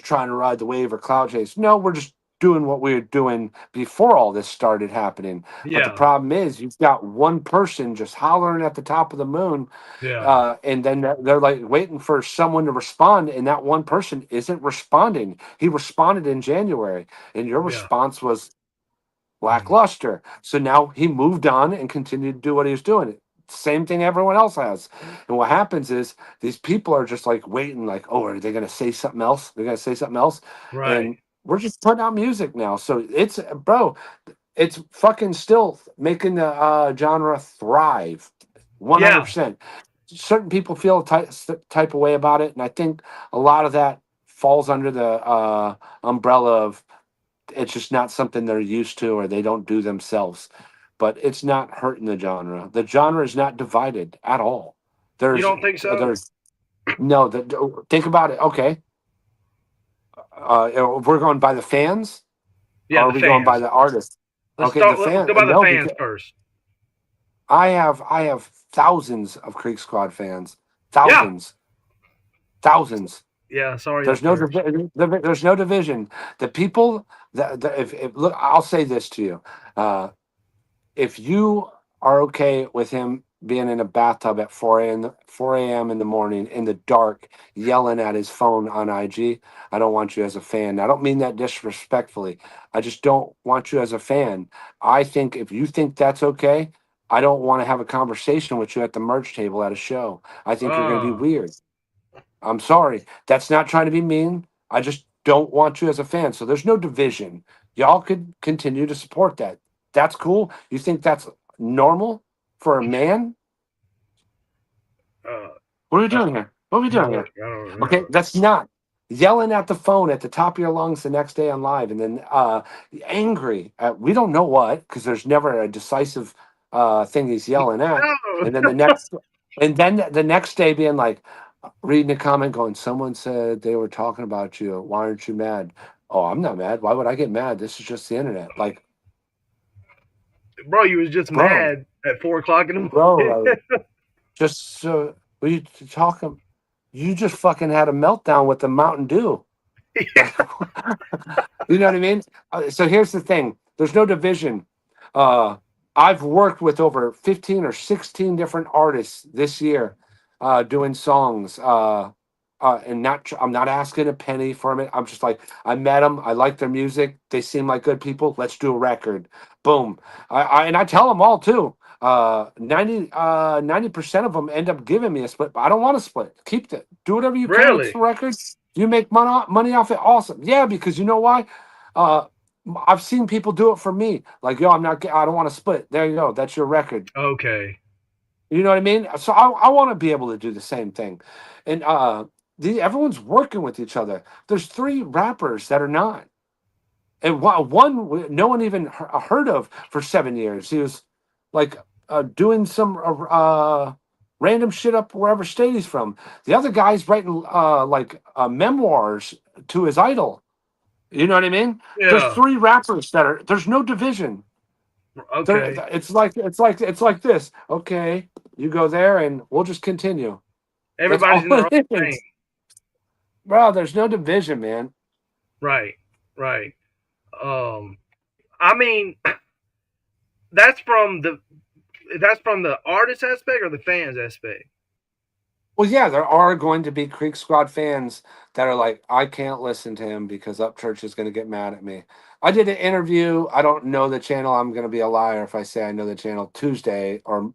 trying to ride the wave or cloud chase. No, we're just doing what we were doing before all this started happening. But the Yeah. problem is you've got one person just hollering at the top of the moon, Yeah. and then they're like waiting for someone to respond, and that one person isn't responding. He responded in January, and your Yeah. response was lackluster. So now he moved on and continued to do what he was doing. Same thing everyone else has. And what happens is these people are just like waiting, like, oh, are they going to say something else? They're going to say something else. Right. And we're just putting out music now. So it's, bro, it's fucking still making the genre thrive Yeah. 100%. Certain people feel a type of way about it. And I think a lot of that falls under the umbrella of it's just not something they're used to or they don't do themselves. But it's not hurting the genre. The genre is not divided at all. You don't think so? There's no. Think about it. Okay, we're going by the fans, or Yeah, are the we going by fans. the artist? Let's Okay, the start. Let's fan. go by the No, fans because first. I have thousands of Creek Squad fans. Yeah. Thousands, thousands. Yeah. Sorry, There's up no church. there's no division. The people that if look, I'll say this to you. If you are okay with him being in a bathtub at 4 a.m. in the morning in the dark, yelling at his phone on IG, I don't want you as a fan. I don't mean that disrespectfully. I just don't want you as a fan. I think if you think that's okay, I don't want to have a conversation with you at the merch table at a show. I think you're going to be Oh, weird. I'm sorry. That's not trying to be mean. I just don't want you as a fan. So there's no division. Y'all could continue to support that. That's cool. You think that's normal for a man? uh, What are we doing here? What are we doing here? I don't Okay, know. that's not yelling at the phone at the top of your lungs the next day on live and then angry at we don't know what because there's never a decisive thing he's yelling at. No. And then the next day being like reading a comment going, someone said they were talking about you. Why aren't you mad? Oh, I'm not mad. Why would I get mad? This is just the internet. Like, Bro, you was just bro, mad at 4 o'clock in the morning. bro, just we talking. You just fucking had a meltdown with the Mountain Dew. Like, you know what I mean? So here's the thing: there's no division. I've worked with over 15 or 16 different artists this year, doing songs. And I'm not asking a penny from it. I'm just like, I met them. I like their music. They seem like good people. Let's do a record. Boom. And I tell them all too. 90% of them end up giving me a split, but I don't want to split. Keep it. Do whatever you can with Really? the records. You make money off it. Awesome. Yeah, because you know why? Uh, I've seen people do it for me. Like, yo, I don't want to split. There you go. That's your record. Okay. You know what I mean? So I want to be able to do the same thing. And everyone's working with each other. There's 3 rappers that are not. And one no one even heard of for 7 years. He was like doing some random shit up wherever state he's from. The other guy's writing memoirs to his idol. You know what I mean? There's Yeah. 3 rappers that are. There's no division. Okay. It's like this. Okay, you go there, and we'll just continue. That's Everybody's all in their own it thing. is, bro. There's no division, man. Right. Right. Um, I mean, that's from the artist aspect or the fans aspect. Well, yeah, there are going to be Creek Squad fans that are like, I can't listen to him because Upchurch is going to get mad at me. I did an interview. I don't know the channel. I'm going to be a liar if I say I know the channel Tuesday, or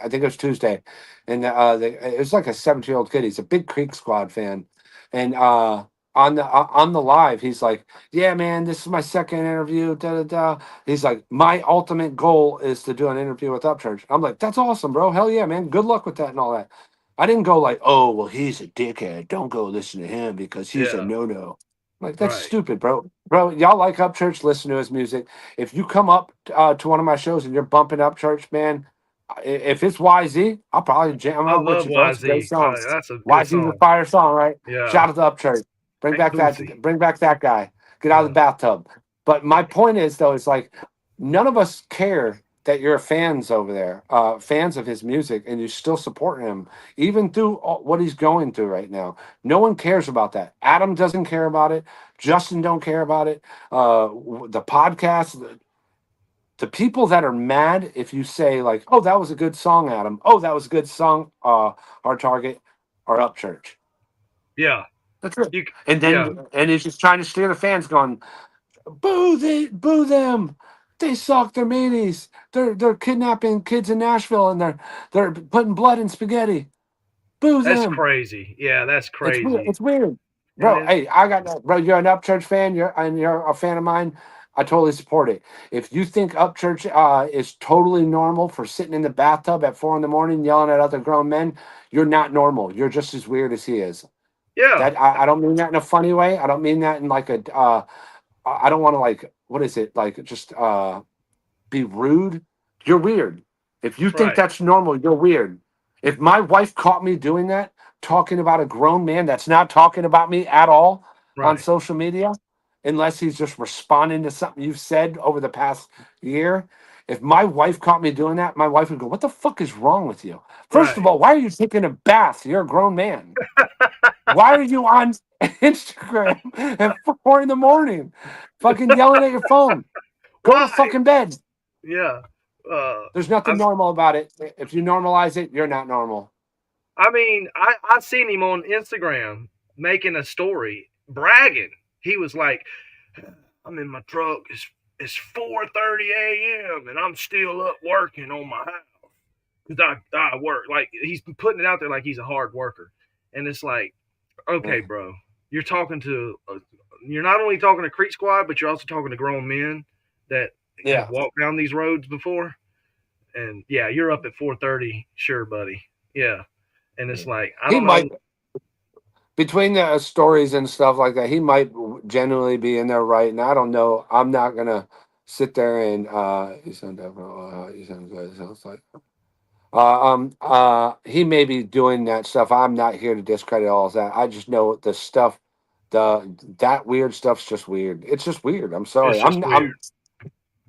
I think it was Tuesday. And it was like a 17-year-old kid. He's a big Creek Squad fan. And on the live, he's like, yeah, man, this is my second interview. Da, da, da. He's like, my ultimate goal is to do an interview with Upchurch. I'm like, that's awesome, bro. Hell yeah, man. Good luck with that and all that. I didn't go like, oh, well, he's a dickhead. Don't go listen to him because he's a Yeah. no-no. Like, that's Right. stupid, bro. Bro, y'all like Upchurch, listen to his music. If you come up to one of my shows and you're bumping Upchurch, man, if it's YZ, I'll probably jam I out with love you, bro. It's a great YZ. song. That's a good YZ's a song. fire song, right? Yeah. Shout out to Upchurch. Bring Ain't back Boosie. that guy. Get out of Yeah. the bathtub. But my point is, though, it's like none of us care that you're fans over there, fans of his music, and you still support him, even through what he's going through right now. No one cares about that. Adam doesn't care about it. Justin don't care about it. The podcast, the people that are mad if you say like, "Oh, that was a good song, Adam. Oh, that was a good song." Our target are Upchurch. Yeah. That's it. You. And Yeah. then he's just trying to steer the fans, going, "Boo them." They suck. They're meanies. They're kidnapping kids in Nashville and they're putting blood in spaghetti. Boo That's them. crazy. Yeah, that's It's weird. crazy. It's weird, And bro. Hey, I got no, bro. You're an Upchurch fan. You're a fan of mine. I totally support it. If you think Upchurch is totally normal for sitting in the bathtub at 4 a.m. yelling at other grown men, you're not normal. You're just as weird as he is. yeah, That I don't mean that in a funny way. I don't mean that in like a. I don't want to like what is it like just be rude. You're weird. If you think right, that's normal, you're weird. If my wife caught me doing that, talking about a grown man that's not talking about me at all on right, social media, unless he's just responding to something you've said over the past year. If my wife caught me doing that, my wife would go, "What the fuck is wrong with you? First of right. all, why are you taking a bath? You're a grown man. Why are you on Instagram at 4 a.m. fucking yelling at your phone? Go to Why? fucking bed." Yeah. There's nothing I'm, normal about it. If you normalize it, you're not normal. I mean, I seen him on Instagram making a story bragging. He was like, "I'm in my truck. It's 4:30 a.m. and I'm still up working on my house because I work." Like he's putting it out there like he's a hard worker, and it's like, okay, Yeah. bro, you're talking to you're not only talking to Creek Squad, but you're also talking to grown men that have Yeah. walked down these roads before. And yeah, you're up at 4:30, sure, buddy. Yeah, and it's like I He don't know. might, between the stories and stuff like that, he might genuinely be in there right. And I don't know. I'm not gonna sit there and you sound definitely you sound good. It sounds like he may be doing that stuff. I'm not here to discredit all of that. I just know the stuff, that weird stuff's just weird. It's just weird. I'm sorry. It's just weird.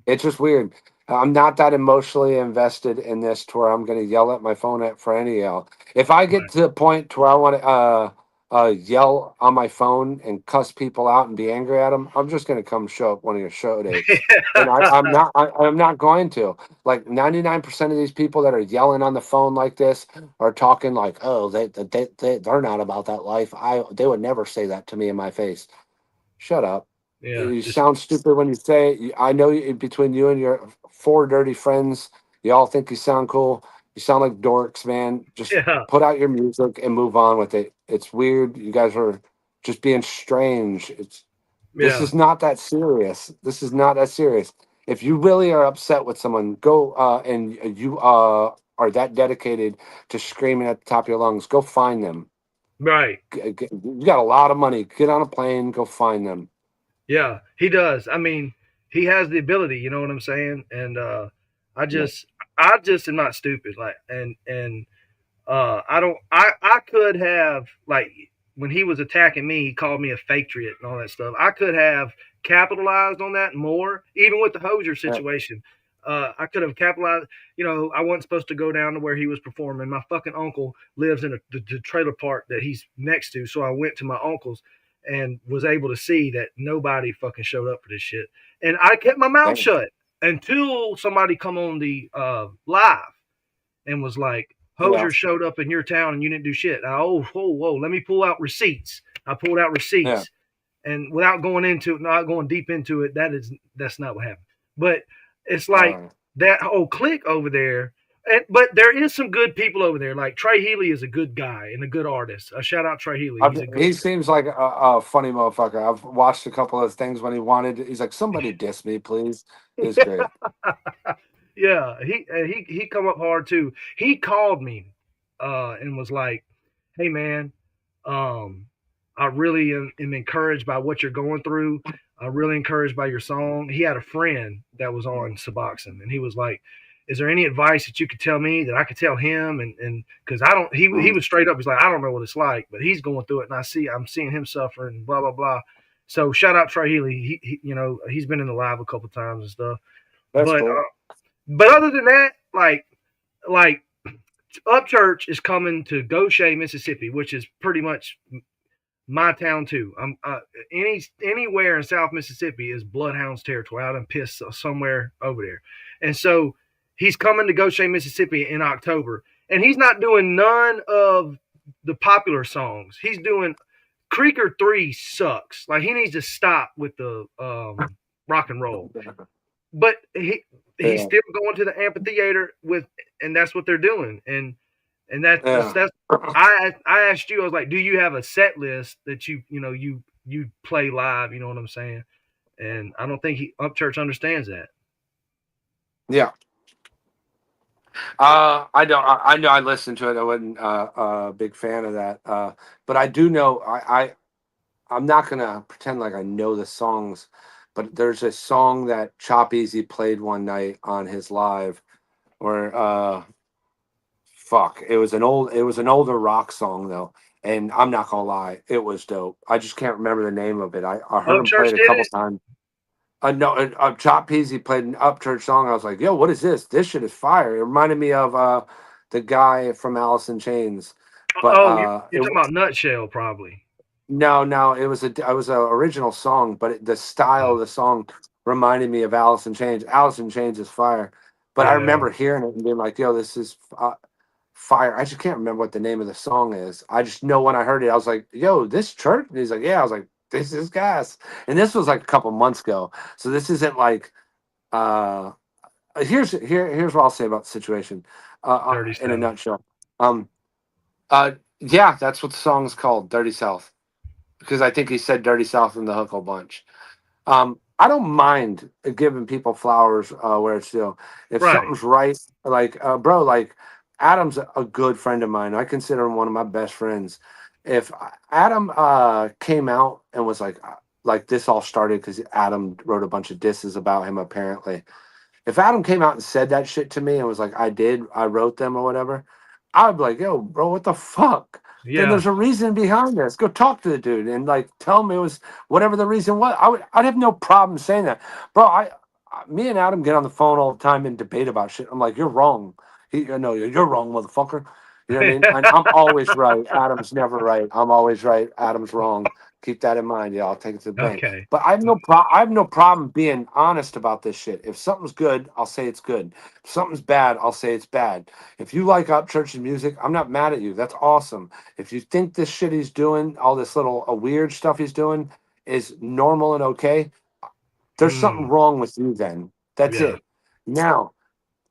It's just weird. I'm not that emotionally invested in this to where I'm going to yell at my phone at for any yell. If I get Right. to the point to where I want to yell on my phone and cuss people out and be angry at them, I'm just going to come show up one of your show dates. And I'm not going to. Like 99% of these people that are yelling on the phone like this are talking like, oh, they're not about that life. They would never say that to me in my face. Shut up. Yeah, You just sound stupid when you say it. I know between you and your four dirty friends, you all think you sound cool. You sound like dorks, man. Just yeah, put out your music and move on with it. It's weird. You guys are just being strange. This yeah. is not that serious. This is not that serious. If you really are upset with someone, go and you are that dedicated to screaming at the top of your lungs, go find them. Right. You got a lot of money. Get on a plane, go find them. Yeah, he does. I mean, he has the ability. You know what I'm saying? And I Yeah. just, I just am not stupid. Like, and I don't. I could have like when he was attacking me, he called me a patriot and all that stuff. I could have capitalized on that more, even with the Hosier situation. I could have capitalized. You know, I wasn't supposed to go down to where he was performing. My fucking uncle lives in the trailer park that he's next to, so I went to my uncle's and was able to see that nobody fucking showed up for this shit. And I kept my mouth Damn. shut until somebody come on the live and was like, Yeah. Hosier showed up in your town and you didn't do shit. Whoa, let me pull out receipts. I pulled out Yeah. receipts, and without going into it, not going deep into it, that's not what happened. But it's like that whole clique over there. But there is some good people over there. Like Trey Healy is a good guy and a good artist. Shout out Trey Healy. He's a good. He seems like a funny motherfucker. I've watched a couple of things when he wanted. He's like, somebody diss me, please. It's great. Yeah, he come up hard too. He called me and was like, "Hey man, I really am encouraged by what you're going through. I'm really encouraged by your song." He had a friend that was on Suboxone, and he was like, "Is there any advice that you could tell me that I could tell him?" And because I don't, he was straight up. He's like, "I don't know what it's like, but he's going through it, and I'm seeing him suffering, blah blah blah." So shout out Trey Healy. He you know he's been in the live a couple times and stuff, That's but cool. but other than that, like Upchurch is coming to Goshen, Mississippi, which is pretty much my town too. I'm anywhere in South Mississippi is Bloodhounds territory. I done pissed somewhere over there, and so he's coming to Goshen, Mississippi in October, and he's not doing none of the popular songs. He's doing Creeker 3 sucks. Like he needs to stop with the rock and roll. but he's still going to the amphitheater with, and that's what they're doing, and that's I asked you, I was like, do you have a set list that you play live? You know what I'm saying? And I don't think Upchurch understands that. Yeah. I don't. I know. I listened to it. I wasn't a big fan of that. But I do know. I'm not gonna pretend like I know the songs, but there's a song that Chop Easy played one night on his live, where fuck, it was an older rock song though, and I'm not gonna lie, it was dope. I just can't remember the name of it. I heard him play Upchurch it a did couple it. times. No, Chop Peasy played an Upchurch song. I was like, yo, what is this? This shit is fire. It reminded me of the guy from Alice in Chains. But Oh, you're talking about Nutshell, probably. no, it was a original song, but the style Oh, of the song reminded me of Alice in Chains. Alice in Chains is fire. But I yeah. remember hearing it and being like, yo, this is fire. I just can't remember what the name of the song is. I just know when I heard it, I was like, yo, this church? And he's like, yeah. I was like, this is gas. And this was like a couple months ago. So this isn't like uh here's what I'll say about the situation Dirty in a South. nutshell. Um yeah, that's what the song's called, Dirty South. Because I think he said Dirty South in the hook a bunch. I don't mind giving people flowers where it's due. If Right. something's right, like bro, like Adam's a good friend of mine. I consider him one of my best friends. If Adam came out and was like this all started because Adam wrote a bunch of disses about him apparently. If Adam came out and said that shit to me and was like, I wrote them or whatever, I would be like, yo, bro, what the fuck? Then Yeah. there's a reason behind this. Go talk to the dude and like tell him it was whatever the reason was. I'd have no problem saying that. Bro, me and Adam get on the phone all the time and debate about shit. I'm like, you're wrong. No, you're wrong, motherfucker. You know what I mean? And I'm always right. Adam's never right. I'm always right. Adam's wrong. Keep that in mind, y'all. Take it to the bank. Okay. But I have no problem being honest about this shit. If something's good, I'll say it's good. If something's bad, I'll say it's bad. If you like Upchurch's music, I'm not mad at you. That's awesome. If you think this shit he's doing, all this little weird stuff he's doing, is normal and okay, there's something wrong with you. Then that's Yeah. it. Now,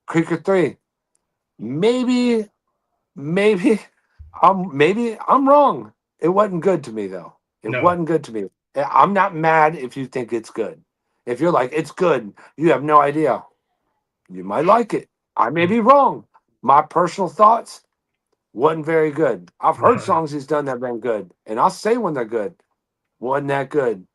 Creaker 3, maybe I'm wrong. It wasn't good to me though. It No. wasn't good to me. I'm not mad if you think it's good. If you're like it's good, you have no idea. You might like it. I may be wrong. My personal thoughts wasn't very good. I've heard Right. songs he's done that have been good, and I'll say when they're good. Wasn't that good?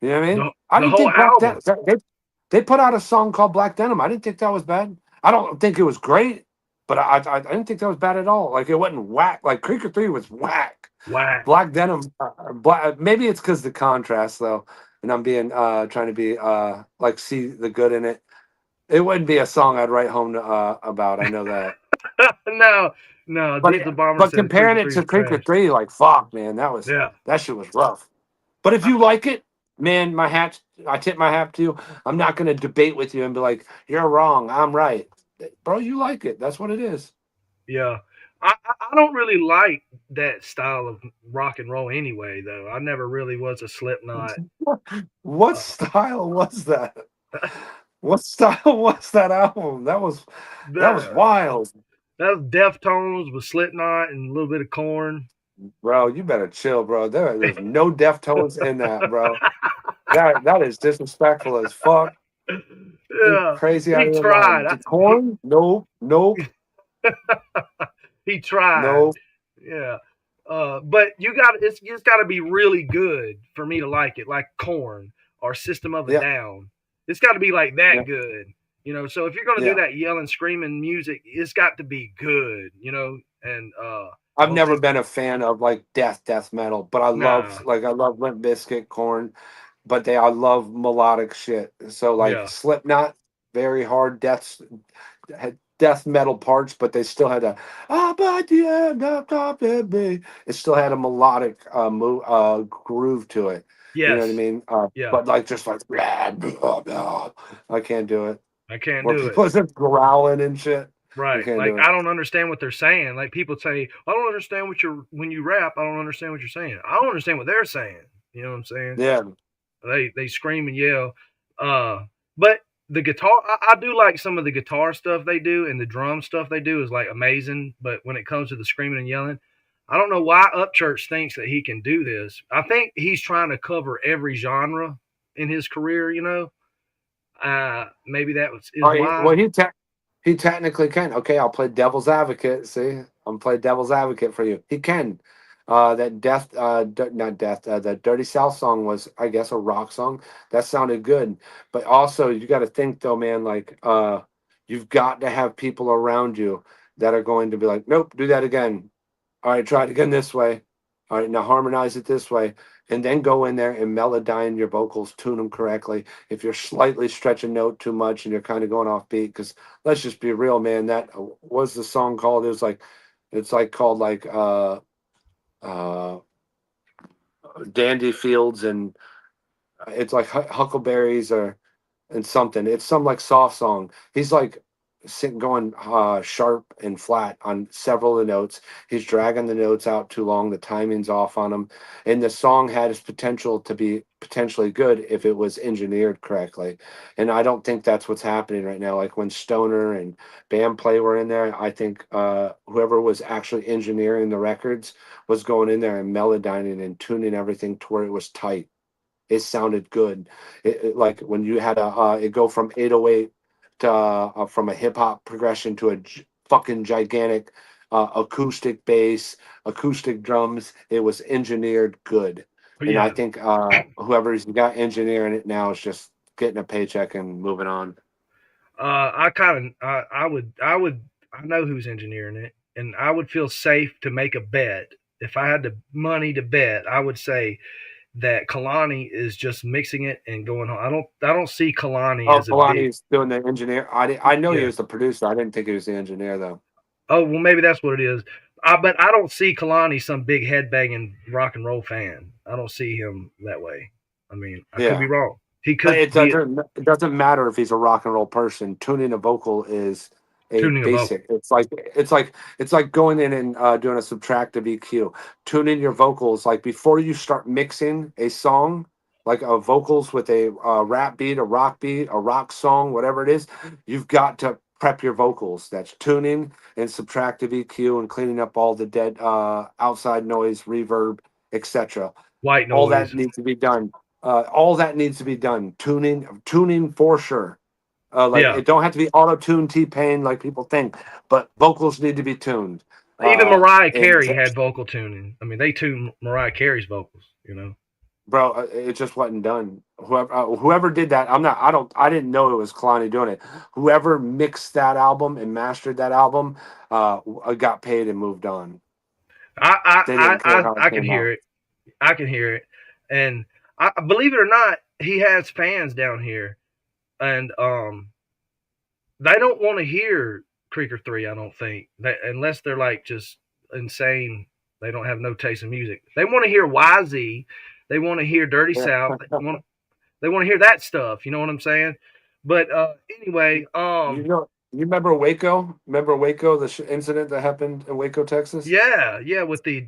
You know what I mean? I The didn't whole think Black album. Denim. They put out a song called Black Denim. I didn't think that was bad. I don't think it was great, but I didn't think that was bad at all. Like it wasn't whack. Like Creaker 3 was whack. Whack. Black Denim. Maybe it's because the contrast though, and I'm being trying to be like see the good in it. It wouldn't be a song I'd write home to, about. I know that. No. Diesel Bomber But says comparing Creaker it 3 to is Creaker trash. 3, like fuck, man, Yeah. that shit was rough. But if you like it, man, I tip my hat to you. I'm not gonna debate with you and be like, you're wrong, I'm right. Bro, you like it. That's what it is. Yeah. I don't really like that style of rock and roll anyway, though. I never really was a Slipknot. What style was that? What style was that album? That was That, wild. that was Deftones with Slipknot and a little bit of Corn. Bro, you better chill, bro. There's no Deftones in that, bro. That is disrespectful as fuck. You Yeah. crazy out He of your tried. mind. The corn? Nope. He tried. Nope. Yeah. But it's got to be really good for me to like it, like Corn or System of a Yeah. Down. It's got to be like that Yeah. good, So if you're gonna do Yeah. that yelling, screaming music, it's got to be good, And I've don't never think been a fan of like death metal, but I nah, love Limp Bizkit, Corn, but I love melodic shit. So like yeah, Slipknot, very hard had death metal parts, but they still had a by the end of top of me. It still had a melodic groove to it. You know what I yes, mean? yeah. But like just like blah, blah, blah. I can't do it. I can't Where do it. people are just growling and shit. I Right. can't Like do it. I don't understand what they're saying. Like people say, I don't understand when you rap, I don't understand what you're saying. I don't understand what they're saying. You know what I'm saying? Yeah. They scream and yell. Uh, but the guitar, I do like some of the guitar stuff they do, and the drum stuff they do is like amazing. But when it comes to the screaming and yelling, I don't know why Upchurch thinks that he can do this. I think he's trying to cover every genre in his career. Maybe that is why. Well, he technically can. Okay, I'll play devil's advocate. See, I'm playing devil's advocate for you. He can. That not death. The Dirty South song was, I guess, a rock song that sounded good. But also, you got to think though, man. Like, you've got to have people around you that are going to be like, nope, do that again. All right, try it again this way. All right, now harmonize it this way. And then go in there and melodyne your vocals, tune them correctly. If you're slightly stretching note too much and you're kind of going off beat, because let's just be real, man. That was the song called. It was like, it's like called like uh, Dandy Fields, and it's like Huckleberries or and something. It's some like soft song. He's like sitting going sharp and flat on several of the notes. He's dragging the notes out too long. The timing's off on him. And the song had its potential to be potentially good if it was engineered correctly. And I don't think that's what's happening right now. Like when Stoner and Bandplay were in there, I think whoever was actually engineering the records was going in there and melodyning and tuning everything to where it was tight. It sounded good. Like when you had it go from 808 to from a hip hop progression to a fucking gigantic acoustic bass, acoustic drums. It was engineered good, and I Yeah, think whoever's got engineering it now is just getting a paycheck and moving on. I kind of, I know who's engineering it, and I would feel safe to make a bet. If I had the money to bet, I would say that Kalani is just mixing it and going home. I don't see Kalani Oh, as a big. Kalani's doing the engineer. I know he Yeah. was the producer. I didn't think he was the engineer though. Oh well, maybe that's what it is. But I don't see Kalani some big headbanging rock and roll fan. I don't see him that way. I mean, I could be Yeah. wrong. He But could be it doesn't matter if he's a rock and roll person. Tuning a vocal is a tuning a vocal. basic. It's like going in and doing a subtractive EQ. Tuning your vocals like before you start mixing a song, like vocals with a rap beat, a rock song, whatever it is. You've got to prep your vocals. That's tuning and subtractive EQ and cleaning up all the dead outside noise, reverb, etc. White All that noise. needs to be done. All that needs to be done. Tuning for sure. Like Yeah. it don't have to be auto tune T Pain like people think, but vocals need to be tuned. Even Mariah And Carey had vocal tuning. I mean, they tuned Mariah Carey's vocals. bro, it just wasn't done. Whoever did that, I didn't know it was Kalani doing it. Whoever mixed that album and mastered that album, got paid and moved on. They didn't care how it I can came hear out. it. I can hear it. And I believe it or not, he has fans down here, and they don't want to hear Creeker 3. I don't think that unless they're like just insane. They don't have no taste in music. They want to hear YZ. They want to hear Dirty Yeah. South. They want to hear that stuff. You know what I'm saying? But anyway, You remember Waco? Remember Waco, the incident that happened in Waco, Texas? yeah, with the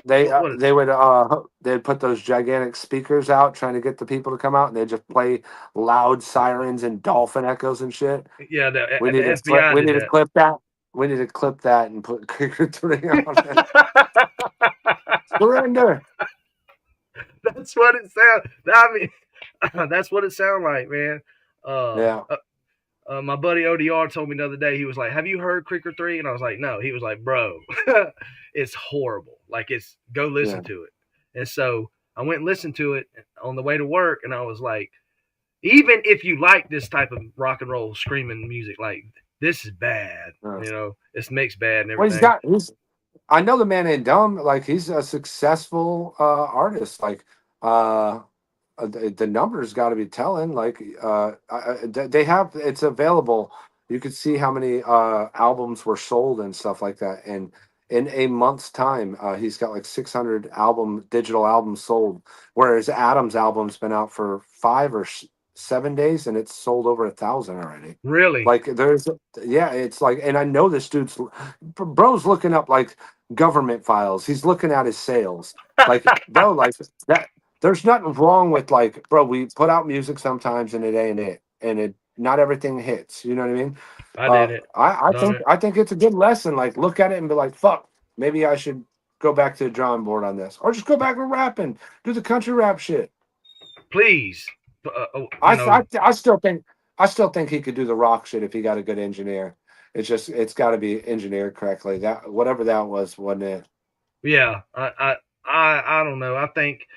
what They'd put those gigantic speakers out trying to get the people to come out, and they'd just play loud sirens and dolphin echoes and shit. yeah, We the need to FBI we did need to that. clip that. We need to clip that and put Creeker 3 on it. Surrender. That's what it sound. I mean, that's what it sound like, man. Yeah. My buddy ODR told me the other day. He was like, "Have you heard Creeker 3?" And I was like, "No." He was like, "Bro, it's horrible. Like, go Yeah. listen to it." And so I went and listened to it on the way to work, and I was like, even if you like this type of rock and roll screaming music, like this is bad. It's mixed bad and Well, everything. I know the man ain't dumb. Like he's a successful artist. Like the numbers got to be telling. Like they have it's available. You could see how many albums were sold and stuff like that. And in a month's time, he's got like 600 digital albums sold. Whereas Adam's album's been out for 5 or 7 days, and it's sold over 1,000 already. Really? Like it's like, and I know this bro's looking up like government files. He's looking at his sales. Like, bro, like there's nothing wrong with like, bro, we put out music sometimes and it ain't it. And it not everything hits. You know what I mean? I did it. I Done think it. I think it's a good lesson. Like look at it and be like, fuck, maybe I should go back to the drawing board on this. Or just go back to rapping. Do the country rap shit. Please. I I, I still think he could do the rock shit if he got a good engineer. It's got to be engineered correctly. That whatever that was, wasn't it? Yeah. I don't know. I think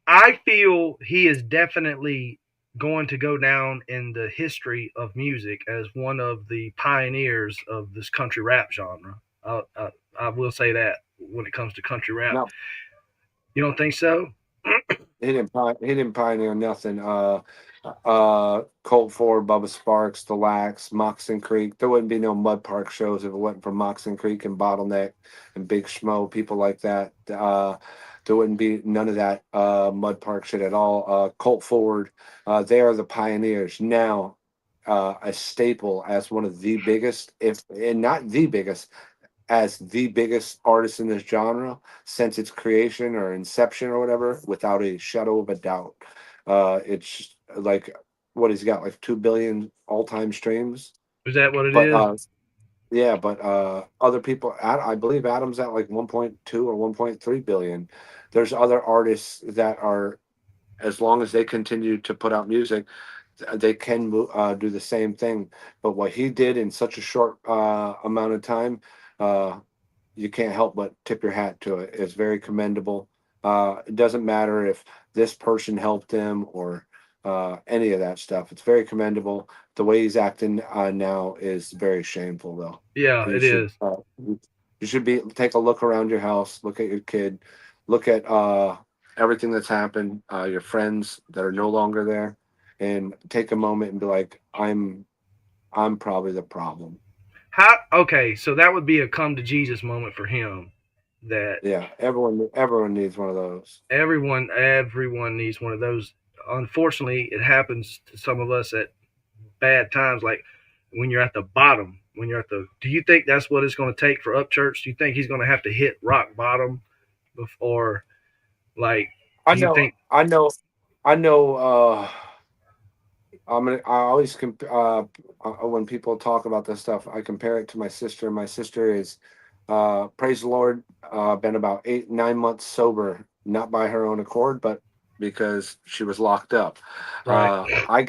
I feel he is definitely going to go down in the history of music as one of the pioneers of this country rap genre. I will say that when it comes to country rap. No, You don't think so? he didn't pioneer nothing. Colt Ford, Bubba Sparks, The Lax, Moxon Creek. There wouldn't be no Mud Park shows if it wasn't for Moxon Creek and Bottleneck and Big Schmo, people like that. There wouldn't be none of that Mud Park shit at all. Colt Ford, they are the pioneers. Now, a staple as one of the biggest, if and not the biggest, as the biggest artist in this genre since its creation or inception or whatever, without a shadow of a doubt. It's like what he's got, like 2 billion all-time streams. Is that what it But is? yeah, but other people, I believe Adam's at like 1.2 or 1.3 billion. There's other artists that are, as long as they continue to put out music, they can do the same thing. But what he did in such a short amount of time, uh, you can't help but tip your hat to it. It's very commendable. It doesn't matter if this person helped him or any of that stuff. It's very commendable. The way he's acting now is very shameful, though. Yeah, You it should is. you should be take a look around your house, look at your kid, look at everything that's happened, your friends that are no longer there, and take a moment and be like, I'm probably the problem. How? Okay, so that would be a come to Jesus moment for him. That Yeah, everyone needs one of those. everyone needs one of those. Unfortunately, it happens to some of us at bad times, like when you're at the bottom. When you're at the, do you think that's what it's going to take for Upchurch? Do you think he's going to have to hit rock bottom before, like, I do you know, think? I know, I know. I always when people talk about this stuff, I compare it to my sister. My sister is, praise the Lord, been about 8, 9 months sober, not by her own accord, but because she was locked up. Right. I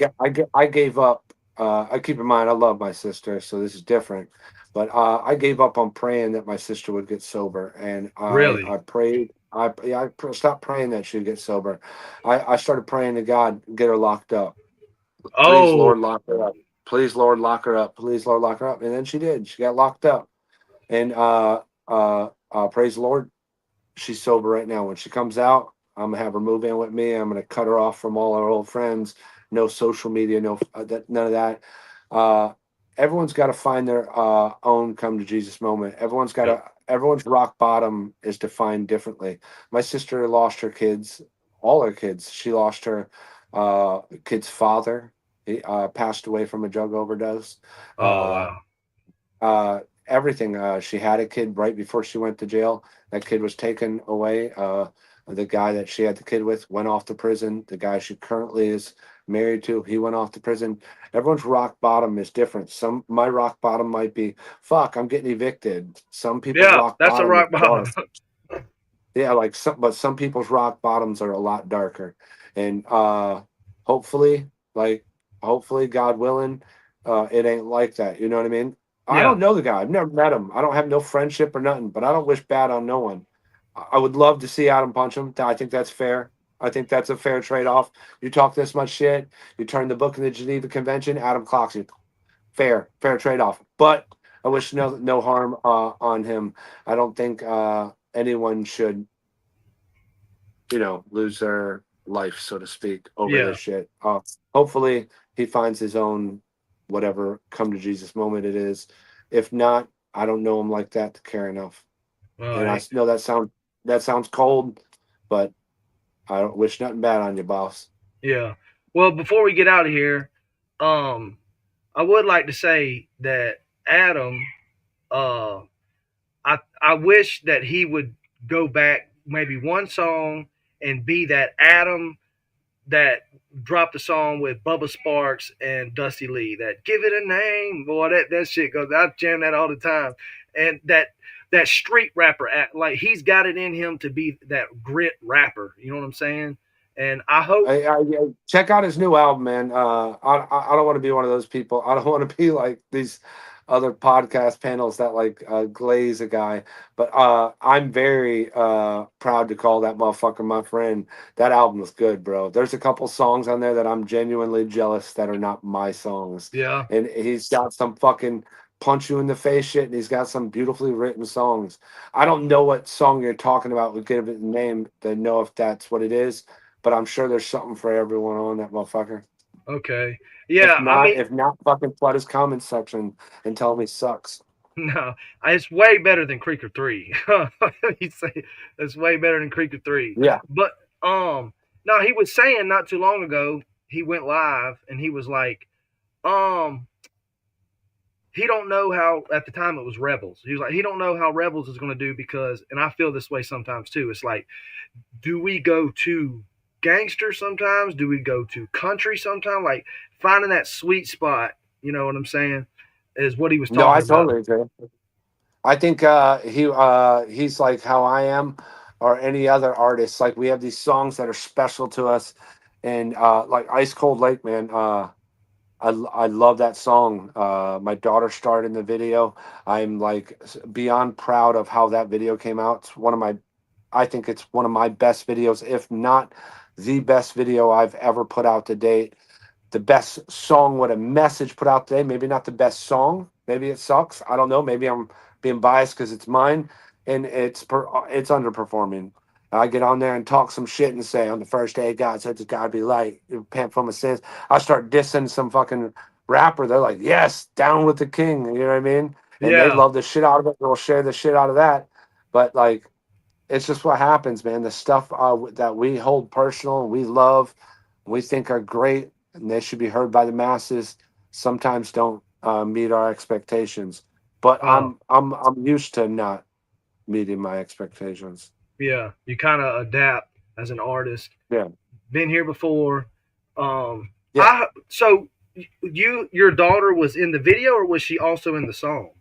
gave up. I keep in mind, I love my sister, so this is different. But I gave up on praying that my sister would get sober, and Really? I prayed. Stopped praying that she'd get sober. I started praying to God, get her locked up. Please, Oh, Lord, lock her up. Please, Lord, lock her up. Please, Lord, lock her up. And then she did. She got locked up. And praise the Lord, she's sober right now. When she comes out, I'm gonna have her move in with me. I'm gonna cut her off from all our old friends. No social media, no none of that. Uh, everyone's got to find their own come to Jesus moment. yep. Everyone's rock bottom is defined differently. My sister lost her kids, all her kids. She lost her kid's father. He passed away from a drug overdose. Oh, Uh, wow. Everything. She had a kid right before she went to jail. That kid was taken away. The guy that she had the kid with went off to prison. The guy she currently is married to, he went off to prison. Everyone's rock bottom is different. My rock bottom might be, fuck, I'm getting evicted. Some people's Yeah, rock that's a bottom is rock bottom. dark. Yeah, like but some people's rock bottoms are a lot darker. And hopefully, like hopefully, God willing, it ain't like that. You know what I mean? I Yeah, don't know the guy. I've never met him. I don't have no friendship or nothing, but I don't wish bad on no one. I would love to see Adam punch him. I think that's fair. I think that's a fair trade-off. You talk this much shit, you turn the book in the Geneva Convention, Adam clocks you. Fair trade-off. But I wish no harm on him. I don't think anyone should, lose their life, so to speak, over yeah. this shit. Hopefully he finds his own whatever come to Jesus moment it is. If not, I don't know him like that to care enough. Well, And I know that sounds cold, but I don't wish nothing bad on you, boss. yeah. Well, before we get out of here, um, I would like to say that Adam, uh, I wish that he would go back maybe one song and be that Adam that dropped the song with Bubba Sparks and Dusty Lee. That give it a name, boy. That shit goes. I jam that all the time. And that street rapper, like he's got it in him to be that grit rapper. You know what I'm saying? And I hope check out his new album, man. I don't want to be one of those people. I don't want to be like these other podcast panels that like glaze a guy. But I'm very proud to call that motherfucker my friend. That album was good, bro. There's a couple songs on there that I'm genuinely jealous that are not my songs. Yeah. And he's got some fucking punch you in the face shit, and he's got some beautifully written songs. I don't know what song you're talking about. We'll give it a name to know if that's what it is. But I'm sure there's something for everyone on that motherfucker. Okay. Yeah. If not, fucking flood his comment section and tell him he sucks. No, it's way better than Creeker 3. You say it's way better than Creeker 3. Yeah. But no, he was saying not too long ago, he went live and he was like, he don't know how, at the time it was Rebels. He was like, he don't know how Rebels is going to do because, and I feel this way sometimes too. It's like, do we go to gangster sometimes? Do we go to country sometimes? Like finding that sweet spot, you know what I'm saying, is what he was talking about. No, I totally agree. I think he's like how I am or any other artist. Like we have these songs that are special to us, and like Ice Cold Lake, man. I love that song. My daughter starred in the video. I'm like beyond proud of how that video came out. It's I think it's one of my best videos, if not the best video I've ever put out to date. The best song with a message put out today. Maybe not the best song. Maybe it sucks. I don't know. Maybe I'm being biased because it's mine, and it's underperforming. I get on there and talk some shit and say, on the first day God said it's gotta be light, repent from my sins. I start dissing some fucking rapper. They're like, yes, down with the king. You know what I mean? And they love the shit out of it. They'll share the shit out of that. But like, it's just what happens, man. The stuff that we hold personal and we love, we think are great, and they should be heard by the masses, sometimes don't meet our expectations. But I'm used to not meeting my expectations. Yeah, you kind of adapt as an artist. Yeah, been here before. Yeah. So your daughter was in the video, or was she also in the song?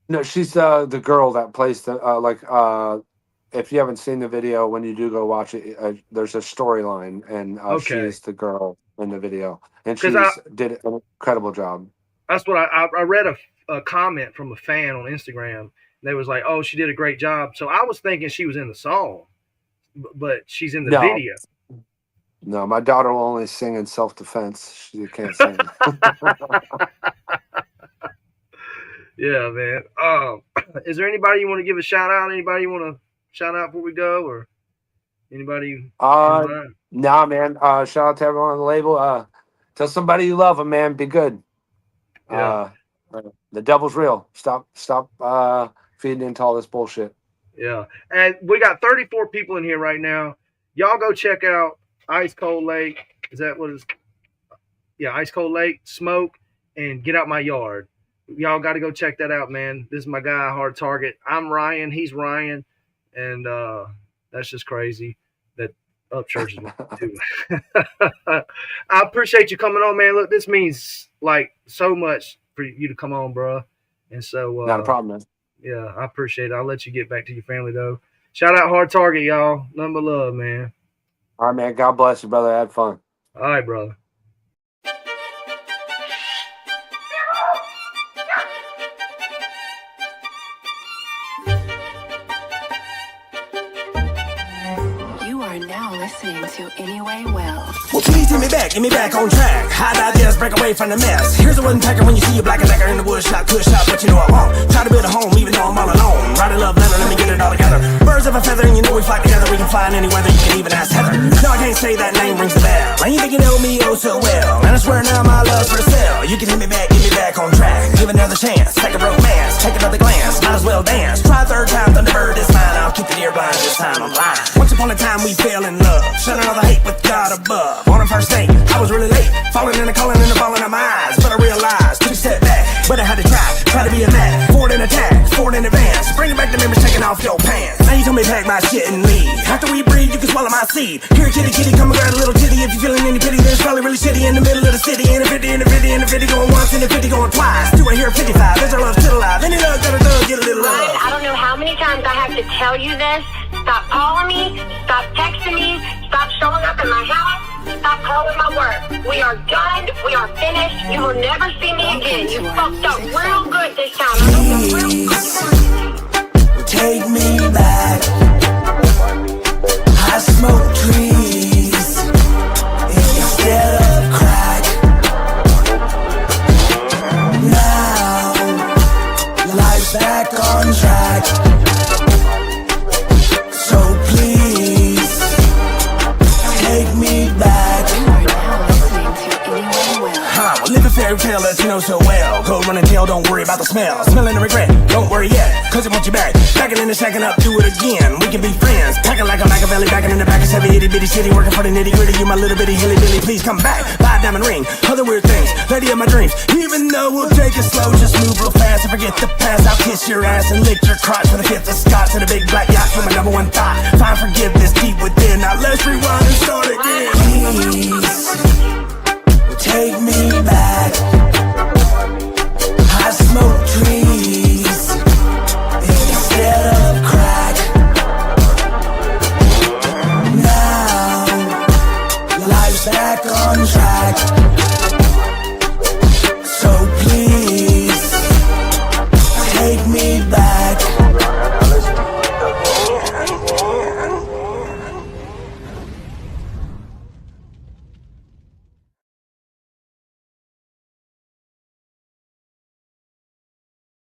No, she's the girl that plays the if you haven't seen the video, when you do go watch it, there's a storyline, and she's the girl in the video, and she did an incredible job. That's what I read a comment from a fan on Instagram. They was like, "Oh, she did a great job." So I was thinking she was in the song, but she's in the video. No, my daughter will only sing in self-defense. She can't sing. Yeah, man. Is there anybody you want to give a shout out? Anybody you want to shout out before we go, or anybody? Nah, man. Shout out to everyone on the label. Tell somebody you love them, man. Be good. Yeah. The devil's real. Stop feeding into all this bullshit. Yeah. And we got 34 people in here right now. Y'all go check out Ice Cold Lake. Is that what it is? Yeah, Ice Cold Lake, Smoke, and Get Out My Yard. Y'all got to go check that out, man. This is my guy, Hard Target. I'm Ryan. He's Ryan. And that's just crazy that Upchurch is too. I appreciate you coming on, man. Look, this means like so much for you to come on, bro. And so not a problem, man. Yeah, I appreciate it. I'll let you get back to your family though. Shout out Hard Target, y'all. Nothing but love, man. All right, man. God bless you, brother. I had fun. All right, brother. Listening to Anyway Well. Well, please get me back on track. How'd I just break away from the mess? Here's a wooden packer when you see a black and lecker in the wood shop, kush shop, but you know I won't. Try to build a home even though I'm all alone. Write a love letter, let me get it all together. Birds of a feather, and you know we fly together. We can fly in any weather, you can even ask Heather. No, I can't say that name rings a bell. And you think you know me oh so well. And I swear now my love's for sale. You can hit me back on track. Give another chance, take a romance, take another glance, might as well dance. Try third time, Thunderbird is mine. I'll keep the ear blind this time I'm blind. Once upon a time we fell in love. Shut another hate with God above. On our first date, I was really late. Falling in the calling and the falling of my eyes. But I realized, took a step back, but I had to try to be a man. Forward in attack, forward in advance. Bring it back to the memories taking off your pants. Now you told me pack my shit and leave. After we breathe, you can swallow my seed. Here, kitty, kitty, come and grab a little titty. If you feeling any pity, then it's probably really shitty in the middle of the city. In the 50, in the 50, in the 50, going once, in the 50, going twice. Do I hear 55? Is our love still alive? Any love, got a dog, get a little love. Ryan, I don't know how many times I have to tell you this. Stop calling me. Stop texting me. Stop showing up in my house. Stop calling my work. We are done. We are finished. You will never see me again. You fucked up real good this time. Please take me back. I smoke trees instead of crack. Now life's back on track. So please take me back. Well, live a fairy tale that you know so well. Cold running tail, don't worry about the smell. Smelling the regret, don't worry yet, cause it wants you back. Backing in the shacking up, do it again. We can be friends. Packing like a Machiavelli, backing in the back of 7 itty bitty city. Working for the nitty gritty, you my little bitty hilly billy. Please come back, buy a diamond ring, other weird things, lady of my dreams. Even though we'll take it slow, just move real fast and forget the past. I'll kiss your ass and lick your crotch for the 5th of scotch and a big black yacht for my number one thought. Find forgiveness deep within. Now let's rewind and start again. Please take me back. I smoke trees instead of crack. Now life's back on track. So please take me back.